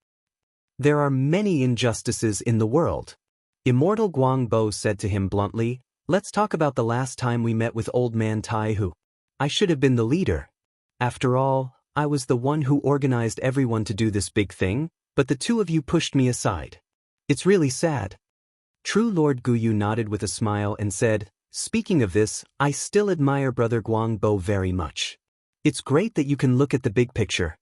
There are many injustices in the world. Immortal Guangbo said to him bluntly, let's talk about the last time we met with old man Taihu. I should have been the leader. After all, I was the one who organized everyone to do this big thing, but the two of you pushed me aside. It's really sad. True Lord Guyu nodded with a smile and said, speaking of this, I still admire Brother Guangbo very much. It's great that you can look at the big picture.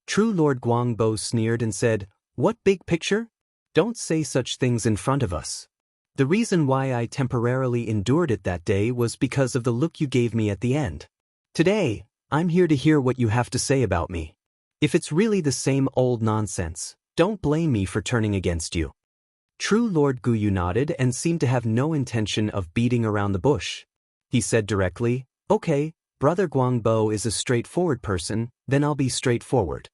True Lord Guangbo sneered and said, what big picture? Don't say such things in front of us. The reason why I temporarily endured it that day was because of the look you gave me at the end. Today, I'm here to hear what you have to say about me. If it's really the same old nonsense, don't blame me for turning against you. True Lord Guyu nodded and seemed to have no intention of beating around the bush. He said directly, okay, Brother Guangbo is a straightforward person, then I'll be straightforward.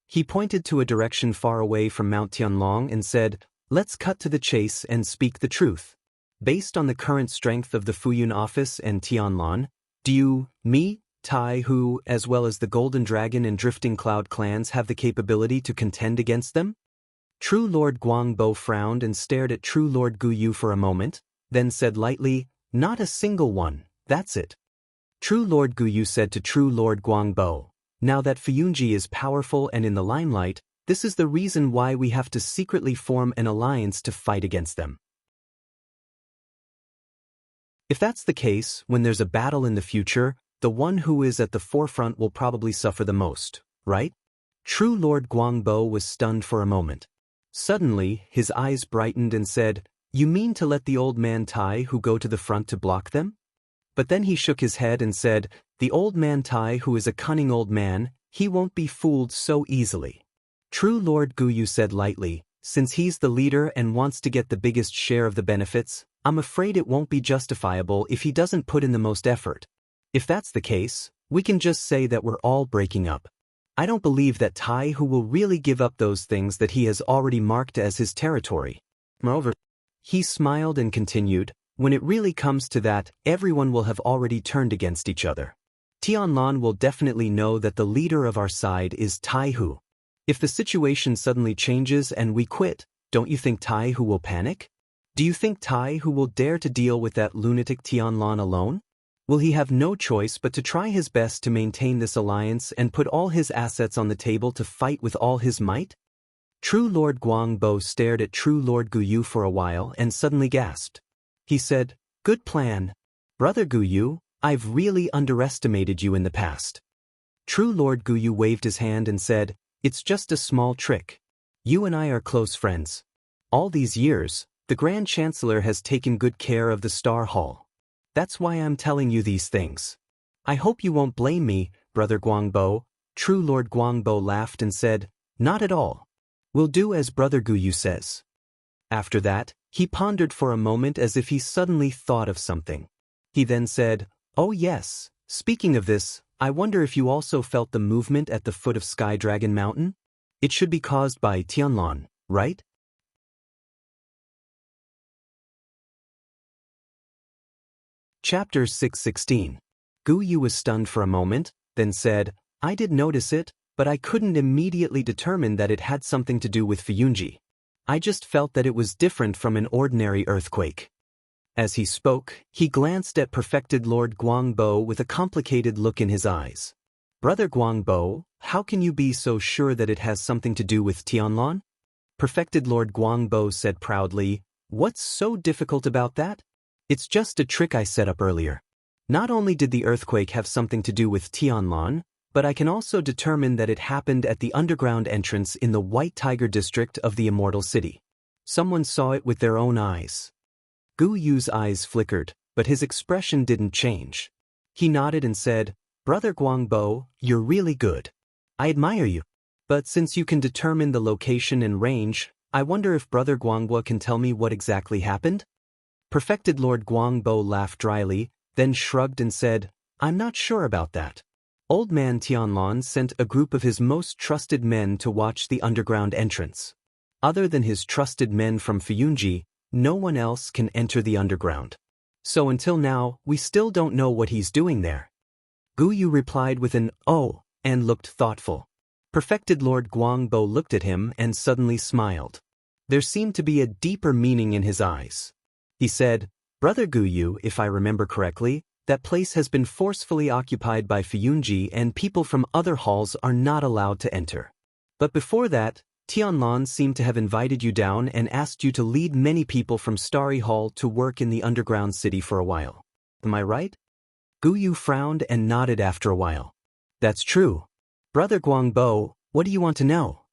He pointed to a direction far away from Mount Tianlong and said, let's cut to the chase and speak the truth. Based on the current strength of the Fuyun office and Tianlong, do you, me, Taihu, as well as the Golden Dragon and Drifting Cloud clans have the capability to contend against them? True Lord Guangbo frowned and stared at True Lord Guyu for a moment, then said lightly, not a single one, that's it. True Lord Guyu said to True Lord Guangbo, now that Fuyunji is powerful and in the limelight, this is the reason why we have to secretly form an alliance to fight against them. If that's the case, when there's a battle in the future, the one who is at the forefront will probably suffer the most, right? True Lord Guangbo was stunned for a moment. Suddenly, his eyes brightened and said, you mean to let the old man Taihu go to the front to block them? But then he shook his head and said, the old man Taihu is a cunning old man, he won't be fooled so easily. True Lord Guyu said lightly, since he's the leader and wants to get the biggest share of the benefits, I'm afraid it won't be justifiable if he doesn't put in the most effort. If that's the case, we can just say that we're all breaking up. I don't believe that Taihu will really give up those things that he has already marked as his territory. Moreover, he smiled and continued, when it really comes to that, everyone will have already turned against each other. Tianlong will definitely know that the leader of our side is Taihu. If the situation suddenly changes and we quit, don't you think Taihu will panic? Do you think Taihu will dare to deal with that lunatic Tianlong alone? Will he have no choice but to try his best to maintain this alliance and put all his assets on the table to fight with all his might? True Lord Guangbo stared at True Lord Guyu for a while and suddenly gasped. He said, good plan. Brother Guyu, I've really underestimated you in the past. True Lord Guyu waved his hand and said, it's just a small trick. You and I are close friends. All these years, the Grand Chancellor has taken good care of the Star Hall. That's why I'm telling you these things. I hope you won't blame me, Brother Guangbo. True Lord Guangbo laughed and said, not at all. We'll do as Brother Guyu says. After that, he pondered for a moment as if he suddenly thought of something. He then said, oh yes, speaking of this, I wonder if you also felt the movement at the foot of Sky Dragon Mountain? It should be caused by Tianlong, right? Chapter 616. Guyu was stunned for a moment, then said, I did notice it, but I couldn't immediately determine that it had something to do with Fuyunji. I just felt that it was different from an ordinary earthquake. As he spoke, he glanced at Perfected Lord Guangbo with a complicated look in his eyes. Brother Guangbo, how can you be so sure that it has something to do with Tianlong? Perfected Lord Guangbo said proudly, what's so difficult about that? It's just a trick I set up earlier. Not only did the earthquake have something to do with Tianlong, but I can also determine that it happened at the underground entrance in the White Tiger district of the Immortal City. Someone saw it with their own eyes. Guyu's eyes flickered, but his expression didn't change. He nodded and said, Brother Guangbo, you're really good. I admire you. But since you can determine the location and range, I wonder if Brother Guangbo can tell me what exactly happened? Perfected Lord Guangbo laughed dryly, then shrugged and said, I'm not sure about that. Old man Tianlong sent a group of his most trusted men to watch the underground entrance. Other than his trusted men from Fuyunji, no one else can enter the underground. So until now, we still don't know what he's doing there. Guyu replied with an "oh" and looked thoughtful. Perfected Lord Guangbo looked at him and suddenly smiled. There seemed to be a deeper meaning in his eyes. He said, "Brother Guyu, if I remember correctly, that place has been forcefully occupied by Fuyunji and people from other halls are not allowed to enter. But before that, Tianlan seemed to have invited you down and asked you to lead many people from Starry Hall to work in the underground city for a while. Am I right?" Guyu frowned and nodded after a while. "That's true. Brother Guangbo, what do you want to know?"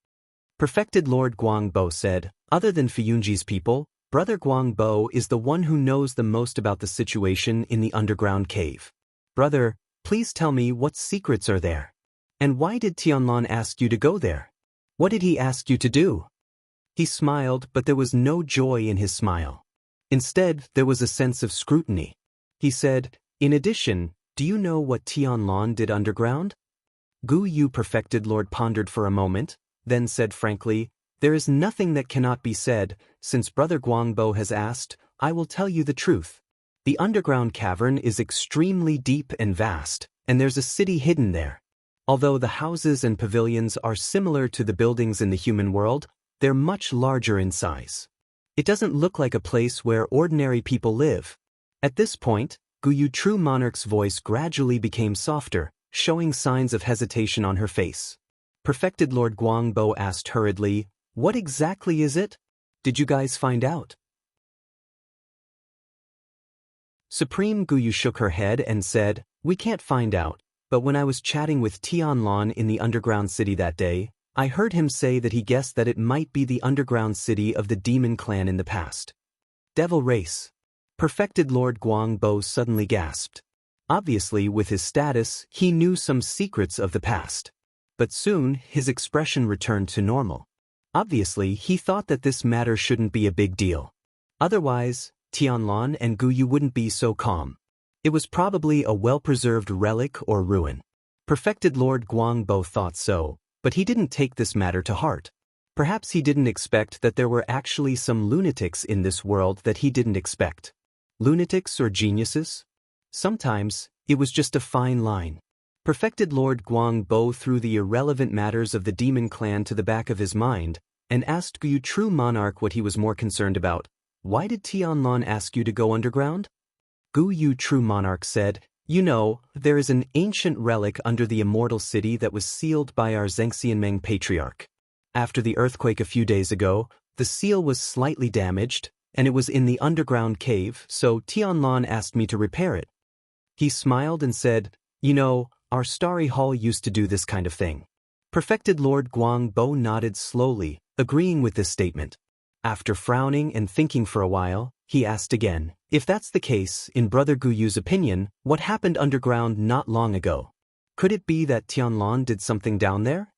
Perfected Lord Guangbo said, "Other than Fuyunji's people, Brother Guangbo is the one who knows the most about the situation in the underground cave. Brother, please tell me what secrets are there. And why did Tianlan ask you to go there? What did he ask you to do?" He smiled, but there was no joy in his smile. Instead, there was a sense of scrutiny. He said, "In addition, do you know what Tianlan did underground?" Guyu Perfected Lord pondered for a moment, then said frankly, "There is nothing that cannot be said. Since Brother Guangbo has asked, I will tell you the truth. The underground cavern is extremely deep and vast, and there's a city hidden there. Although the houses and pavilions are similar to the buildings in the human world, they're much larger in size. It doesn't look like a place where ordinary people live." At this point, Guyu True Monarch's voice gradually became softer, showing signs of hesitation on her face. Perfected Lord Guangbo asked hurriedly, "What exactly is it? Did you guys find out?" Supreme Guyu shook her head and said, "We can't find out, but when I was chatting with Tianlan in the underground city that day, I heard him say that he guessed that it might be the underground city of the demon clan in the past. Devil race." Perfected Lord Guangbo suddenly gasped. Obviously, with his status, he knew some secrets of the past. But soon, his expression returned to normal. Obviously, he thought that this matter shouldn't be a big deal. Otherwise, Tianlan and Guyu wouldn't be so calm. It was probably a well-preserved relic or ruin. Perfected Lord Guangbo thought so, but he didn't take this matter to heart. Perhaps he didn't expect that there were actually some lunatics in this world that he didn't expect. Lunatics or geniuses? Sometimes, it was just a fine line. Perfected Lord Guangbo threw the irrelevant matters of the demon clan to the back of his mind, and asked Guyu True Monarch what he was more concerned about. "Why did Tianlan ask you to go underground?" Guyu True Monarch said, "You know, there is an ancient relic under the Immortal City that was sealed by our Zhengxianmeng Patriarch. After the earthquake a few days ago, the seal was slightly damaged, and it was in the underground cave, so Tianlan asked me to repair it." He smiled and said, "You know, our Starry Hall used to do this kind of thing." Perfected Lord Guangbo nodded slowly, agreeing with this statement. After frowning and thinking for a while, he asked again, "If that's the case, in Brother Guyu's opinion, what happened underground not long ago? Could it be that Tianlan did something down there?"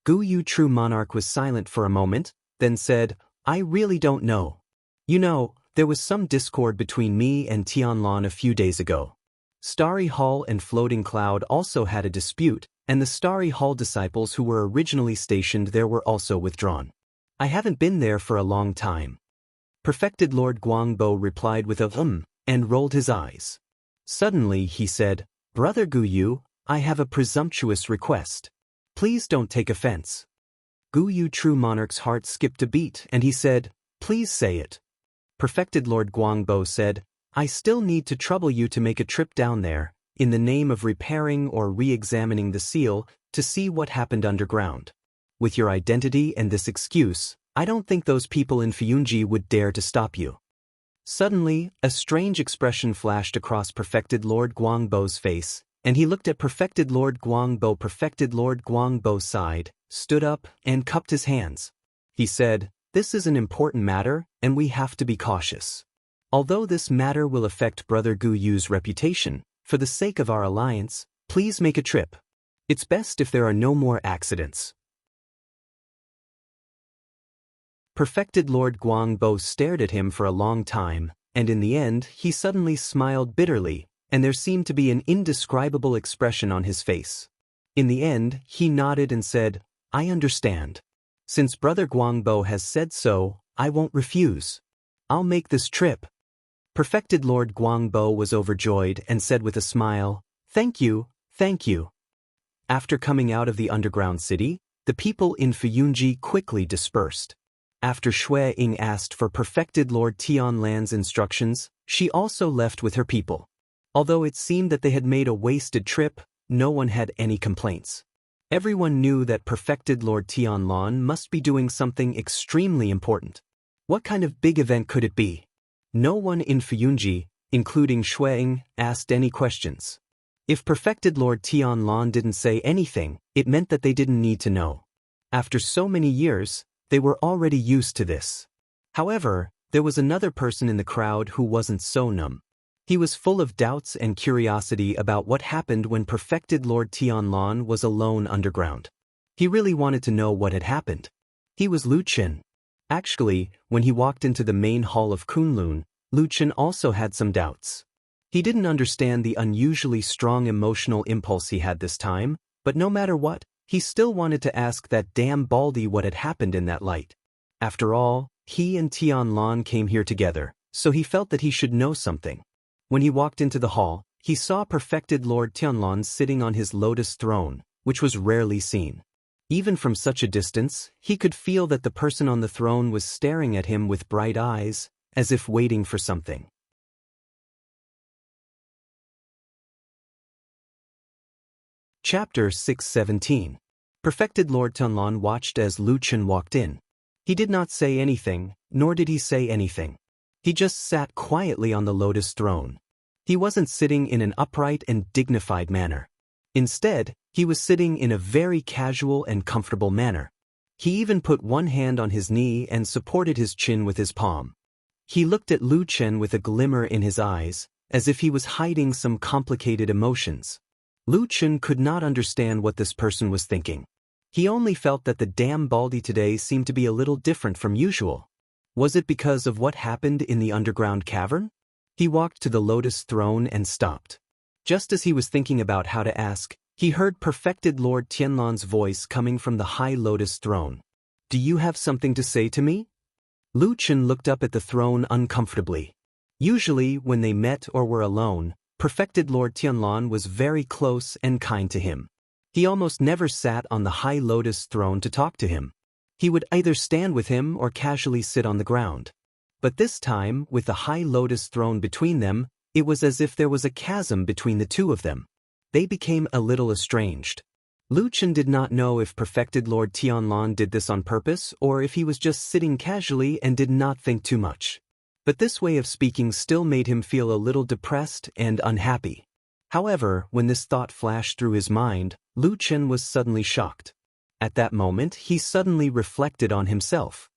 Guyu True Monarch was silent for a moment, then said, "I really don't know. You know, there was some discord between me and Tianlan a few days ago. Starry Hall and Floating Cloud also had a dispute, and the Starry Hall disciples who were originally stationed there were also withdrawn. I haven't been there for a long time." Perfected Lord Guangbo replied with a and rolled his eyes. Suddenly he said, "Brother Guyu, I have a presumptuous request. Please don't take offense." Guyu True Monarch's heart skipped a beat and he said, "Please say it." Perfected Lord Guangbo said, "I still need to trouble you to make a trip down there, in the name of repairing or re-examining the seal, to see what happened underground. With your identity and this excuse, I don't think those people in Fuyunji would dare to stop you." Suddenly, a strange expression flashed across Perfected Lord Guangbo's face, and he looked at Perfected Lord Guangbo. Perfected Lord Guangbo sighed, stood up, and cupped his hands. He said, "This is an important matter, and we have to be cautious. Although this matter will affect Brother Guyu's reputation, for the sake of our alliance, please make a trip. It's best if there are no more accidents." Perfected Lord Guangbo stared at him for a long time, and in the end he suddenly smiled bitterly, and there seemed to be an indescribable expression on his face. In the end, he nodded and said, "I understand. Since Brother Guangbo has said so, I won't refuse. I'll make this trip." Perfected Lord Guangbo was overjoyed and said with a smile, "Thank you, thank you." After coming out of the underground city, The people in Fuyunji quickly dispersed. After Shui Ying asked for perfected Lord Tianlan's instructions, she also left with her people. Although it seemed that they had made a wasted trip, no one had any complaints. Everyone knew that perfected Lord Tianlan must be doing something extremely important. What kind of big event could it be? No one in Fuyunji, including Shui Ying, asked any questions. If perfected Lord Tianlan didn't say anything, it meant that they didn't need to know. After so many years, they were already used to this. However, there was another person in the crowd who wasn't so numb. He was full of doubts and curiosity about what happened when perfected Lord Tianlan was alone underground. He really wanted to know what had happened. He was Lu Qin. Actually, when he walked into the main hall of Kunlun, Lu Qin also had some doubts. He didn't understand the unusually strong emotional impulse he had this time, but no matter what, he still wanted to ask that damn Baldy what had happened in that light. After all, he and Tianlan came here together, so he felt that he should know something. When he walked into the hall, he saw perfected Lord Tianlan sitting on his lotus throne, which was rarely seen. Even from such a distance, he could feel that the person on the throne was staring at him with bright eyes, as if waiting for something. Chapter 617. Perfected Lord Tianlan watched as Lu Qin walked in. He did not say anything, nor did he say anything. He just sat quietly on the lotus throne. He wasn't sitting in an upright and dignified manner. Instead, he was sitting in a very casual and comfortable manner. He even put one hand on his knee and supported his chin with his palm. He looked at Lu Qin with a glimmer in his eyes, as if he was hiding some complicated emotions. Lu Qin could not understand what this person was thinking. He only felt that the damn Baldy today seemed to be a little different from usual. Was it because of what happened in the underground cavern? He walked to the lotus throne and stopped. Just as he was thinking about how to ask, he heard perfected Lord Tianlan's voice coming from the high lotus throne. "Do you have something to say to me?" Lu Qin looked up at the throne uncomfortably. Usually, when they met or were alone, perfected Lord Tianlan was very close and kind to him. He almost never sat on the high lotus throne to talk to him. He would either stand with him or casually sit on the ground. But this time, with the high lotus throne between them, it was as if there was a chasm between the two of them. They became a little estranged. Lu Qin did not know if perfected Lord Tianlan did this on purpose or if he was just sitting casually and did not think too much. But this way of speaking still made him feel a little depressed and unhappy. However, when this thought flashed through his mind, Lu Qin was suddenly shocked. At that moment, he suddenly reflected on himself.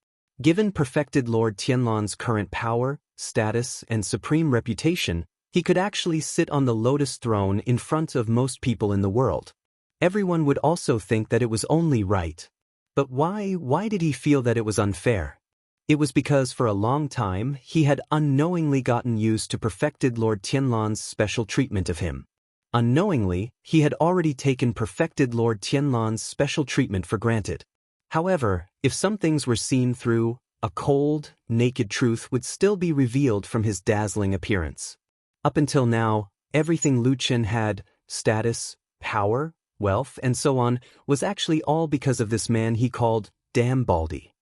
Given perfected Lord Tianlan's current power, status, and supreme reputation, he could actually sit on the lotus throne in front of most people in the world. Everyone would also think that it was only right. But why did he feel that it was unfair? It was because for a long time he had unknowingly gotten used to perfected Lord Tianlan's special treatment of him. Unknowingly, he had already taken perfected Lord Tianlan's special treatment for granted. However, if some things were seen through, a cold, naked truth would still be revealed from his dazzling appearance. Up until now, everything Lu Qin had, status, power, wealth, and so on, was actually all because of this man he called Damn Baldy.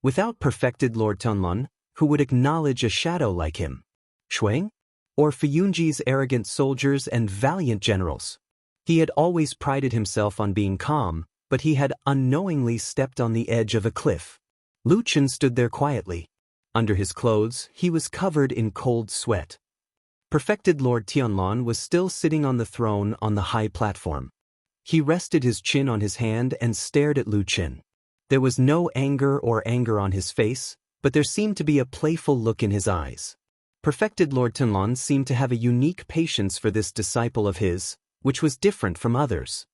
Without perfected Lord Tianlan, who would acknowledge a shadow like him? Shui? Or Fuyunji's arrogant soldiers and valiant generals? He had always prided himself on being calm, but he had unknowingly stepped on the edge of a cliff. Lu Qin stood there quietly. Under his clothes, he was covered in cold sweat. Perfected Lord Tianlan was still sitting on the throne on the high platform. He rested his chin on his hand and stared at Lu Qin. There was no anger on his face, but there seemed to be a playful look in his eyes. Perfected Lord Tianlan seemed to have a unique patience for this disciple of his, which was different from others.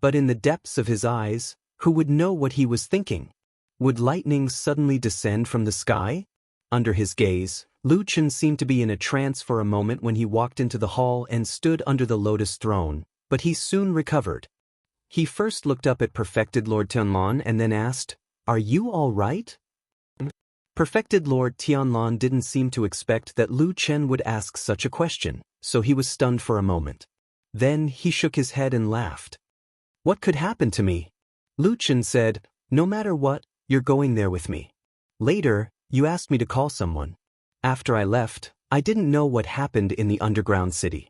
But in the depths of his eyes, who would know what he was thinking? Would lightning suddenly descend from the sky? Under his gaze, Lu Qin seemed to be in a trance for a moment when he walked into the hall and stood under the lotus throne, but he soon recovered. He first looked up at perfected Lord Tianlan and then asked, "Are you all right?" Perfected Lord Tianlan didn't seem to expect that Lu Qin would ask such a question, so he was stunned for a moment. Then he shook his head and laughed. What could happen to me? Lu Chen said, no matter what, you're going there with me. Later, you asked me to call someone. After I left, I didn't know what happened in the underground city.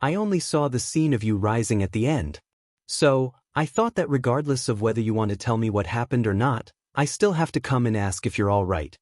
I only saw the scene of you rising at the end. So, I thought that regardless of whether you want to tell me what happened or not, I still have to come and ask if you're all right.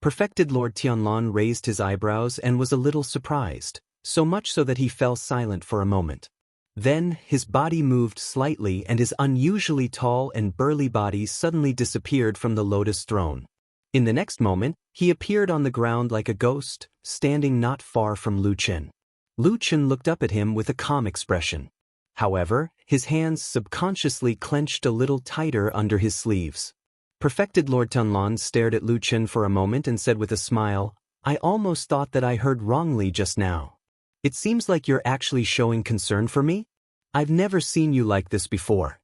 Perfected Lord Tianlan raised his eyebrows and was a little surprised, so much so that he fell silent for a moment. Then, his body moved slightly and his unusually tall and burly body suddenly disappeared from the lotus throne. In the next moment, he appeared on the ground like a ghost, standing not far from Lu Chen. Lu Chen looked up at him with a calm expression. However, his hands subconsciously clenched a little tighter under his sleeves. Perfected Lord Tianlan stared at Lu Chen for a moment and said with a smile, I almost thought that I heard wrongly just now. It seems like you're actually showing concern for me? I've never seen you like this before.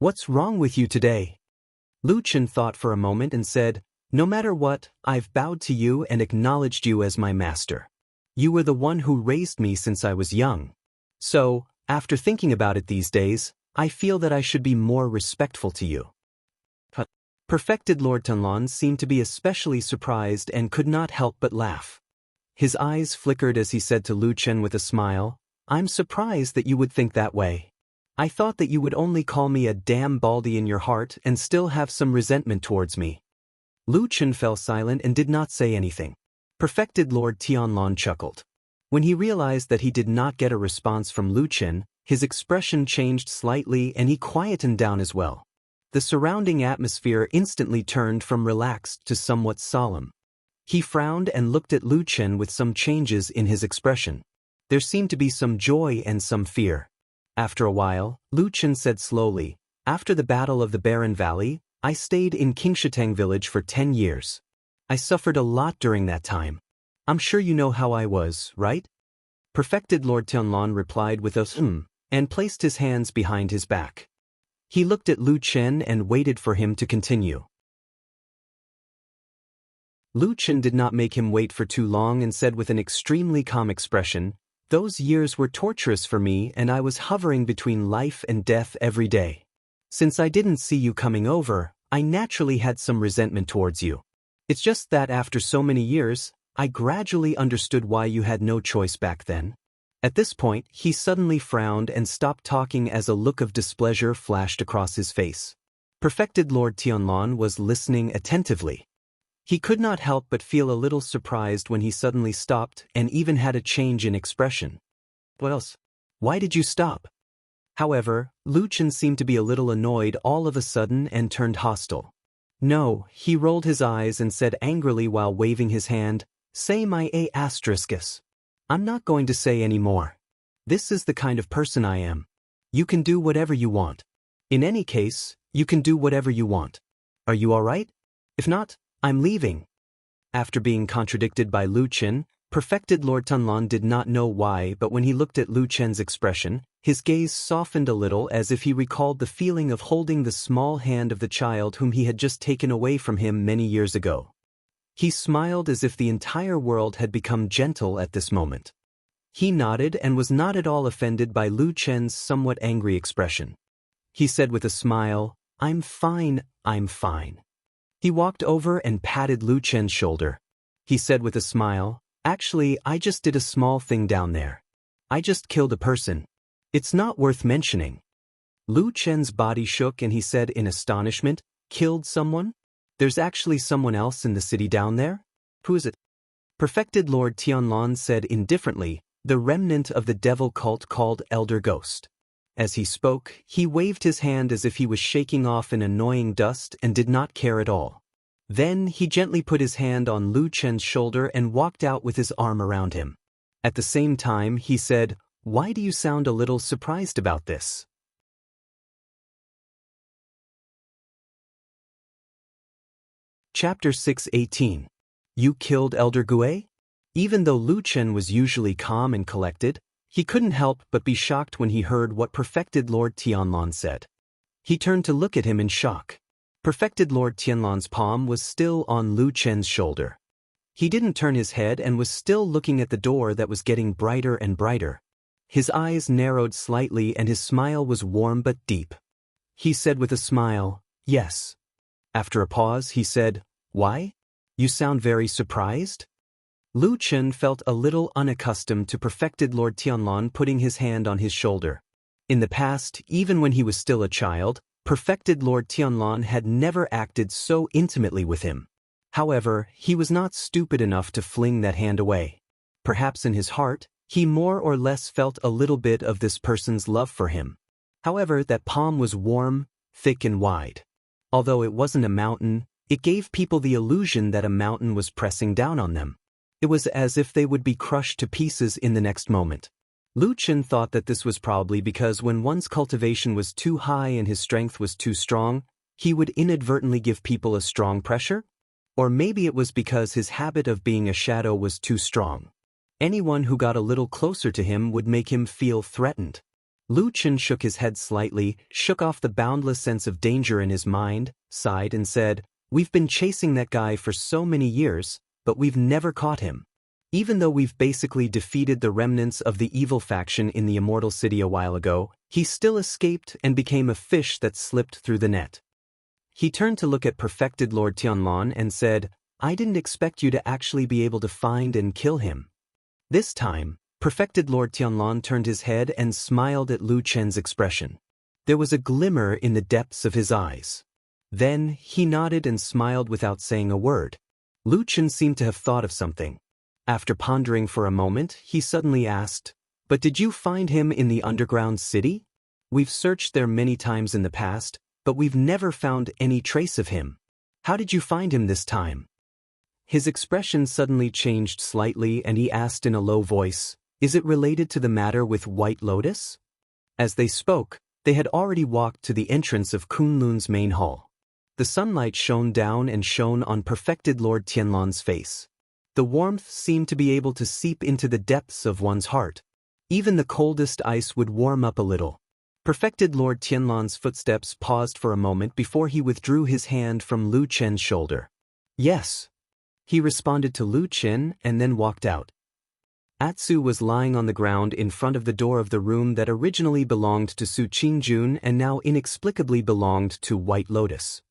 What's wrong with you today? Lu Chen thought for a moment and said, no matter what, I've bowed to you and acknowledged you as my master. You were the one who raised me since I was young. So, after thinking about it these days, I feel that I should be more respectful to you. Perfected Lord Tianlan seemed to be especially surprised and could not help but laugh. His eyes flickered as he said to Lu Chen with a smile, I'm surprised that you would think that way. I thought that you would only call me a damn baldy in your heart and still have some resentment towards me. Lu Chen fell silent and did not say anything. Perfected Lord Tianlan chuckled. When he realized that he did not get a response from Lu Chen, his expression changed slightly and he quietened down as well. The surrounding atmosphere instantly turned from relaxed to somewhat solemn. He frowned and looked at Lu Chen with some changes in his expression. There seemed to be some joy and some fear. After a while, Lu Chen said slowly, after the Battle of the Barren Valley, I stayed in Qingshatang village for 10 years. I suffered a lot during that time. I'm sure you know how I was, right? Perfected Lord Tianlan replied with a and placed his hands behind his back. He looked at Lu Chen and waited for him to continue. Lu Chen did not make him wait for too long and said with an extremely calm expression, those years were torturous for me and I was hovering between life and death every day. Since I didn't see you coming over, I naturally had some resentment towards you. It's just that after so many years, I gradually understood why you had no choice back then. At this point, he suddenly frowned and stopped talking as a look of displeasure flashed across his face. Perfected Lord Tianlan was listening attentively. He could not help but feel a little surprised when he suddenly stopped and even had a change in expression. What else? Why did you stop? However, Lu Chen seemed to be a little annoyed all of a sudden and turned hostile. No, he rolled his eyes and said angrily while waving his hand, say my A**. I'm not going to say any more. This is the kind of person I am. You can do whatever you want. In any case, you can do whatever you want. Are you all right? If not, I'm leaving. After being contradicted by Lu Chen, Perfected Lord Tianlan did not know why, but when he looked at Lu Chen's expression, his gaze softened a little as if he recalled the feeling of holding the small hand of the child whom he had just taken away from him many years ago. He smiled as if the entire world had become gentle at this moment. He nodded and was not at all offended by Lu Chen's somewhat angry expression. He said with a smile, I'm fine, I'm fine. He walked over and patted Lu Chen's shoulder. He said with a smile, actually, I just did a small thing down there. I just killed a person. It's not worth mentioning. Lu Chen's body shook and he said in astonishment, killed someone? There's actually someone else in the city down there? Who is it? Perfected Lord Tianlan said indifferently, the remnant of the devil cult called Elder Ghost. As he spoke, he waved his hand as if he was shaking off an annoying dust and did not care at all. Then he gently put his hand on Lu Chen's shoulder and walked out with his arm around him. At the same time, he said, why do you sound a little surprised about this? Chapter 6:18. You killed Elder Gue? Even though Lu Chen was usually calm and collected, he couldn't help but be shocked when he heard what Perfected Lord Tianlan said. He turned to look at him in shock. Perfected Lord Tianlan's palm was still on Lu Chen's shoulder. He didn't turn his head and was still looking at the door that was getting brighter and brighter. His eyes narrowed slightly and his smile was warm but deep. He said with a smile, "Yes." After a pause, he said, "Why? You sound very surprised?" Lu Chen felt a little unaccustomed to perfected Lord Tianlan putting his hand on his shoulder. In the past, even when he was still a child, perfected Lord Tianlan had never acted so intimately with him. However, he was not stupid enough to fling that hand away. Perhaps in his heart, he more or less felt a little bit of this person's love for him. However, that palm was warm, thick and wide. Although it wasn't a mountain, it gave people the illusion that a mountain was pressing down on them. It was as if they would be crushed to pieces in the next moment. Lu Chen thought that this was probably because when one's cultivation was too high and his strength was too strong, he would inadvertently give people a strong pressure? Or maybe it was because his habit of being a shadow was too strong. Anyone who got a little closer to him would make him feel threatened. Lu Chen shook his head slightly, shook off the boundless sense of danger in his mind, sighed and said, "We've been chasing that guy for so many years, but we've never caught him. Even though we've basically defeated the remnants of the evil faction in the Immortal City a while ago, he still escaped and became a fish that slipped through the net." He turned to look at perfected Lord Tianlan and said, "I didn't expect you to actually be able to find and kill him." This time, perfected Lord Tianlan turned his head and smiled at Lu Chen's expression. There was a glimmer in the depths of his eyes. Then, he nodded and smiled without saying a word. Lu Chen seemed to have thought of something. After pondering for a moment, he suddenly asked, "But did you find him in the underground city? We've searched there many times in the past, but we've never found any trace of him. How did you find him this time?" His expression suddenly changed slightly and he asked in a low voice, "Is it related to the matter with White Lotus?" As they spoke, they had already walked to the entrance of Kunlun's main hall. The sunlight shone down and shone on perfected Lord Tianlan's face. The warmth seemed to be able to seep into the depths of one's heart. Even the coldest ice would warm up a little. Perfected Lord Tianlan's footsteps paused for a moment before he withdrew his hand from Lu Chen's shoulder. "Yes." He responded to Lu Chen and then walked out. Atsu was lying on the ground in front of the door of the room that originally belonged to Su Qingjun and now inexplicably belonged to White Lotus.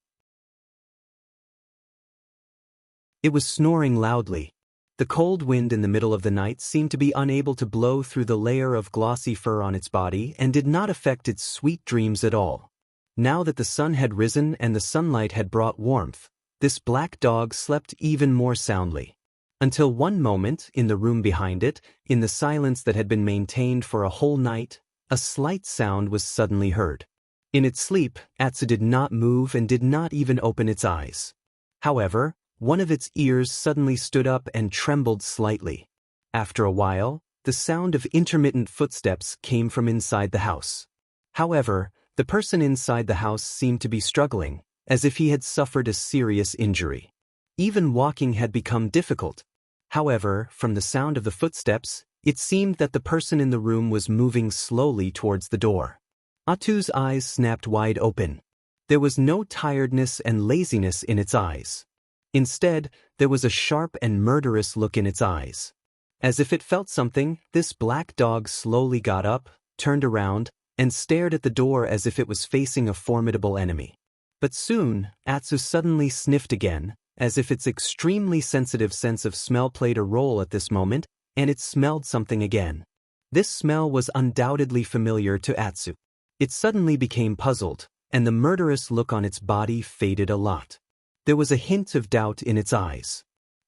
It was snoring loudly. The cold wind in the middle of the night seemed to be unable to blow through the layer of glossy fur on its body and did not affect its sweet dreams at all. Now that the sun had risen and the sunlight had brought warmth, this black dog slept even more soundly. Until one moment, in the room behind it, in the silence that had been maintained for a whole night, a slight sound was suddenly heard. In its sleep, Atsu did not move and did not even open its eyes. However, one of its ears suddenly stood up and trembled slightly. After a while, the sound of intermittent footsteps came from inside the house. However, the person inside the house seemed to be struggling, as if he had suffered a serious injury. Even walking had become difficult. However, from the sound of the footsteps, it seemed that the person in the room was moving slowly towards the door. Atu's eyes snapped wide open. There was no tiredness and laziness in its eyes. Instead, there was a sharp and murderous look in its eyes. As if it felt something, this black dog slowly got up, turned around, and stared at the door as if it was facing a formidable enemy. But soon, Atsu suddenly sniffed again, as if its extremely sensitive sense of smell played a role at this moment, and it smelled something again. This smell was undoubtedly familiar to Atsu. It suddenly became puzzled, and the murderous look on its body faded a lot. There was a hint of doubt in its eyes.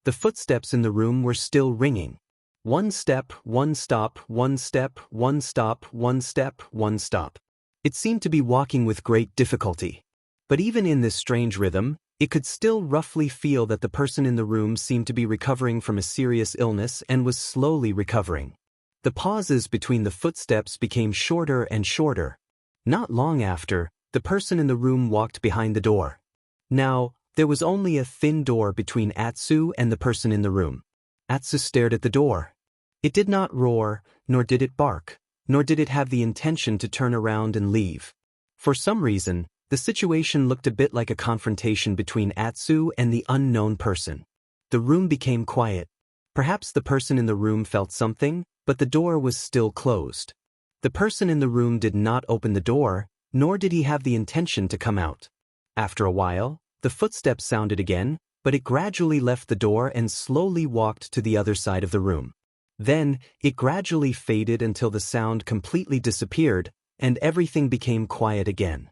The footsteps in the room were still ringing. One step, one stop, one step, one stop, one step, one stop. It seemed to be walking with great difficulty. But even in this strange rhythm, it could still roughly feel that the person in the room seemed to be recovering from a serious illness and was slowly recovering. The pauses between the footsteps became shorter and shorter. Not long after, the person in the room walked behind the door. Now, there was only a thin door between Atsu and the person in the room. Atsu stared at the door. It did not roar, nor did it bark, nor did it have the intention to turn around and leave. For some reason, the situation looked a bit like a confrontation between Atsu and the unknown person. The room became quiet. Perhaps the person in the room felt something, but the door was still closed. The person in the room did not open the door, nor did he have the intention to come out. After a while, the footsteps sounded again, but it gradually left the door and slowly walked to the other side of the room. Then, it gradually faded until the sound completely disappeared, and everything became quiet again.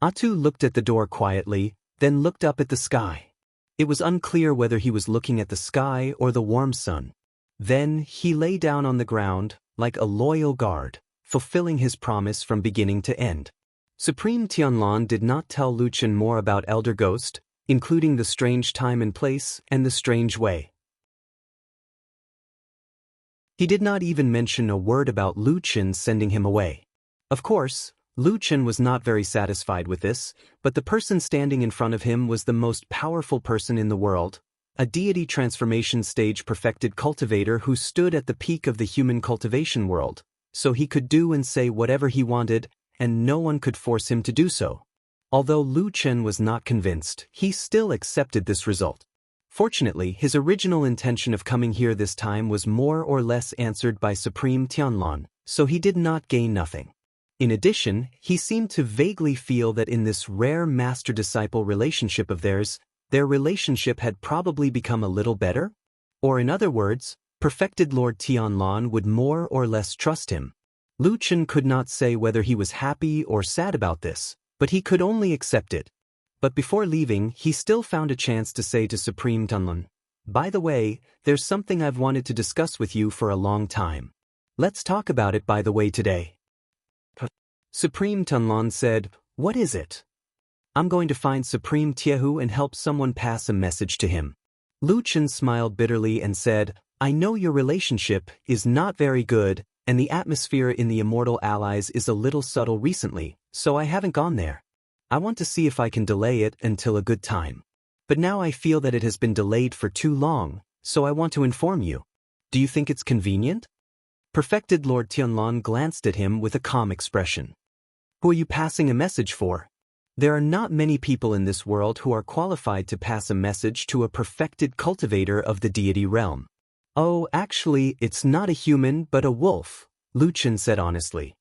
Atu looked at the door quietly, then looked up at the sky. It was unclear whether he was looking at the sky or the warm sun. Then, he lay down on the ground, like a loyal guard, fulfilling his promise from beginning to end. Supreme Tianlan did not tell Lu Chen more about Elder Ghost, including the strange time and place and the strange way. He did not even mention a word about Lu Chen sending him away. Of course, Lu Chen was not very satisfied with this, but the person standing in front of him was the most powerful person in the world, a deity transformation stage perfected cultivator who stood at the peak of the human cultivation world, so he could do and say whatever he wanted, and no one could force him to do so. Although Lu Chen was not convinced, he still accepted this result. Fortunately, his original intention of coming here this time was more or less answered by Supreme Tianlan, so he did not gain nothing. In addition, he seemed to vaguely feel that in this rare master-disciple relationship of theirs, their relationship had probably become a little better? Or in other words, perfected Lord Tianlan would more or less trust him. Lu Chen could not say whether he was happy or sad about this, but he could only accept it. But before leaving, he still found a chance to say to Supreme Tianlan, "By the way, there's something I've wanted to discuss with you for a long time. Let's talk about it by the way today." Supreme Tianlan said, "What is it?" "I'm going to find Supreme Jianghu and help someone pass a message to him." Lu Chen smiled bitterly and said, "I know your relationship is not very good, and the atmosphere in the Immortal Allies is a little subtle recently, so I haven't gone there. I want to see if I can delay it until a good time. But now I feel that it has been delayed for too long, so I want to inform you. Do you think it's convenient?" Perfected Lord Tianlan glanced at him with a calm expression. "Who are you passing a message for?" "There are not many people in this world who are qualified to pass a message to a perfected cultivator of the deity realm." "Oh, actually, it's not a human but a wolf," Lu Chen said honestly.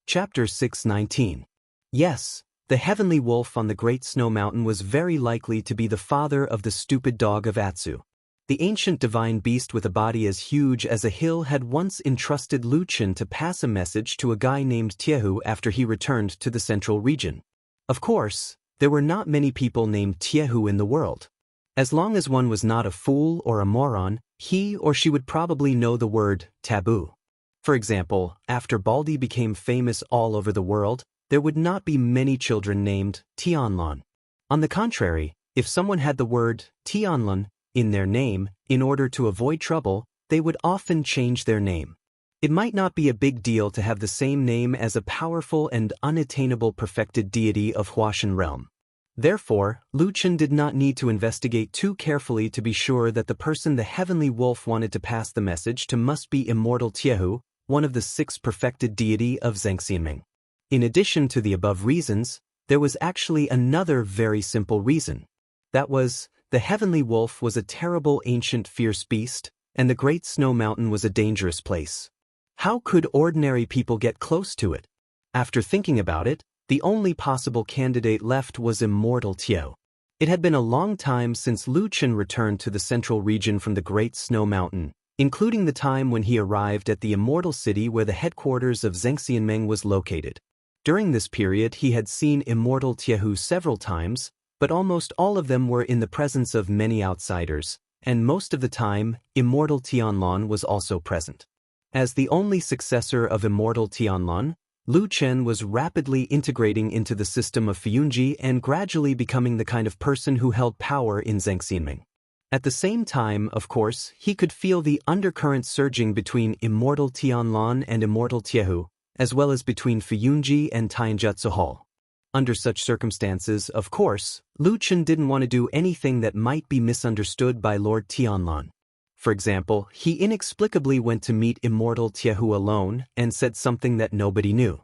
Chapter 619. Yes, the heavenly wolf on the Great Snow Mountain was very likely to be the father of the stupid dog of Atsu. The ancient divine beast with a body as huge as a hill had once entrusted Lu Chen to pass a message to a guy named Jianghu after he returned to the central region. Of course, there were not many people named Jianghu in the world. As long as one was not a fool or a moron, he or she would probably know the word taboo. For example, after Baldi became famous all over the world, there would not be many children named Tianlan. On the contrary, if someone had the word Tianlan in their name, in order to avoid trouble, they would often change their name. It might not be a big deal to have the same name as a powerful and unattainable perfected deity of Huashan realm. Therefore, Lu Chen did not need to investigate too carefully to be sure that the person the heavenly wolf wanted to pass the message to must be Immortal Jianghu, one of the 6 perfected deity of Zhengxianming. In addition to the above reasons, there was actually another very simple reason. That was, the heavenly wolf was a terrible ancient fierce beast, and the Great Snow Mountain was a dangerous place. How could ordinary people get close to it? After thinking about it, the only possible candidate left was Immortal Jianghu. It had been a long time since Lu Chen returned to the central region from the Great Snow Mountain, including the time when he arrived at the Immortal City where the headquarters of Zhengxianming was located. During this period he had seen Immortal Jianghu several times, but almost all of them were in the presence of many outsiders, and most of the time, Immortal Tianlan was also present. As the only successor of Immortal Tianlan, Lu Chen was rapidly integrating into the system of Fuyunji and gradually becoming the kind of person who held power in Zhengxianming. At the same time, of course, he could feel the undercurrent surging between Immortal Tianlan and Immortal Jianghu, as well as between Fuyunji and Tianjutsu Hall. Under such circumstances, of course, Lu Chen didn't want to do anything that might be misunderstood by Lord Tianlan. For example, he inexplicably went to meet Immortal Jianghu alone and said something that nobody knew.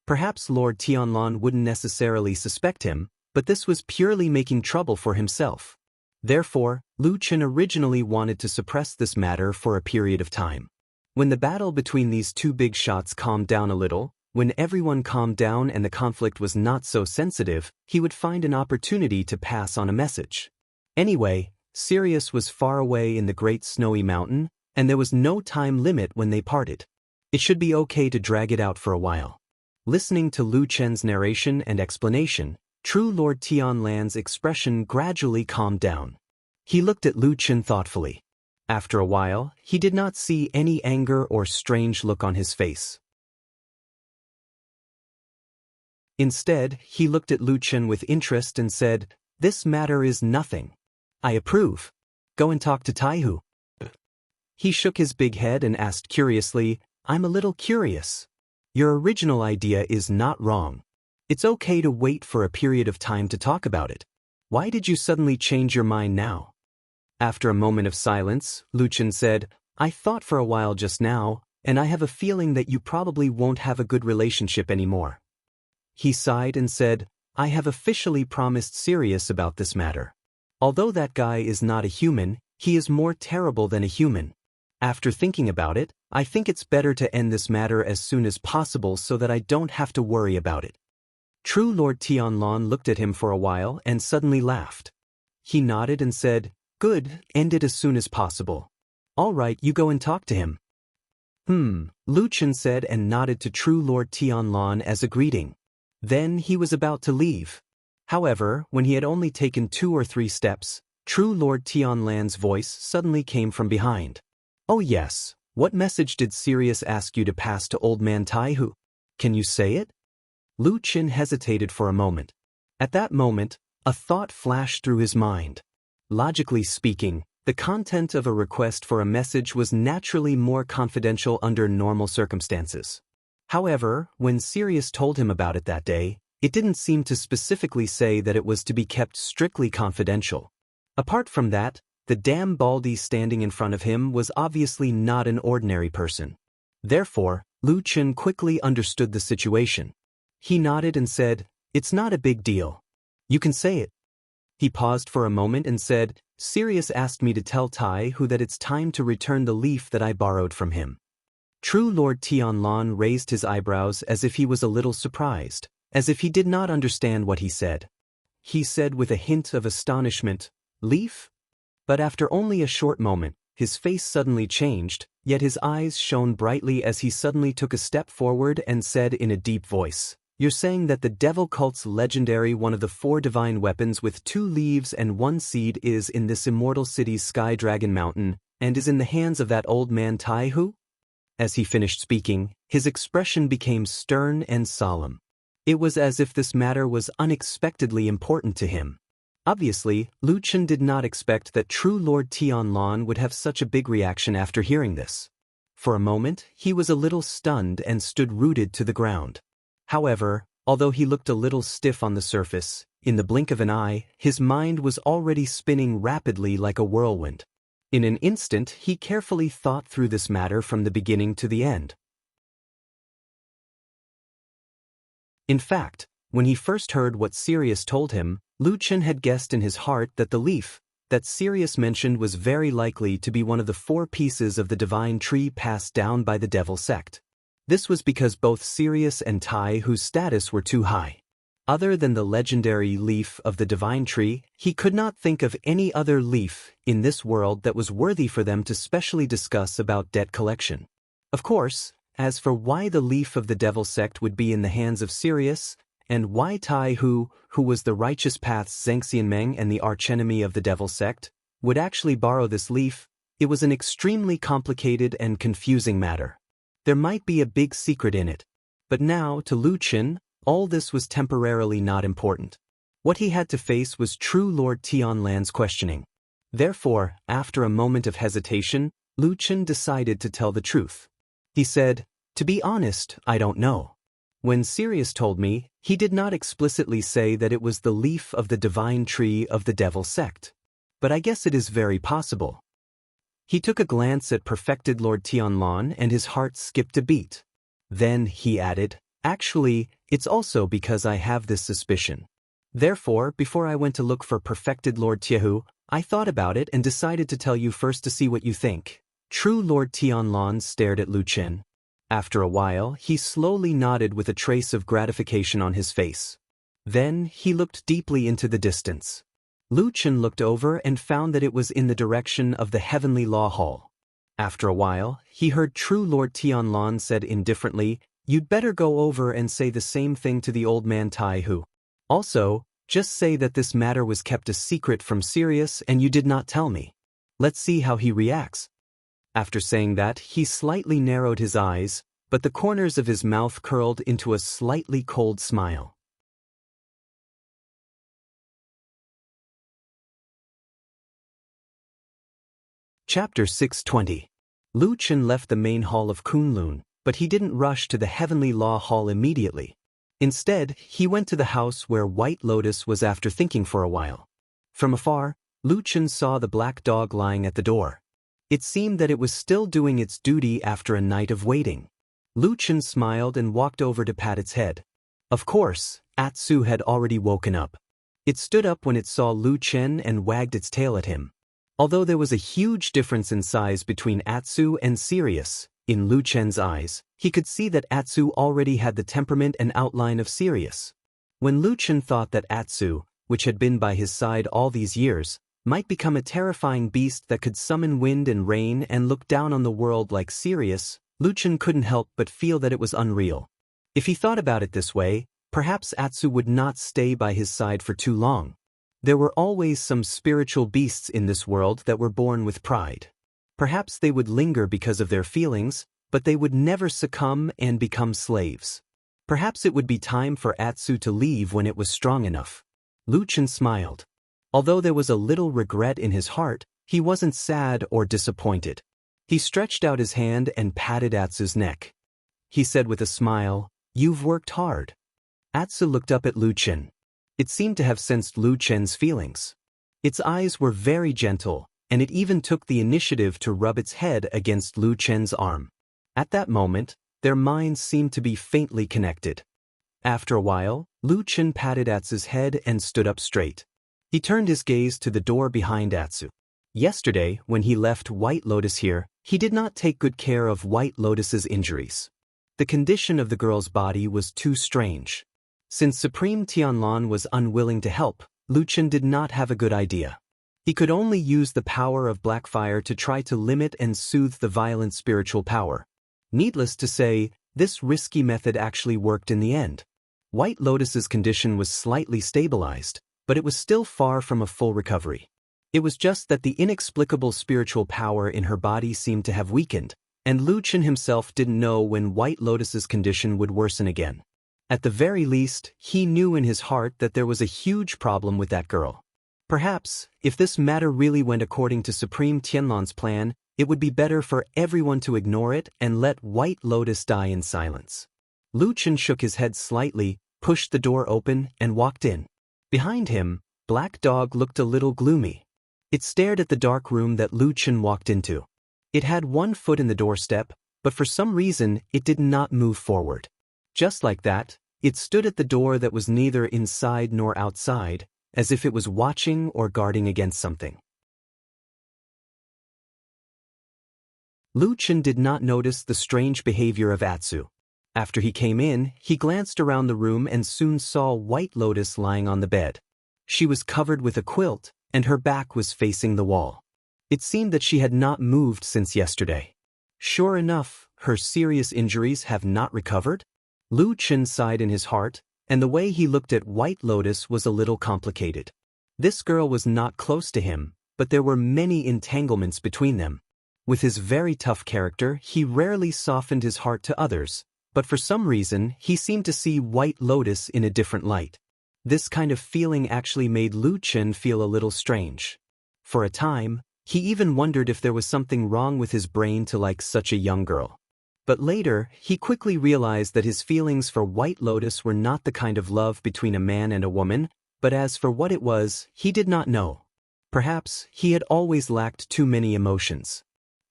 Perhaps Lord Tianlan wouldn't necessarily suspect him, but this was purely making trouble for himself. Therefore, Lu Chen originally wanted to suppress this matter for a period of time. When the battle between these two big shots calmed down a little, when everyone calmed down and the conflict was not so sensitive, he would find an opportunity to pass on a message. Anyway, Sirius was far away in the great snowy mountain, and there was no time limit when they parted. It should be okay to drag it out for a while. Listening to Lu Chen's narration and explanation, True Lord Tianlan's expression gradually calmed down. He looked at Lu Chen thoughtfully. After a while, he did not see any anger or strange look on his face. Instead, he looked at Lu Chen with interest and said, "This matter is nothing. I approve. Go and talk to Taihu." He shook his big head and asked curiously, "I'm a little curious. Your original idea is not wrong. It's okay to wait for a period of time to talk about it. Why did you suddenly change your mind now?" After a moment of silence, Lu Chen said, "I thought for a while just now, and I have a feeling that you probably won't have a good relationship anymore." He sighed and said, "I have officially promised Sirius about this matter. Although that guy is not a human, he is more terrible than a human. After thinking about it, I think it's better to end this matter as soon as possible so that I don't have to worry about it." True Lord Tianlan looked at him for a while and suddenly laughed. He nodded and said, "Good, end it as soon as possible. All right, you go and talk to him." Lu Chen said and nodded to True Lord Tianlan as a greeting. Then he was about to leave. However, when he had only taken 2 or 3 steps, True Lord Tianlan's voice suddenly came from behind. "Oh yes, what message did Sirius ask you to pass to Old Man Taihu? Can you say it?" Lu Chen hesitated for a moment. At that moment, a thought flashed through his mind. Logically speaking, the content of a request for a message was naturally more confidential under normal circumstances. However, when Sirius told him about it that day, it didn't seem to specifically say that it was to be kept strictly confidential. Apart from that, the damn Baldy standing in front of him was obviously not an ordinary person. Therefore, Lu Chen quickly understood the situation. He nodded and said, "It's not a big deal. You can say it." He paused for a moment and said, "Sirius asked me to tell Taihu that it's time to return the leaf that I borrowed from him." True Lord Tianlan raised his eyebrows as if he was a little surprised, as if he did not understand what he said. He said with a hint of astonishment, "Leaf?" But after only a short moment, his face suddenly changed, yet his eyes shone brightly as he suddenly took a step forward and said in a deep voice, "You're saying that the devil cult's legendary one of the 4 divine weapons with 2 leaves and 1 seed is in this immortal city's Sky Dragon Mountain, and is in the hands of that old man Taihu?" As he finished speaking, his expression became stern and solemn. It was as if this matter was unexpectedly important to him. Obviously, Lu Chen did not expect that True Lord Tianlan would have such a big reaction after hearing this. For a moment, he was a little stunned and stood rooted to the ground. However, although he looked a little stiff on the surface, in the blink of an eye, his mind was already spinning rapidly like a whirlwind. In an instant, he carefully thought through this matter from the beginning to the end. In fact, when he first heard what Sirius told him, Lu Chen had guessed in his heart that the leaf that Sirius mentioned was very likely to be one of the 4 pieces of the divine tree passed down by the devil sect. This was because both Sirius and Taihu's status were too high. Other than the legendary leaf of the divine tree, he could not think of any other leaf in this world that was worthy for them to specially discuss about debt collection. Of course, as for why the leaf of the devil sect would be in the hands of Sirius, and why Taihu, who was the righteous path's Zhengxianmeng and the archenemy of the devil sect, would actually borrow this leaf, it was an extremely complicated and confusing matter. There might be a big secret in it. But now, to Lu Chen, all this was temporarily not important. What he had to face was True Lord Tianlan's questioning. Therefore, after a moment of hesitation, Lu Chen decided to tell the truth. He said, "To be honest, I don't know. When Sirius told me, he did not explicitly say that it was the leaf of the divine tree of the devil sect. But I guess it is very possible." He took a glance at perfected Lord Tianlan and his heart skipped a beat. Then he added, "Actually, it's also because I have this suspicion. Therefore, before I went to look for perfected Lord Tiehu, I thought about it and decided to tell you first to see what you think. True Lord Tianlan stared at Lu Chen. After a while, he slowly nodded with a trace of gratification on his face. Then, he looked deeply into the distance. Lu Chen looked over and found that it was in the direction of the Heavenly Law Hall. After a while, he heard True Lord Tianlan said indifferently, "You'd better go over and say the same thing to the old man Tai Hu. Also, just say that this matter was kept a secret from Sirius and you did not tell me. Let's see how he reacts." After saying that, he slightly narrowed his eyes, but the corners of his mouth curled into a slightly cold smile. Chapter 620. Lu Chen left the main hall of Kunlun, but he didn't rush to the Heavenly Law Hall immediately. Instead, he went to the house where White Lotus was after thinking for a while. From afar, Lu Chen saw the black dog lying at the door. It seemed that it was still doing its duty after a night of waiting. Lu Chen smiled and walked over to pat its head. Of course, Atsu had already woken up. It stood up when it saw Lu Chen and wagged its tail at him. Although there was a huge difference in size between Atsu and Sirius, in Lu Chen's eyes, he could see that Atsu already had the temperament and outline of Sirius. When Lu Chen thought that Atsu, which had been by his side all these years, might become a terrifying beast that could summon wind and rain and look down on the world like Sirius, Lu Chen couldn't help but feel that it was unreal. If he thought about it this way, perhaps Atsu would not stay by his side for too long. There were always some spiritual beasts in this world that were born with pride. Perhaps they would linger because of their feelings, but they would never succumb and become slaves. Perhaps it would be time for Atsu to leave when it was strong enough. Lu Chen smiled. Although there was a little regret in his heart, he wasn't sad or disappointed. He stretched out his hand and patted Atsu's neck. He said with a smile, "You've worked hard." Atsu looked up at Lu Chen. It seemed to have sensed Lu Chen's feelings. Its eyes were very gentle, and it even took the initiative to rub its head against Lu Chen's arm. At that moment, their minds seemed to be faintly connected. After a while, Lu Chen patted Atsu's head and stood up straight. He turned his gaze to the door behind Atsu. Yesterday, when he left White Lotus here, he did not take good care of White Lotus's injuries. The condition of the girl's body was too strange. Since Supreme Tianlan was unwilling to help, Lu Chen did not have a good idea. He could only use the power of black fire to try to limit and soothe the violent spiritual power. Needless to say, this risky method actually worked in the end. White Lotus's condition was slightly stabilized, but it was still far from a full recovery. It was just that the inexplicable spiritual power in her body seemed to have weakened, and Lu Chen himself didn't know when White Lotus's condition would worsen again. At the very least, he knew in his heart that there was a huge problem with that girl. Perhaps, if this matter really went according to Supreme Tianlan's plan, it would be better for everyone to ignore it and let White Lotus die in silence. Lu Chen shook his head slightly, pushed the door open, and walked in. Behind him, Black Dog looked a little gloomy. It stared at the dark room that Lu Chen walked into. It had one foot in the doorstep, but for some reason, it did not move forward. Just like that, it stood at the door that was neither inside nor outside, as if it was watching or guarding against something. Lu Chen did not notice the strange behavior of Atsu. After he came in, he glanced around the room and soon saw White Lotus lying on the bed. She was covered with a quilt, and her back was facing the wall. It seemed that she had not moved since yesterday. Sure enough, her serious injuries have not recovered? Lu Chen sighed in his heart, and the way he looked at White Lotus was a little complicated. This girl was not close to him, but there were many entanglements between them. With his very tough character, he rarely softened his heart to others, but for some reason, he seemed to see White Lotus in a different light. This kind of feeling actually made Lu Chen feel a little strange. For a time, he even wondered if there was something wrong with his brain to like such a young girl. But later, he quickly realized that his feelings for White Lotus were not the kind of love between a man and a woman, but as for what it was, he did not know. Perhaps he had always lacked too many emotions.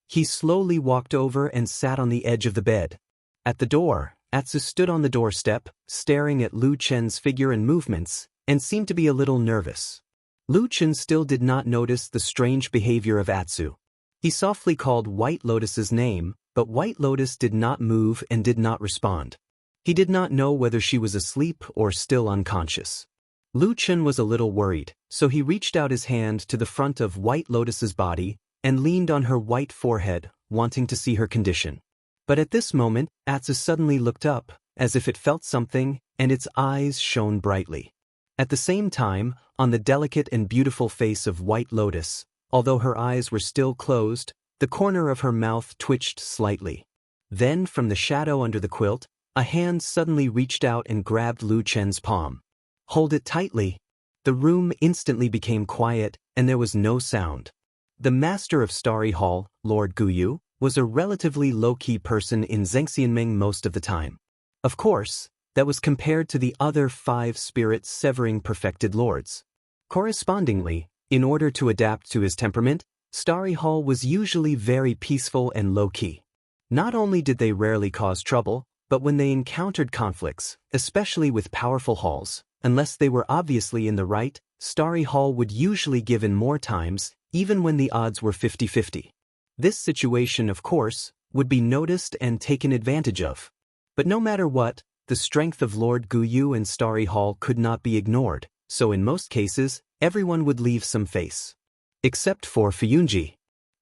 He slowly walked over and sat on the edge of the bed. At the door, Atsu stood on the doorstep, staring at Lu Chen's figure and movements, and seemed to be a little nervous. Lu Chen still did not notice the strange behavior of Atsu. He softly called White Lotus's name, but White Lotus did not move and did not respond. He did not know whether she was asleep or still unconscious. Lu Chen was a little worried, so he reached out his hand to the front of White Lotus's body and leaned on her white forehead, wanting to see her condition. But at this moment, Atsu suddenly looked up, as if it felt something, and its eyes shone brightly. At the same time, on the delicate and beautiful face of White Lotus, although her eyes were still closed, the corner of her mouth twitched slightly. Then, from the shadow under the quilt, a hand suddenly reached out and grabbed Lu Chen's palm. "Hold it tightly." The room instantly became quiet, and there was no sound. The master of Starry Hall, Lord Guyu, was a relatively low-key person in Zhengxianmeng most of the time. Of course, that was compared to the other 5 spirit-severing perfected lords. Correspondingly, in order to adapt to his temperament, Starry Hall was usually very peaceful and low-key. Not only did they rarely cause trouble, but when they encountered conflicts, especially with powerful halls, unless they were obviously in the right, Starry Hall would usually give in more times, even when the odds were 50-50. This situation, of course, would be noticed and taken advantage of. But no matter what, the strength of Lord Guyu and Starry Hall could not be ignored, so in most cases, everyone would leave some face. Except for Fuyunji.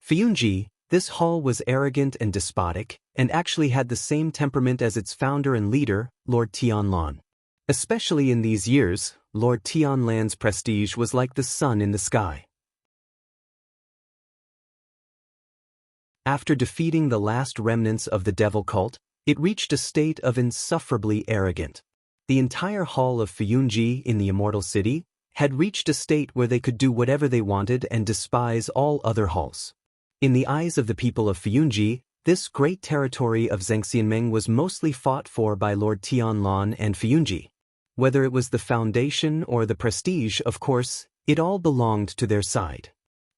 Fuyunji, this hall was arrogant and despotic, and actually had the same temperament as its founder and leader, Lord Tianlan. Especially in these years, Lord Tianlan's prestige was like the sun in the sky. After defeating the last remnants of the devil cult, it reached a state of insufferably arrogant. The entire hall of Fuyunji in the Immortal City had reached a state where they could do whatever they wanted and despise all other halls. In the eyes of the people of Fuyunji, this great territory of Zhengxianmeng was mostly fought for by Lord Tianlan and Fuyunji. Whether it was the foundation or the prestige, of course, it all belonged to their side.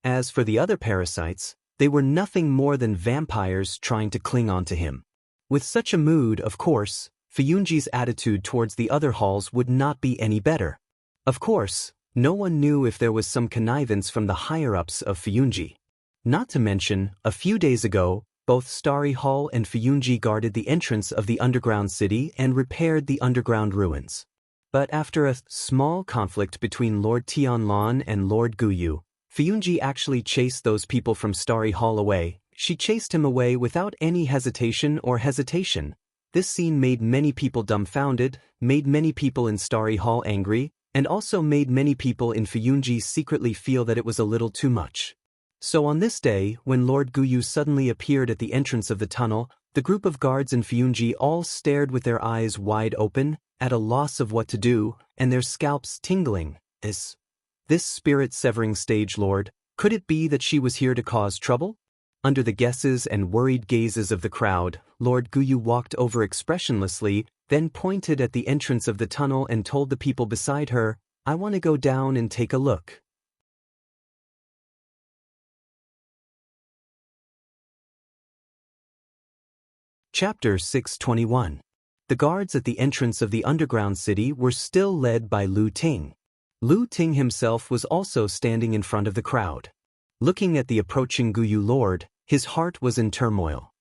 As for the other parasites, they were nothing more than vampires trying to cling on to him. With such a mood, of course, Fuyunji's attitude towards the other halls would not be any better. Of course, no one knew if there was some connivance from the higher-ups of Fuyunji. Not to mention, a few days ago, both Starry Hall and Fuyunji guarded the entrance of the underground city and repaired the underground ruins. But after a small conflict between Lord Tianlan and Lord Guyu, Fuyunji actually chased those people from Starry Hall away. She chased him away without any hesitation. This scene made many people dumbfounded, made many people in Starry Hall angry, and also made many people in Fuyunji secretly feel that it was a little too much. So on this day, when Lord Guyu suddenly appeared at the entrance of the tunnel, the group of guards in Fuyunji all stared with their eyes wide open, at a loss of what to do, and their scalps tingling. Is this spirit-severing stage lord, could it be that she was here to cause trouble? Under the guesses and worried gazes of the crowd, Lord Guyu walked over expressionlessly, then pointed at the entrance of the tunnel and told the people beside her, "I want to go down and take a look." Chapter 621. The guards at the entrance of the underground city were still led by Lu Ting. Lu Ting himself was also standing in front of the crowd. Looking at the approaching Guyu Lord, his heart was in turmoil.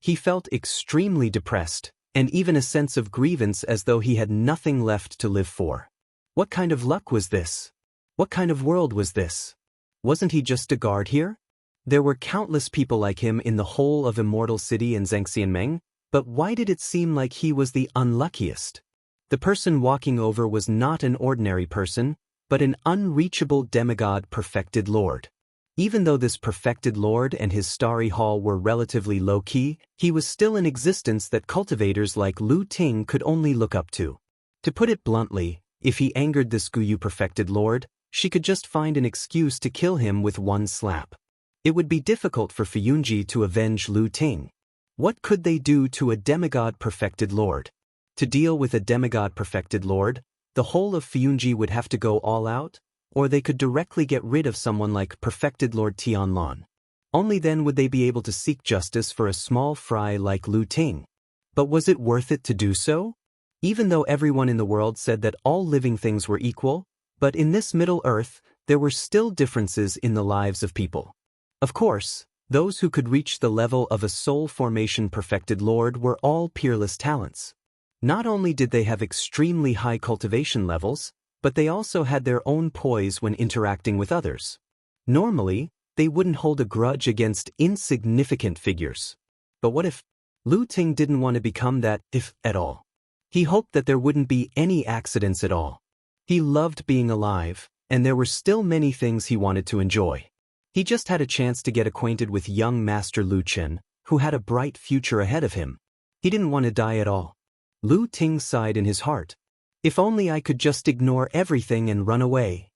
He felt extremely depressed, and even a sense of grievance as though he had nothing left to live for. What kind of luck was this? What kind of world was this? Wasn't he just a guard here? There were countless people like him in the whole of Immortal City and Zhengxianmeng, but why did it seem like he was the unluckiest? The person walking over was not an ordinary person, but an unreachable demigod perfected lord. Even though this perfected lord and his starry hall were relatively low-key, he was still an existence that cultivators like Lu Ting could only look up to. To put it bluntly, if he angered this Guyu perfected lord, she could just find an excuse to kill him with one slap. It would be difficult for Fuyunji to avenge Lu Ting. What could they do to a demigod perfected lord? To deal with a demigod perfected lord, the whole of Fuyunji would have to go all out, or they could directly get rid of someone like perfected Lord Tianlan. Only then would they be able to seek justice for a small fry like Lu Ting. But was it worth it to do so? Even though everyone in the world said that all living things were equal, but in this Middle Earth, there were still differences in the lives of people. Of course, Those who could reach the level of a soul formation perfected lord were all peerless talents. Not only did they have extremely high cultivation levels, but they also had their own poise when interacting with others. Normally, they wouldn't hold a grudge against insignificant figures. But what if Lu Ting didn't want to become that, if at all? He hoped that there wouldn't be any accidents at all. He loved being alive, and there were still many things he wanted to enjoy. He just had a chance to get acquainted with young Master Lu Chen, who had a bright future ahead of him. He didn't want to die at all. Lu Ting sighed in his heart. If only I could just ignore everything and run away.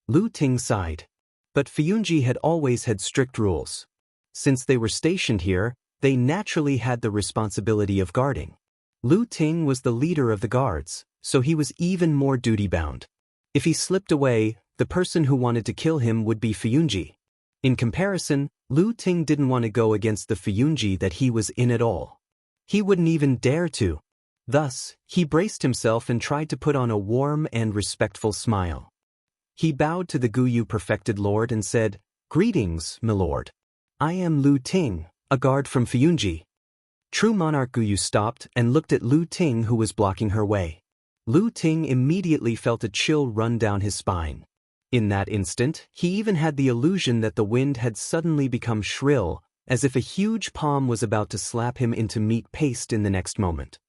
Lu Ting sighed. But Fuyunji had always had strict rules. Since they were stationed here, they naturally had the responsibility of guarding. Lu Ting was the leader of the guards, so he was even more duty-bound. If he slipped away, the person who wanted to kill him would be Fuyunji. In comparison, Lu Ting didn't want to go against the Fuyunji that he was in at all. He wouldn't even dare to. Thus, he braced himself and tried to put on a warm and respectful smile. He bowed to the Guyu perfected lord and said, "Greetings, my lord. I am Lu Ting, a guard from Fuyunji." True Monarch Guyu stopped and looked at Lu Ting, who was blocking her way. Lu Ting immediately felt a chill run down his spine. In that instant, he even had the illusion that the wind had suddenly become shrill, as if a huge palm was about to slap him into meat paste in the next moment.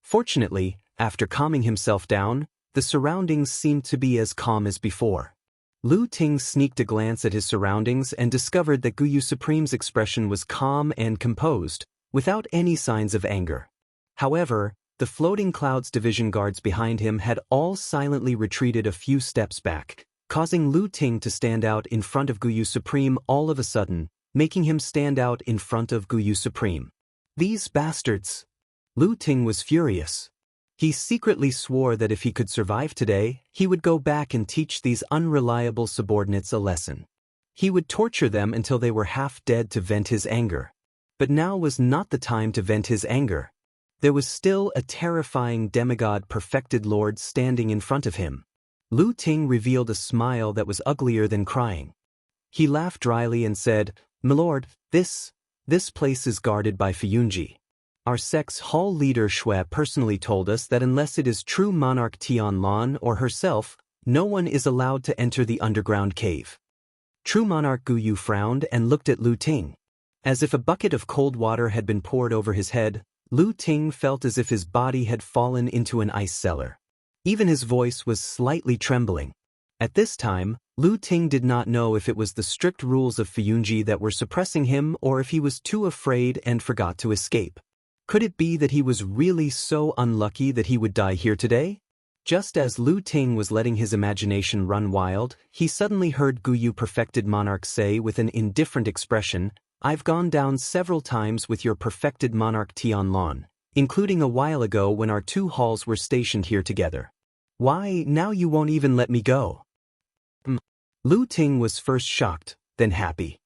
Fortunately, after calming himself down, the surroundings seemed to be as calm as before. Lu Ting sneaked a glance at his surroundings and discovered that Guyu Supreme's expression was calm and composed, without any signs of anger. However, the floating clouds division guards behind him had all silently retreated a few steps back, causing Lu Ting to stand out in front of Guyu Supreme all of a sudden, making him stand out in front of Guyu Supreme. These bastards! Lu Ting was furious. He secretly swore that if he could survive today, he would go back and teach these unreliable subordinates a lesson. He would torture them until they were half dead to vent his anger. But now was not the time to vent his anger. There was still a terrifying demigod perfected lord standing in front of him. Lu Ting revealed a smile that was uglier than crying. He laughed dryly and said, "My lord, this place is guarded by Fuyunji. Our sect's hall leader Shui personally told us that unless it is true monarch Tianlan or herself, no one is allowed to enter the underground cave." True monarch Guyu frowned and looked at Lu Ting. As if a bucket of cold water had been poured over his head, Lu Ting felt as if his body had fallen into an ice cellar. Even his voice was slightly trembling. At this time, Lu Ting did not know if it was the strict rules of Fuyunji that were suppressing him or if he was too afraid and forgot to escape. Could it be that he was really so unlucky that he would die here today? Just as Lu Ting was letting his imagination run wild, he suddenly heard Guyu perfected monarch say with an indifferent expression, "I've gone down several times with your perfected monarch Tianlan, including a while ago when our two halls were stationed here together. Why, now you won't even let me go?" Lu Ting was first shocked, then happy.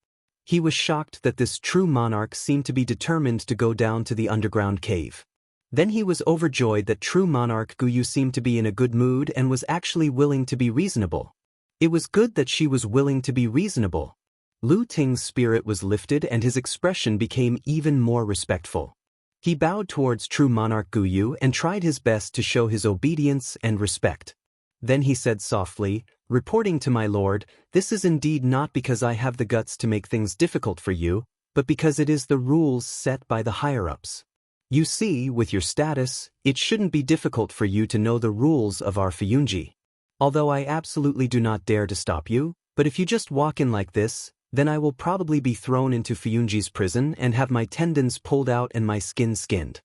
He was shocked that this true monarch seemed to be determined to go down to the underground cave. Then he was overjoyed that true monarch Guyu seemed to be in a good mood and was actually willing to be reasonable. It was good that she was willing to be reasonable. Lu Ting's spirit was lifted and his expression became even more respectful. He bowed towards true monarch Guyu and tried his best to show his obedience and respect. Then he said softly, "Reporting to my lord, this is indeed not because I have the guts to make things difficult for you, but because it is the rules set by the higher-ups. You see, with your status, it shouldn't be difficult for you to know the rules of our Fuyunji. Although I absolutely do not dare to stop you, but if you just walk in like this, then I will probably be thrown into Fuyunji's prison and have my tendons pulled out and my skin skinned."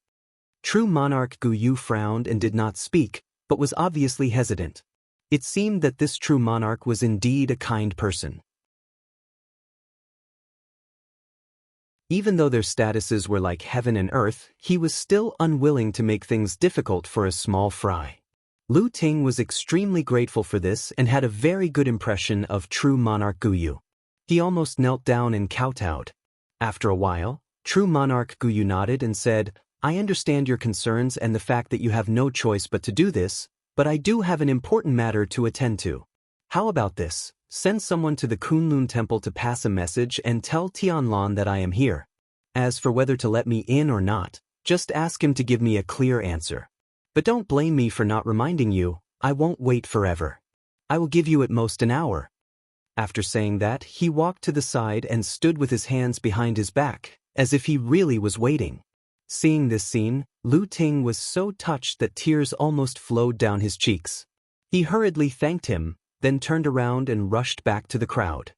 True monarch Guyu frowned and did not speak, but was obviously hesitant. It seemed that this true monarch was indeed a kind person. Even though their statuses were like heaven and earth, he was still unwilling to make things difficult for a small fry. Lu Ting was extremely grateful for this and had a very good impression of true monarch Guyu. He almost knelt down and kowtowed. After a while, true monarch Guyu nodded and said, "I understand your concerns and the fact that you have no choice but to do this, but I do have an important matter to attend to. How about this? Send someone to the Kunlun temple to pass a message and tell Tianlan that I am here. As for whether to let me in or not, just ask him to give me a clear answer. But don't blame me for not reminding you, I won't wait forever. I will give you at most an hour." After saying that, he walked to the side and stood with his hands behind his back, as if he really was waiting. Seeing this scene, Lu Ting was so touched that tears almost flowed down his cheeks. He hurriedly thanked him, then turned around and rushed back to the crowd.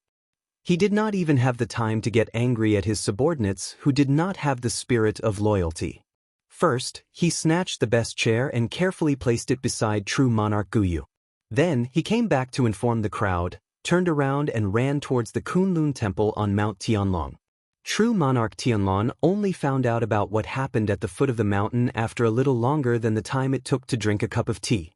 He did not even have the time to get angry at his subordinates who did not have the spirit of loyalty. First, he snatched the best chair and carefully placed it beside true monarch Guyu. Then, he came back to inform the crowd, turned around and ran towards the Kunlun temple on Mount Tianlong. True monarch Tianlan only found out about what happened at the foot of the mountain after a little longer than the time it took to drink a cup of tea.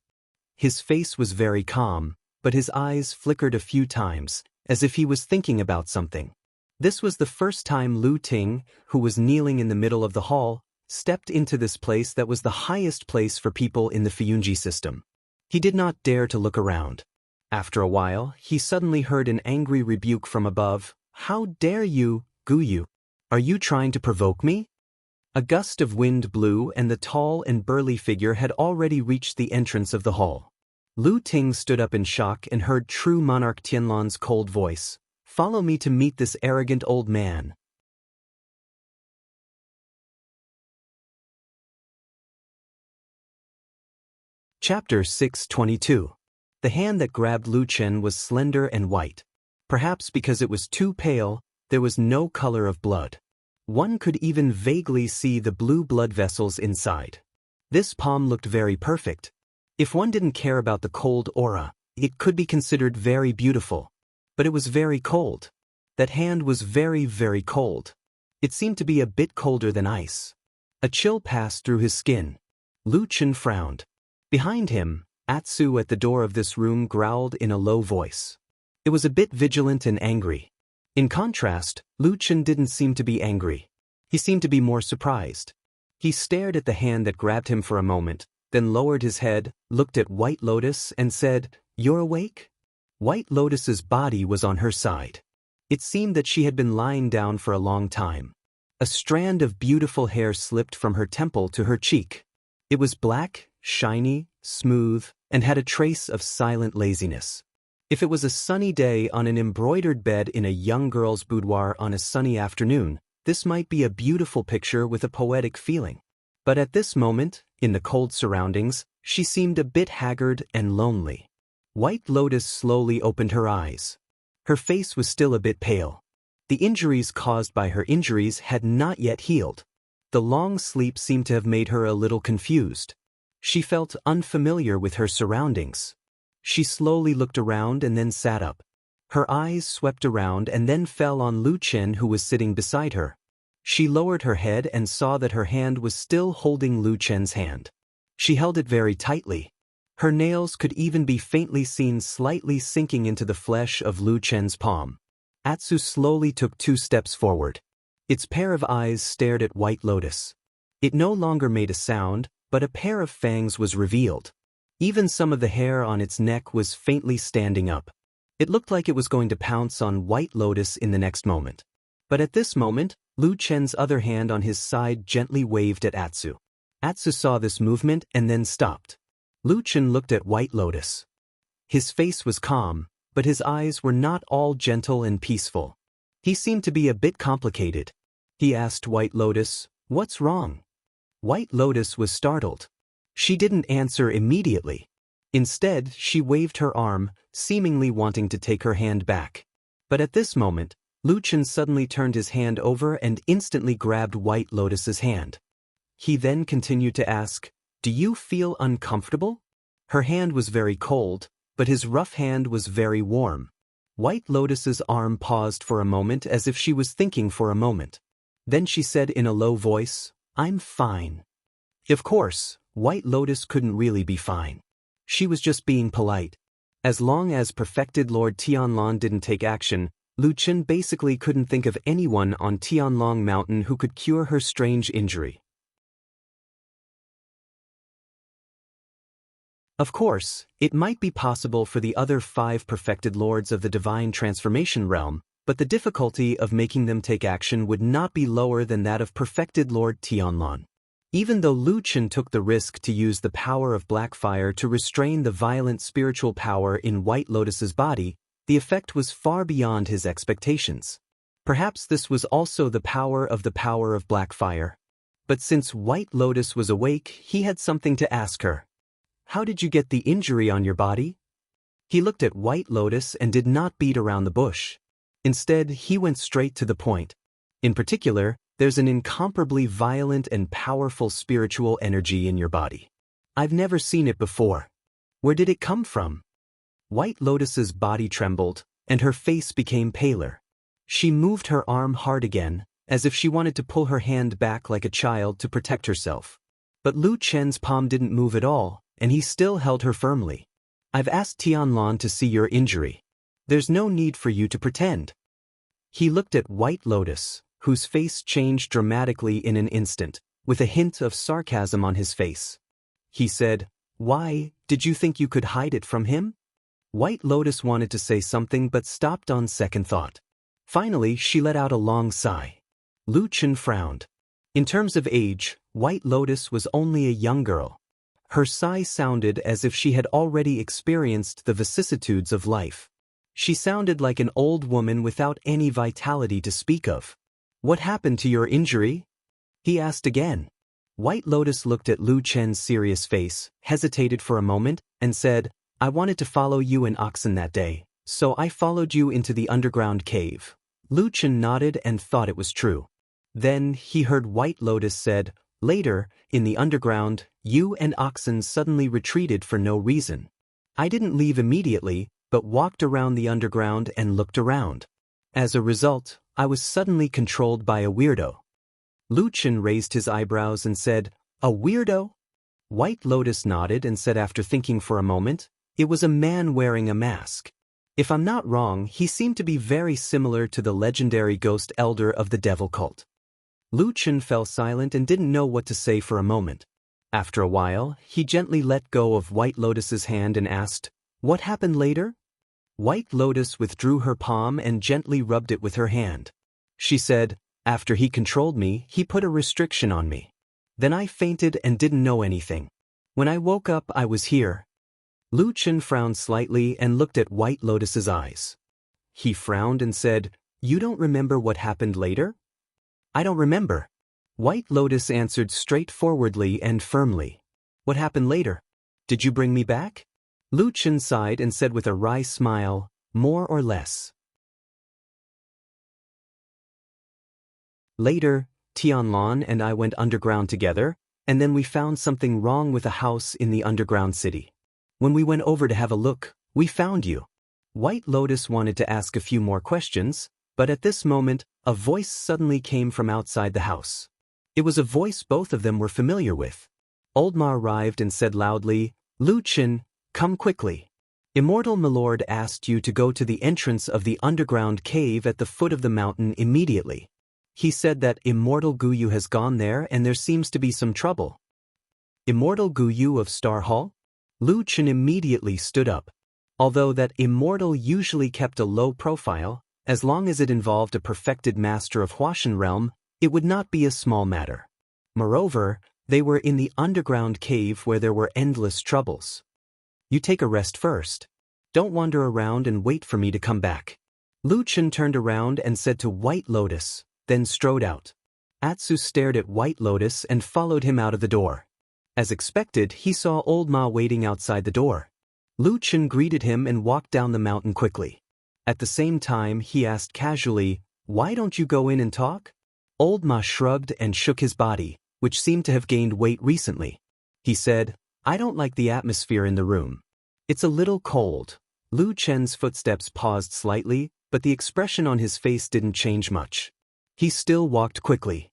His face was very calm, but his eyes flickered a few times, as if he was thinking about something. This was the first time Lu Ting, who was kneeling in the middle of the hall, stepped into this place that was the highest place for people in the Fiyunji system. He did not dare to look around. After a while, he suddenly heard an angry rebuke from above. "How dare you, Guyu? Are you trying to provoke me?" A gust of wind blew and the tall and burly figure had already reached the entrance of the hall. Lu Ting stood up in shock and heard true monarch Tianlan's cold voice. "Follow me to meet this arrogant old man." Chapter 622. The hand that grabbed Lu Chen was slender and white. Perhaps because it was too pale, there was no color of blood. One could even vaguely see the blue blood vessels inside. This palm looked very perfect. If one didn't care about the cold aura, it could be considered very beautiful. But it was very cold. That hand was very, very cold. It seemed to be a bit colder than ice. A chill passed through his skin. Lu Chen frowned. Behind him, Atsu at the door of this room growled in a low voice. It was a bit vigilant and angry. In contrast, Lu Chen didn't seem to be angry. He seemed to be more surprised. He stared at the hand that grabbed him for a moment, then lowered his head, looked at White Lotus and said, "You're awake?" White Lotus's body was on her side. It seemed that she had been lying down for a long time. A strand of beautiful hair slipped from her temple to her cheek. It was black, shiny, smooth, and had a trace of silent laziness. If it was a sunny day on an embroidered bed in a young girl's boudoir on a sunny afternoon, this might be a beautiful picture with a poetic feeling. But at this moment, in the cold surroundings, she seemed a bit haggard and lonely. White Lotus slowly opened her eyes. Her face was still a bit pale. The injuries caused by her injuries had not yet healed. The long sleep seemed to have made her a little confused. She felt unfamiliar with her surroundings. She slowly looked around and then sat up. Her eyes swept around and then fell on Lu Chen, who was sitting beside her. She lowered her head and saw that her hand was still holding Lu Chen's hand. She held it very tightly. Her nails could even be faintly seen slightly sinking into the flesh of Lu Chen's palm. Atsu slowly took 2 steps forward. Its pair of eyes stared at White Lotus. It no longer made a sound, but a pair of fangs was revealed. Even some of the hair on its neck was faintly standing up. It looked like it was going to pounce on White Lotus in the next moment. But at this moment, Lu Chen's other hand on his side gently waved at Atsu. Atsu saw this movement and then stopped. Lu Chen looked at White Lotus. His face was calm, but his eyes were not all gentle and peaceful. He seemed to be a bit complicated. He asked White Lotus, "What's wrong?" White Lotus was startled. She didn't answer immediately. Instead, she waved her arm, seemingly wanting to take her hand back. But at this moment, Lu Chen suddenly turned his hand over and instantly grabbed White Lotus's hand. He then continued to ask, "Do you feel uncomfortable?" Her hand was very cold, but his rough hand was very warm. White Lotus's arm paused for a moment as if she was thinking for a moment. Then she said in a low voice, "I'm fine." Of course, White Lotus couldn't really be fine. She was just being polite. As long as perfected Lord Tianlan didn't take action, Lu Chen basically couldn't think of anyone on Tianlong Mountain who could cure her strange injury. Of course, it might be possible for the other 5 perfected lords of the divine transformation realm, but the difficulty of making them take action would not be lower than that of perfected Lord Tianlan. Even though Lu Chen took the risk to use the power of black fire to restrain the violent spiritual power in White Lotus's body, the effect was far beyond his expectations. Perhaps this was also the power of black fire. But since White Lotus was awake, he had something to ask her. How did you get the injury on your body? He looked at White Lotus and did not beat around the bush. Instead, he went straight to the point. In particular, there's an incomparably violent and powerful spiritual energy in your body. I've never seen it before. Where did it come from? White Lotus's body trembled, and her face became paler. She moved her arm hard again, as if she wanted to pull her hand back like a child to protect herself. But Lu Chen's palm didn't move at all, and he still held her firmly. I've asked Tianlan to see your injury. There's no need for you to pretend. He looked at White Lotus, whose face changed dramatically in an instant, with a hint of sarcasm on his face. He said, "Why, did you think you could hide it from him?" White Lotus wanted to say something but stopped on second thought. Finally, she let out a long sigh. Lu Chen frowned. In terms of age, White Lotus was only a young girl. Her sigh sounded as if she had already experienced the vicissitudes of life. She sounded like an old woman without any vitality to speak of. "What happened to your injury?" he asked again. White Lotus looked at Lu Chen's serious face, hesitated for a moment, and said, "I wanted to follow you and Oxen that day, so I followed you into the underground cave." Lu Chen nodded and thought it was true. Then he heard White Lotus said, "Later, in the underground, you and Oxen suddenly retreated for no reason. I didn't leave immediately, but walked around the underground and looked around. As a result, I was suddenly controlled by a weirdo." Lu Chen raised his eyebrows and said, "A weirdo?" White Lotus nodded and said after thinking for a moment, "It was a man wearing a mask. If I'm not wrong, he seemed to be very similar to the legendary ghost elder of the devil cult." Lu Chen fell silent and didn't know what to say for a moment. After a while, he gently let go of White Lotus's hand and asked, "What happened later?" White Lotus withdrew her palm and gently rubbed it with her hand. She said, "After he controlled me, he put a restriction on me. Then I fainted and didn't know anything. When I woke up, I was here." Lu Chen frowned slightly and looked at White Lotus's eyes. He frowned and said, "You don't remember what happened later?" "I don't remember." White Lotus answered straightforwardly and firmly. "What happened later? Did you bring me back?" Lu Chen sighed and said with a wry smile, "More or less." Later, Tianlan and I went underground together, and then we found something wrong with a house in the underground city. When we went over to have a look, we found you. White Lotus wanted to ask a few more questions, but at this moment, a voice suddenly came from outside the house. It was a voice both of them were familiar with. Old Ma arrived and said loudly, "Lu Chen, come quickly. Immortal Milord asked you to go to the entrance of the underground cave at the foot of the mountain immediately. He said that Immortal Guyu has gone there and there seems to be some trouble." "Immortal Guyu of Star Hall?" Lu Chen immediately stood up. Although that Immortal usually kept a low profile, as long as it involved a perfected master of Huashan realm, it would not be a small matter. Moreover, they were in the underground cave where there were endless troubles. "You take a rest first. Don't wander around and wait for me to come back." Lu Chen turned around and said to White Lotus, then strode out. Atsu stared at White Lotus and followed him out of the door. As expected, he saw Old Ma waiting outside the door. Lu Chen greeted him and walked down the mountain quickly. At the same time, he asked casually, "Why don't you go in and talk?" Old Ma shrugged and shook his body, which seemed to have gained weight recently. He said, "I don't like the atmosphere in the room. It's a little cold." Lu Chen's footsteps paused slightly, but the expression on his face didn't change much. He still walked quickly.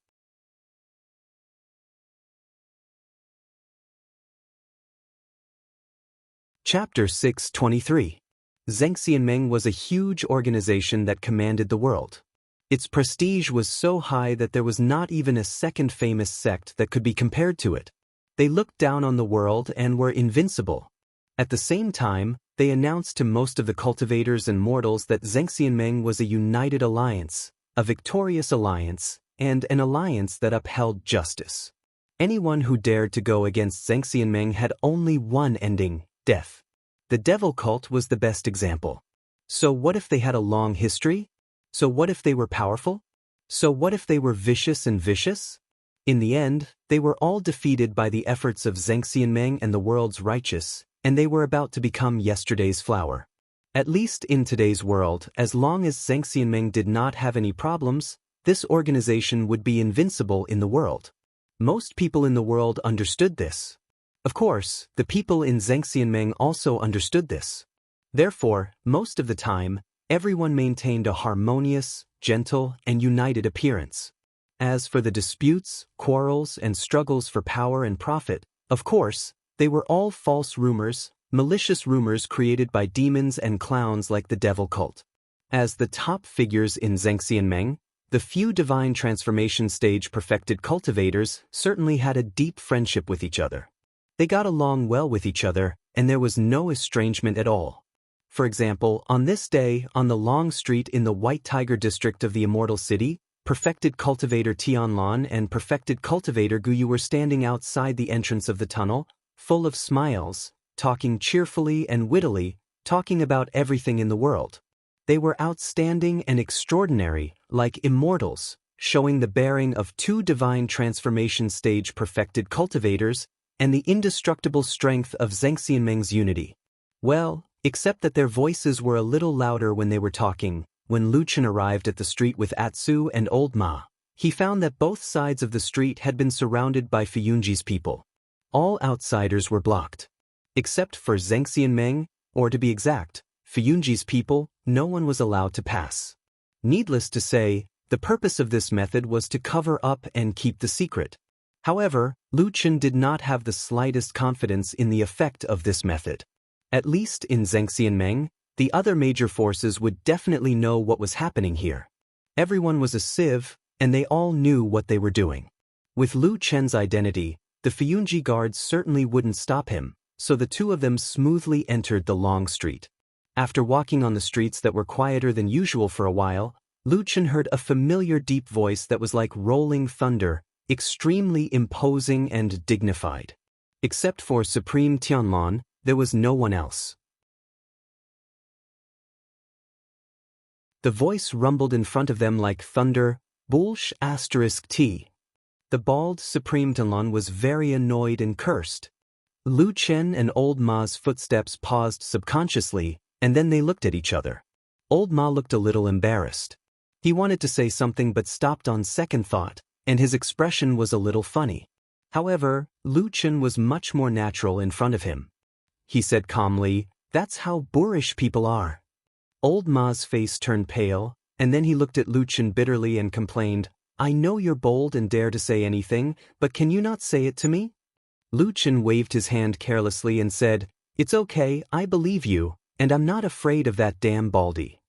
Chapter 623. Zhengxianmeng was a huge organization that commanded the world. Its prestige was so high that there was not even a second famous sect that could be compared to it. They looked down on the world and were invincible. At the same time, they announced to most of the cultivators and mortals that Zhengxianmeng was a united alliance, a victorious alliance, and an alliance that upheld justice. Anyone who dared to go against Zhengxianmeng had only one ending: death. The devil cult was the best example. So what if they had a long history? So what if they were powerful? So what if they were vicious and vicious? In the end, they were all defeated by the efforts of Zhengxianmeng and the world's righteous, and they were about to become yesterday's flower. At least in today's world, as long as Zhengxianmeng did not have any problems, this organization would be invincible in the world. Most people in the world understood this. Of course, the people in Zhengxianmeng also understood this. Therefore, most of the time, everyone maintained a harmonious, gentle, and united appearance. As for the disputes, quarrels, and struggles for power and profit, of course, they were all false rumors, malicious rumors created by demons and clowns like the devil cult. As the top figures in Zhengxianmeng, the few divine transformation stage perfected cultivators certainly had a deep friendship with each other. They got along well with each other, and there was no estrangement at all. For example, on this day, on the long street in the White Tiger district of the Immortal City, perfected cultivator Tianlan and perfected cultivator Guyu were standing outside the entrance of the tunnel, full of smiles, talking cheerfully and wittily, talking about everything in the world. They were outstanding and extraordinary, like immortals, showing the bearing of two divine transformation stage perfected cultivators and the indestructible strength of Zhengxianmeng's unity. Well, except that their voices were a little louder when they were talking. When Luchan arrived at the street with Atsu and Old Ma, he found that both sides of the street had been surrounded by Fiyunji's people. All outsiders were blocked. Except for Zhengxianmeng, or to be exact, Fiyunji's people, no one was allowed to pass. Needless to say, the purpose of this method was to cover up and keep the secret. However, Luchan did not have the slightest confidence in the effect of this method. At least in Zhengxianmeng, the other major forces would definitely know what was happening here. Everyone was a sieve, and they all knew what they were doing. With Lu Chen's identity, the Fiyunji guards certainly wouldn't stop him, so the two of them smoothly entered the long street. After walking on the streets that were quieter than usual for a while, Lu Chen heard a familiar deep voice that was like rolling thunder, extremely imposing and dignified. Except for Supreme Tianlan, there was no one else. The voice rumbled in front of them like thunder, Bulsh *T. The bald Supreme Tianlan was very annoyed and cursed. Lu Chen and Old Ma's footsteps paused subconsciously, and then they looked at each other. Old Ma looked a little embarrassed. He wanted to say something but stopped on second thought, and his expression was a little funny. However, Lu Chen was much more natural in front of him. He said calmly, "That's how boorish people are." Old Ma's face turned pale, and then he looked at Lu Chen bitterly and complained, "I know you're bold and dare to say anything, but can you not say it to me?" Lu Chen waved his hand carelessly and said, "It's okay, I believe you, and I'm not afraid of that damn baldy."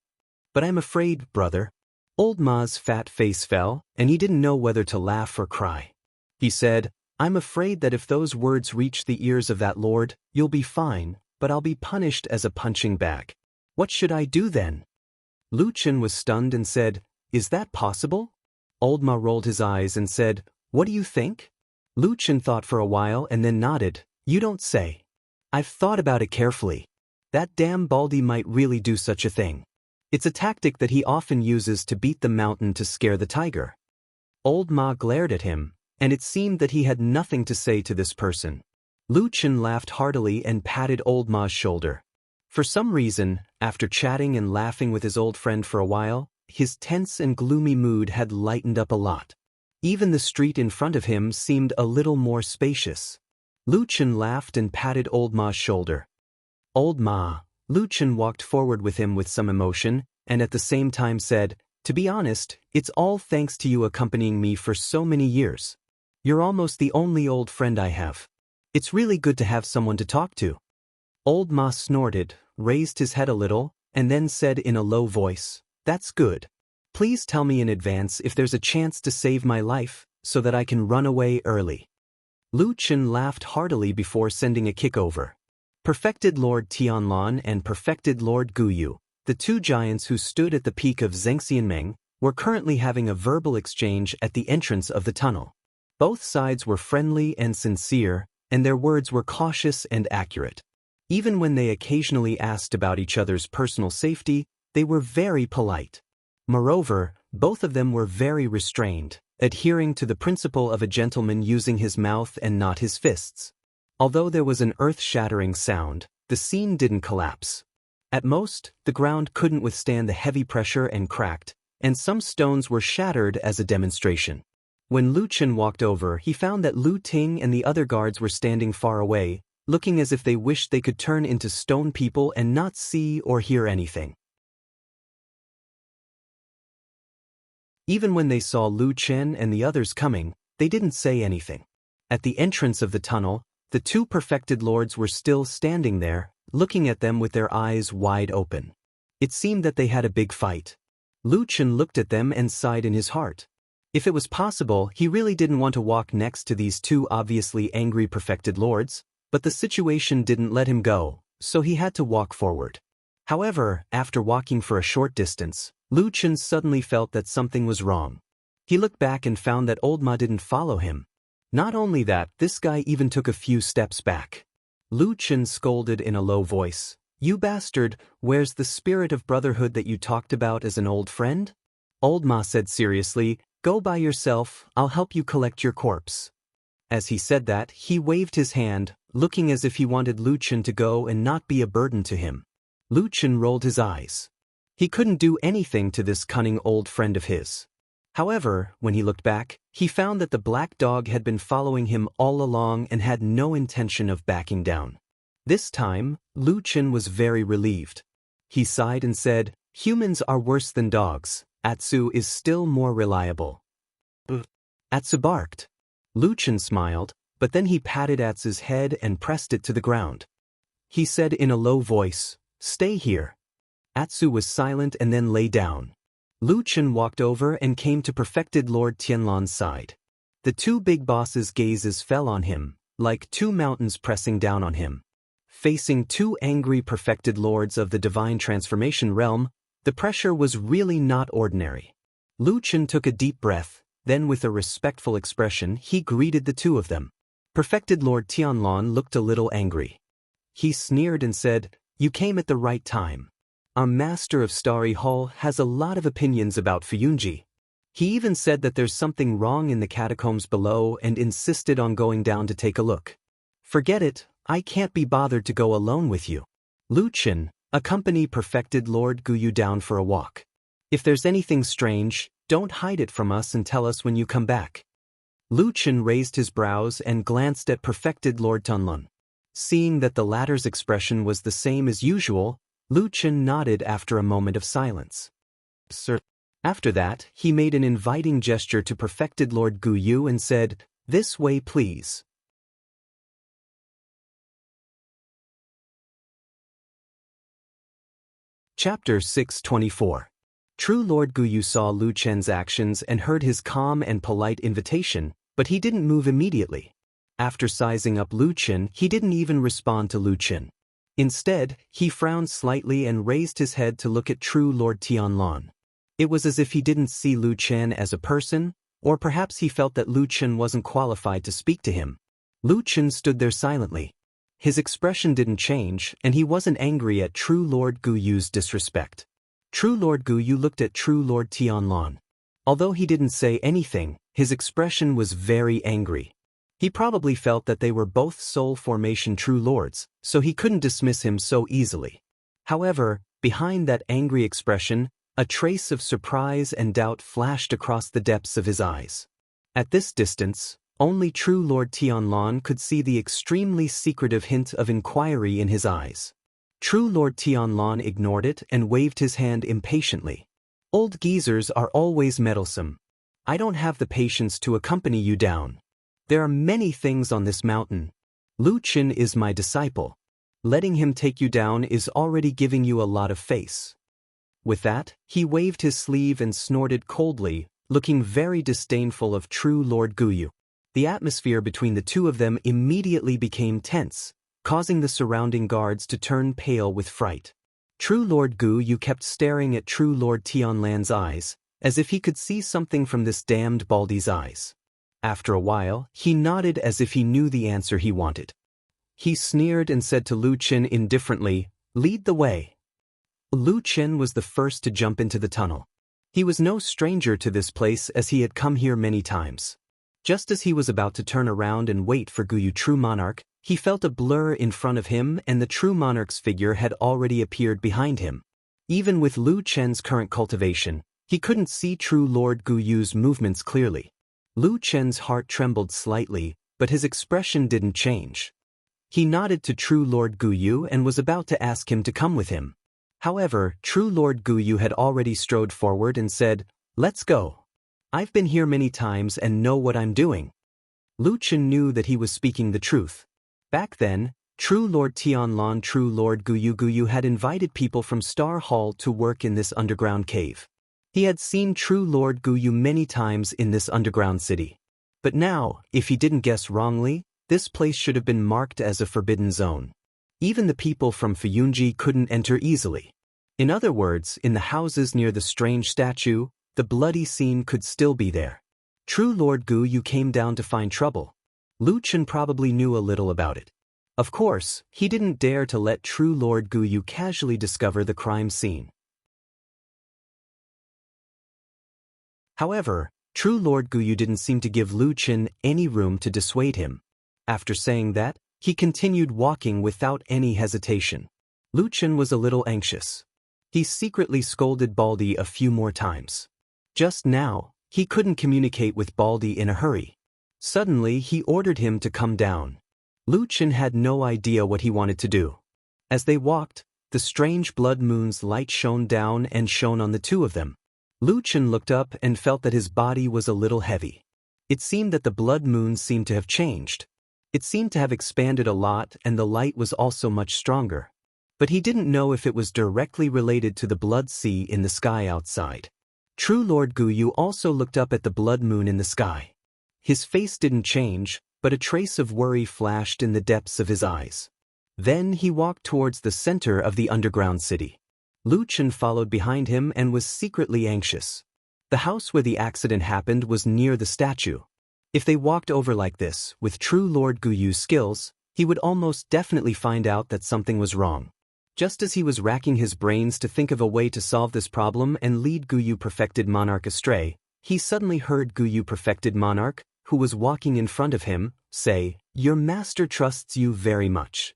"But I'm afraid, brother." Old Ma's fat face fell, and he didn't know whether to laugh or cry. He said, "I'm afraid that if those words reach the ears of that lord, you'll be fine, but I'll be punished as a punching bag. What should I do then?" Lu Chen was stunned and said, "Is that possible?" Old Ma rolled his eyes and said, "What do you think?" Lu Chen thought for a while and then nodded, "You don't say." "I've thought about it carefully. That damn baldy might really do such a thing. It's a tactic that he often uses to beat the mountain to scare the tiger." Old Ma glared at him, and it seemed that he had nothing to say to this person. Lu Chen laughed heartily and patted Old Ma's shoulder. For some reason, after chatting and laughing with his old friend for a while, his tense and gloomy mood had lightened up a lot. Even the street in front of him seemed a little more spacious. Lu Chen laughed and patted Old Ma's shoulder. "Old Ma," Lu Chen walked forward with him with some emotion, and at the same time said, "To be honest, it's all thanks to you accompanying me for so many years. You're almost the only old friend I have. It's really good to have someone to talk to." Old Ma snorted, raised his head a little, and then said in a low voice, "That's good. Please tell me in advance if there's a chance to save my life, so that I can run away early." Lu Chen laughed heartily before sending a kick over. Perfected Lord Tianlan and Perfected Lord Guyu, the two giants who stood at the peak of Zhengxianmeng, were currently having a verbal exchange at the entrance of the tunnel. Both sides were friendly and sincere, and their words were cautious and accurate. Even when they occasionally asked about each other's personal safety, they were very polite. Moreover, both of them were very restrained, adhering to the principle of a gentleman using his mouth and not his fists. Although there was an earth-shattering sound, the scene didn't collapse. At most, the ground couldn't withstand the heavy pressure and cracked, and some stones were shattered as a demonstration. When Lu Chen walked over, he found that Lu Ting and the other guards were standing far away, looking as if they wished they could turn into stone people and not see or hear anything. Even when they saw Lu Chen and the others coming, they didn't say anything. At the entrance of the tunnel, the two perfected lords were still standing there, looking at them with their eyes wide open. It seemed that they had a big fight. Lu Chen looked at them and sighed in his heart. If it was possible, he really didn't want to walk next to these two obviously angry perfected lords, but the situation didn't let him go, so he had to walk forward. However, after walking for a short distance, Lu Chen suddenly felt that something was wrong. He looked back and found that old Ma didn't follow him. Not only that, this guy even took a few steps back. Lu Chen scolded in a low voice, "You bastard, where's the spirit of brotherhood that you talked about as an old friend?" Old Ma said seriously, "Go by yourself, I'll help you collect your corpse." As he said that, he waved his hand, looking as if he wanted Lu Chen to go and not be a burden to him. Lu Chen rolled his eyes. He couldn't do anything to this cunning old friend of his. However, when he looked back, he found that the black dog had been following him all along and had no intention of backing down. This time, Lu Chen was very relieved. He sighed and said, "Humans are worse than dogs. Atsu is still more reliable." Atsu barked. Lu Chen smiled, but then he patted Atsu's head and pressed it to the ground. He said in a low voice, "Stay here." Atsu was silent and then lay down. Lu Chen walked over and came to Perfected Lord Tianlan's side. The two big bosses' gazes fell on him, like two mountains pressing down on him. Facing two angry Perfected Lords of the Divine Transformation realm, the pressure was really not ordinary. Lu Chen took a deep breath, then with a respectful expression he greeted the two of them. Perfected Lord Tianlan looked a little angry. He sneered and said, "You came at the right time. Our master of Starry Hall has a lot of opinions about Fuyunji. He even said that there's something wrong in the catacombs below and insisted on going down to take a look. Forget it, I can't be bothered to go alone with you. Lu Chen, accompany Perfected Lord Guyu down for a walk. If there's anything strange, don't hide it from us and tell us when you come back." Lu Chen raised his brows and glanced at Perfected Lord Tianlan. Seeing that the latter's expression was the same as usual, Lu Chen nodded after a moment of silence. "Sir." After that, he made an inviting gesture to Perfected Lord Guyu and said, "This way please." Chapter 624. True Lord Guyu saw Lu Chen's actions and heard his calm and polite invitation, but he didn't move immediately. After sizing up Lu Chen, he didn't even respond to Lu Chen. Instead, he frowned slightly and raised his head to look at True Lord Tianlan. It was as if he didn't see Lu Chen as a person, or perhaps he felt that Lu Chen wasn't qualified to speak to him. Lu Chen stood there silently. His expression didn't change, and he wasn't angry at True Lord Guyu's disrespect. True Lord Guyu looked at True Lord Tianlan. Although he didn't say anything, his expression was very angry. He probably felt that they were both soul formation true lords, so he couldn't dismiss him so easily. However, behind that angry expression, a trace of surprise and doubt flashed across the depths of his eyes. At this distance, only True Lord Tianlan could see the extremely secretive hint of inquiry in his eyes. True Lord Tianlan ignored it and waved his hand impatiently. "Old geezers are always meddlesome. I don't have the patience to accompany you down. There are many things on this mountain. Lu Chen is my disciple. Letting him take you down is already giving you a lot of face." With that, he waved his sleeve and snorted coldly, looking very disdainful of True Lord Guyu. The atmosphere between the two of them immediately became tense, causing the surrounding guards to turn pale with fright. True Lord Gu Yu kept staring at True Lord Tianlan's eyes, as if he could see something from this damned Baldy's eyes. After a while, he nodded as if he knew the answer he wanted. He sneered and said to Lu Chen indifferently, "Lead the way." Lu Chen was the first to jump into the tunnel. He was no stranger to this place as he had come here many times. Just as he was about to turn around and wait for Gu Yu True Monarch, he felt a blur in front of him and the True Monarch's figure had already appeared behind him. Even with Lu Chen's current cultivation, he couldn't see True Lord Gu Yu's movements clearly. Lu Chen's heart trembled slightly, but his expression didn't change. He nodded to True Lord Gu Yu and was about to ask him to come with him. However, True Lord Gu Yu had already strode forward and said, "Let's go. I've been here many times and know what I'm doing." Lu Chen knew that he was speaking the truth. Back then, True Lord Tianlan True Lord Gu Yu had invited people from Star Hall to work in this underground cave. He had seen True Lord Gu Yu many times in this underground city. But now, if he didn't guess wrongly, this place should have been marked as a forbidden zone. Even the people from Fuyunji couldn't enter easily. In other words, in the houses near the strange statue, the bloody scene could still be there. True Lord Gu Yu came down to find trouble. Lu Chen probably knew a little about it. Of course, he didn't dare to let True Lord Gu Yu casually discover the crime scene. However, True Lord Gu Yu didn't seem to give Lu Chen any room to dissuade him. After saying that, he continued walking without any hesitation. Lu Chen was a little anxious. He secretly scolded Baldy a few more times. Just now, he couldn't communicate with Baldy in a hurry. Suddenly, he ordered him to come down. Lu Chen had no idea what he wanted to do. As they walked, the strange blood moon's light shone down and shone on the two of them. Lu Chen looked up and felt that his body was a little heavy. It seemed that the blood moon seemed to have changed. It seemed to have expanded a lot and the light was also much stronger. But he didn't know if it was directly related to the blood sea in the sky outside. True Lord Gu Yu also looked up at the blood moon in the sky. His face didn't change, but a trace of worry flashed in the depths of his eyes. Then he walked towards the center of the underground city. Lu Chen followed behind him and was secretly anxious. The house where the accident happened was near the statue. If they walked over like this, with True Lord Gu Yu's skills, he would almost definitely find out that something was wrong. Just as he was racking his brains to think of a way to solve this problem and lead Gu Yu Perfected Monarch astray, he suddenly heard Gu Yu Perfected Monarch, who was walking in front of him, say, "Your master trusts you very much."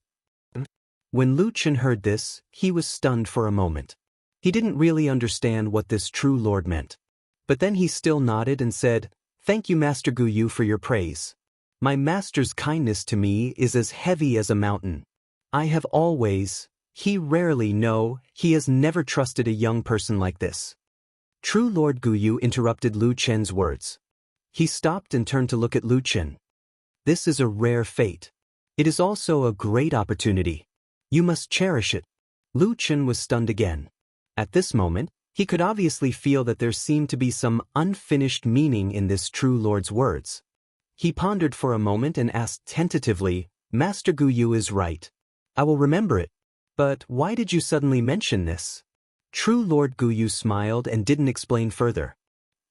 When Lu Chen heard this, he was stunned for a moment. He didn't really understand what this true lord meant. But then he still nodded and said, "Thank you, Master Gu Yu, for your praise. My master's kindness to me is as heavy as a mountain. I have always, he has never trusted a young person like this." True Lord Gu Yu interrupted Lu Chen's words. He stopped and turned to look at Lu Chen. "This is a rare fate. It is also a great opportunity. You must cherish it." Lu Chen was stunned again. At this moment, he could obviously feel that there seemed to be some unfinished meaning in this true lord's words. He pondered for a moment and asked tentatively, "Master Gu Yu is right. I will remember it. But why did you suddenly mention this?" True Lord Gu Yu smiled and didn't explain further.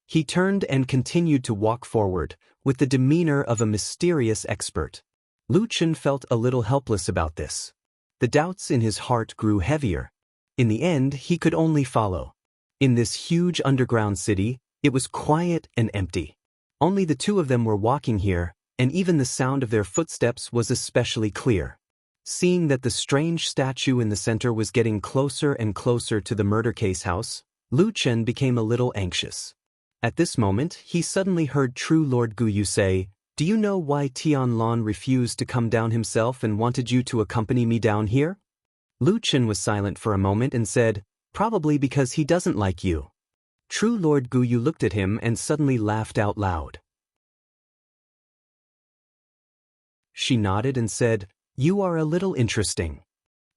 He turned and continued to walk forward, with the demeanor of a mysterious expert. Lu Chen felt a little helpless about this. The doubts in his heart grew heavier. In the end, he could only follow. In this huge underground city, it was quiet and empty. Only the two of them were walking here, and even the sound of their footsteps was especially clear. Seeing that the strange statue in the center was getting closer and closer to the murder case house, Lu Chen became a little anxious. At this moment, he suddenly heard True Lord Gu Yu say, "Do you know why Tianlan refused to come down himself and wanted you to accompany me down here?" Lu Chen was silent for a moment and said, "Probably because he doesn't like you." True Lord Gu Yu looked at him and suddenly laughed out loud. She nodded and said, "You are a little interesting."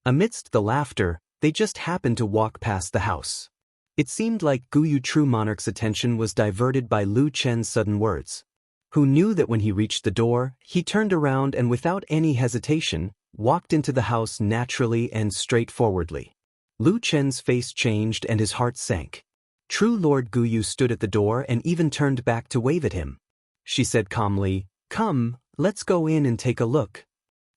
Amidst the laughter, they just happened to walk past the house. It seemed like Gu Yu True Monarch's attention was diverted by Lu Chen's sudden words. Who knew that when he reached the door, he turned around and without any hesitation, walked into the house naturally and straightforwardly. Lu Chen's face changed and his heart sank. True Lord Guyu stood at the door and even turned back to wave at him. She said calmly, "Come, let's go in and take a look."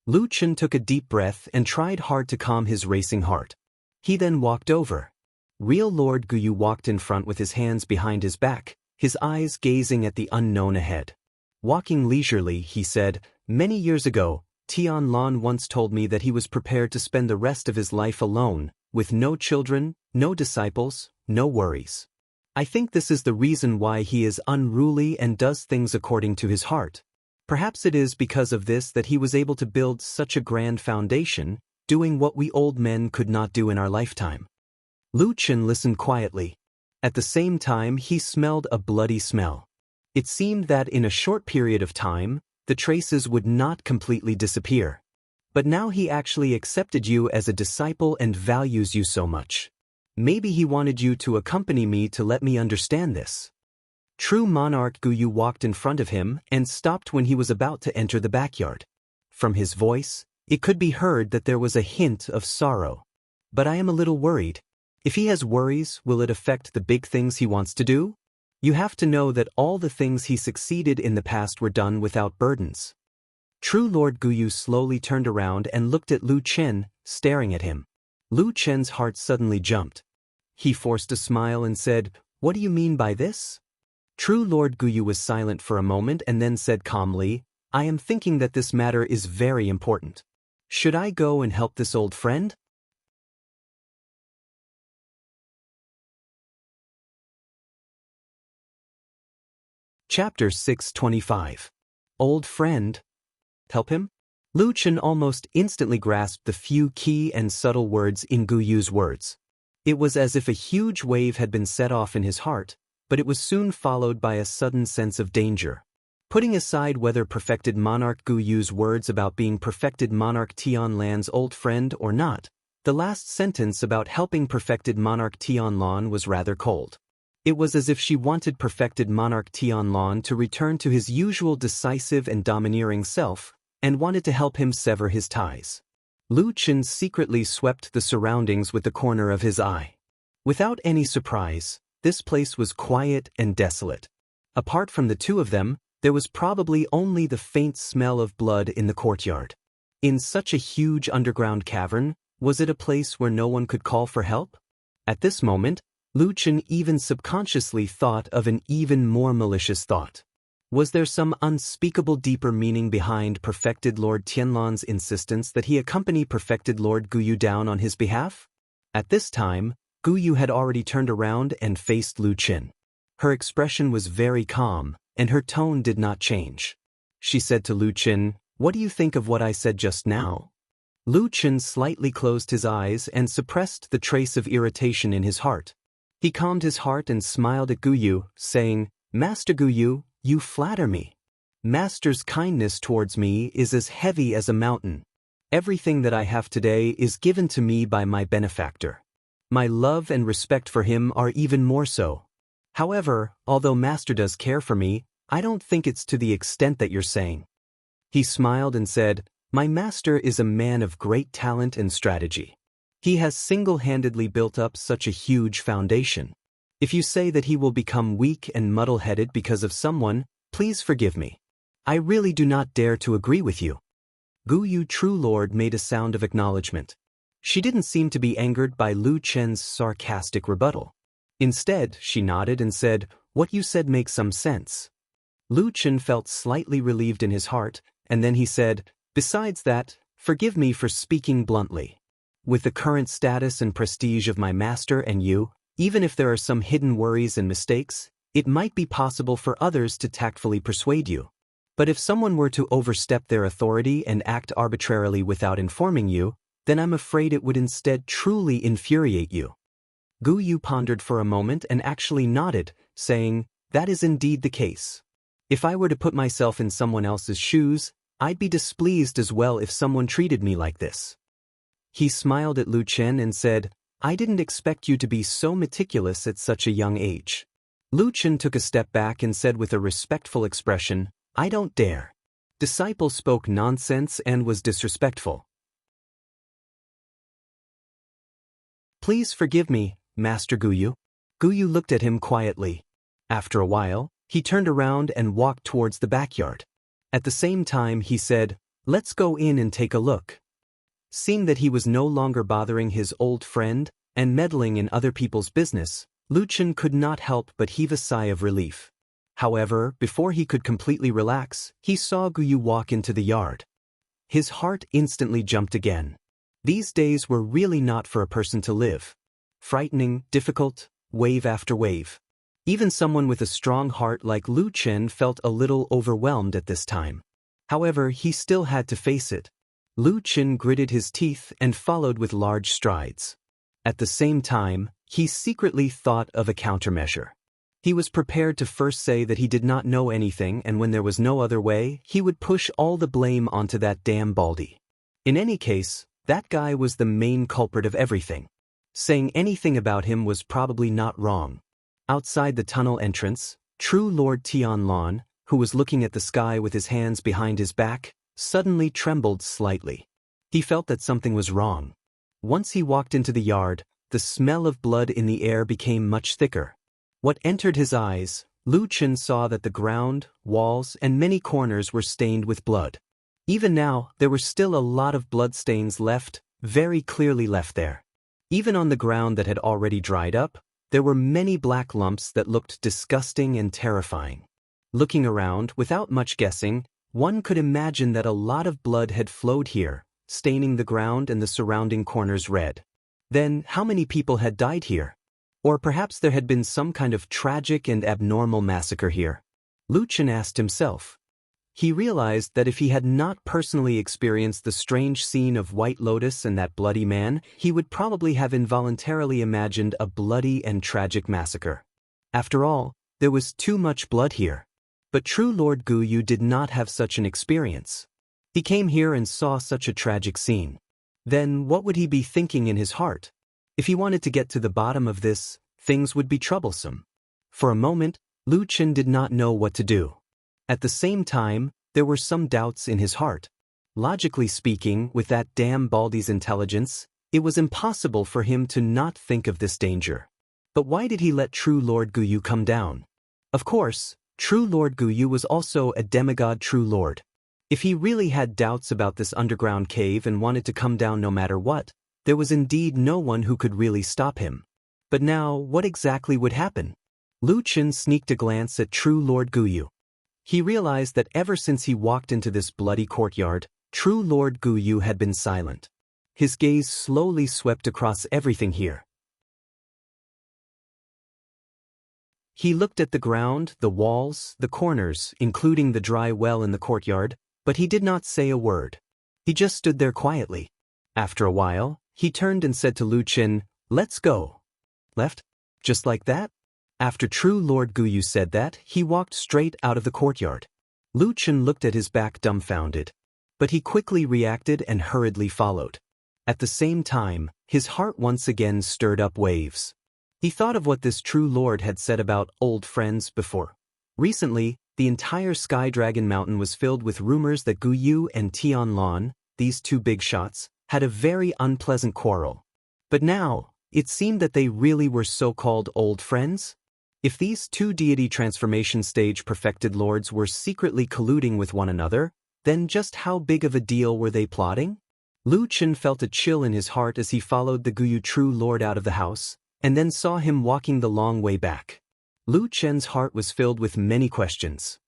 Lu Chen took a deep breath and tried hard to calm his racing heart. He then walked over. Real Lord Guyu walked in front with his hands behind his back, his eyes gazing at the unknown ahead. Walking leisurely, he said, "Many years ago, Tianlan once told me that he was prepared to spend the rest of his life alone, with no children, no disciples, no worries. I think this is the reason why he is unruly and does things according to his heart. Perhaps it is because of this that he was able to build such a grand foundation, doing what we old men could not do in our lifetime." Lu Chen listened quietly. At the same time, he smelled a bloody smell. It seemed that in a short period of time, the traces would not completely disappear. But now he actually accepted you as a disciple and values you so much. Maybe he wanted you to accompany me to let me understand this. True monarch Guyu walked in front of him and stopped when he was about to enter the backyard. From his voice, it could be heard that there was a hint of sorrow. "But I am a little worried. If he has worries, will it affect the big things he wants to do? You have to know that all the things he succeeded in the past were done without burdens." True Lord Guyu slowly turned around and looked at Lu Chen, staring at him. Lu Chen's heart suddenly jumped. He forced a smile and said, "What do you mean by this?" True Lord Guyu was silent for a moment and then said calmly, "I am thinking that this matter is very important. Should I go and help this old friend?" Chapter 625. Old Friend. Help him? Lu Chen almost instantly grasped the few key and subtle words in Guyu's words. It was as if a huge wave had been set off in his heart, but it was soon followed by a sudden sense of danger. Putting aside whether perfected monarch Guyu's words about being perfected monarch Tianlan's old friend or not, the last sentence about helping perfected monarch Tianlan was rather cold. It was as if she wanted perfected monarch Tianlan to return to his usual decisive and domineering self, and wanted to help him sever his ties. Lu Chen secretly swept the surroundings with the corner of his eye. Without any surprise, this place was quiet and desolate. Apart from the two of them, there was probably only the faint smell of blood in the courtyard. In such a huge underground cavern, was it a place where no one could call for help? At this moment, Lu Chen even subconsciously thought of an even more malicious thought. Was there some unspeakable deeper meaning behind perfected Lord Tianlan's insistence that he accompany perfected Lord Guyu down on his behalf? At this time, Guyu had already turned around and faced Lu Chen. Her expression was very calm, and her tone did not change. She said to Lu Chen, "What do you think of what I said just now?" Lu Chen slightly closed his eyes and suppressed the trace of irritation in his heart. He calmed his heart and smiled at Guyu, saying, "Master Guyu, you flatter me. Master's kindness towards me is as heavy as a mountain. Everything that I have today is given to me by my benefactor. My love and respect for him are even more so. However, although Master does care for me, I don't think it's to the extent that you're saying." He smiled and said, "My master is a man of great talent and strategy. He has single-handedly built up such a huge foundation. If you say that he will become weak and muddle-headed because of someone, please forgive me. I really do not dare to agree with you." Guyu True Lord made a sound of acknowledgement. She didn't seem to be angered by Lu Chen's sarcastic rebuttal. Instead, she nodded and said, "What you said makes some sense." Lu Chen felt slightly relieved in his heart, and then he said, "Besides that, forgive me for speaking bluntly. With the current status and prestige of my master and you, even if there are some hidden worries and mistakes, it might be possible for others to tactfully persuade you. But if someone were to overstep their authority and act arbitrarily without informing you, then I'm afraid it would instead truly infuriate you." Guyu pondered for a moment and actually nodded, saying, "That is indeed the case. If I were to put myself in someone else's shoes, I'd be displeased as well if someone treated me like this." He smiled at Lu Chen and said, "I didn't expect you to be so meticulous at such a young age." Lu Chen took a step back and said with a respectful expression, "I don't dare." Disciple spoke nonsense and was disrespectful. Please forgive me, Master Guyu. Guyu looked at him quietly. After a while, he turned around and walked towards the backyard. At the same time he said, "Let's go in and take a look." Seeing that he was no longer bothering his old friend and meddling in other people's business, Lucien could not help but heave a sigh of relief. However, before he could completely relax, he saw Guyu walk into the yard. His heart instantly jumped again. These days were really not for a person to live. Frightening, difficult, wave after wave. Even someone with a strong heart like Lucien felt a little overwhelmed at this time. However, he still had to face it. Lucien gritted his teeth and followed with large strides. At the same time, he secretly thought of a countermeasure. He was prepared to first say that he did not know anything, and when there was no other way, he would push all the blame onto that damn Baldy. In any case, that guy was the main culprit of everything. Saying anything about him was probably not wrong. Outside the tunnel entrance, true Lord Tianlon, who was looking at the sky with his hands behind his back, suddenly trembled slightly. He felt that something was wrong. Once he walked into the yard, the smell of blood in the air became much thicker. What entered his eyes, Lucien saw that the ground, walls, and many corners were stained with blood. Even now, there were still a lot of blood stains left, very clearly left there. Even on the ground that had already dried up, there were many black lumps that looked disgusting and terrifying. Looking around, without much guessing, one could imagine that a lot of blood had flowed here, staining the ground and the surrounding corners red. Then, how many people had died here? Or perhaps there had been some kind of tragic and abnormal massacre here. Lucien asked himself. He realized that if he had not personally experienced the strange scene of White Lotus and that bloody man, he would probably have involuntarily imagined a bloody and tragic massacre. After all, there was too much blood here. But true Lord Guyu did not have such an experience. He came here and saw such a tragic scene. Then what would he be thinking in his heart? If he wanted to get to the bottom of this, things would be troublesome. For a moment, Lucien did not know what to do. At the same time, there were some doubts in his heart. Logically speaking, with that damn Baldy's intelligence, it was impossible for him to not think of this danger. But why did he let true Lord Guyu come down? Of course, true Lord Guyu was also a demigod true lord. If he really had doubts about this underground cave and wanted to come down no matter what, there was indeed no one who could really stop him. But now, what exactly would happen? Lucien sneaked a glance at true Lord Guyu. He realized that ever since he walked into this bloody courtyard, true Lord Guyu had been silent. His gaze slowly swept across everything here. He looked at the ground, the walls, the corners, including the dry well in the courtyard, but he did not say a word. He just stood there quietly. After a while, he turned and said to Lucien, "Let's go." Left? Just like that? After true Lord Guyu said that, he walked straight out of the courtyard. Lucien looked at his back dumbfounded. But he quickly reacted and hurriedly followed. At the same time, his heart once again stirred up waves. He thought of what this true lord had said about old friends before. Recently, the entire Sky Dragon Mountain was filled with rumors that Guyu and Tianlon, these two big shots, had a very unpleasant quarrel. But now, it seemed that they really were so-called old friends? If these two deity transformation stage perfected lords were secretly colluding with one another, then just how big of a deal were they plotting? Lucien felt a chill in his heart as he followed the Guyu true lord out of the house, and then saw him walking the long way back. Lucien's heart was filled with many questions.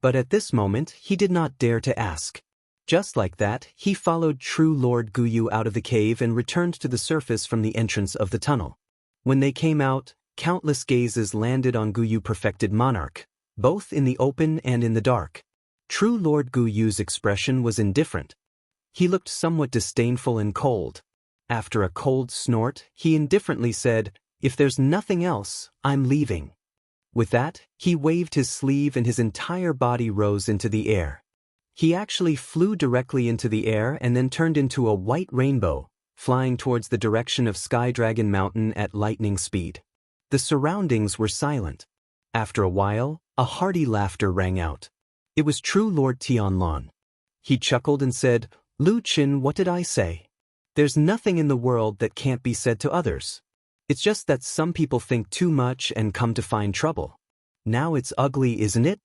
But at this moment, he did not dare to ask. Just like that, he followed true Lord Guyu out of the cave and returned to the surface from the entrance of the tunnel. When they came out, countless gazes landed on Guyu perfected monarch, both in the open and in the dark. True Lord Guyu's expression was indifferent. He looked somewhat disdainful and cold. After a cold snort, he indifferently said, "If there's nothing else, I'm leaving." With that, he waved his sleeve and his entire body rose into the air. He actually flew directly into the air and then turned into a white rainbow, flying towards the direction of Sky Dragon Mountain at lightning speed. The surroundings were silent. After a while, a hearty laughter rang out. It was true Lord Tianlon. He chuckled and said, "Lucien, what did I say?" There's nothing in the world that can't be said to others. It's just that some people think too much and come to find trouble. Now it's ugly, isn't it?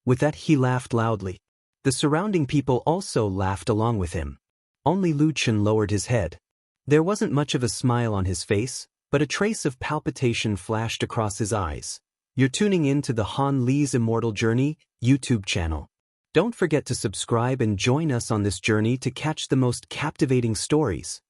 With that he laughed loudly. The surrounding people also laughed along with him. Only Lu Chen lowered his head. There wasn't much of a smile on his face, but a trace of palpitation flashed across his eyes. You're tuning in to the Han Li's Immortal Journey YouTube channel. Don't forget to subscribe and join us on this journey to catch the most captivating stories.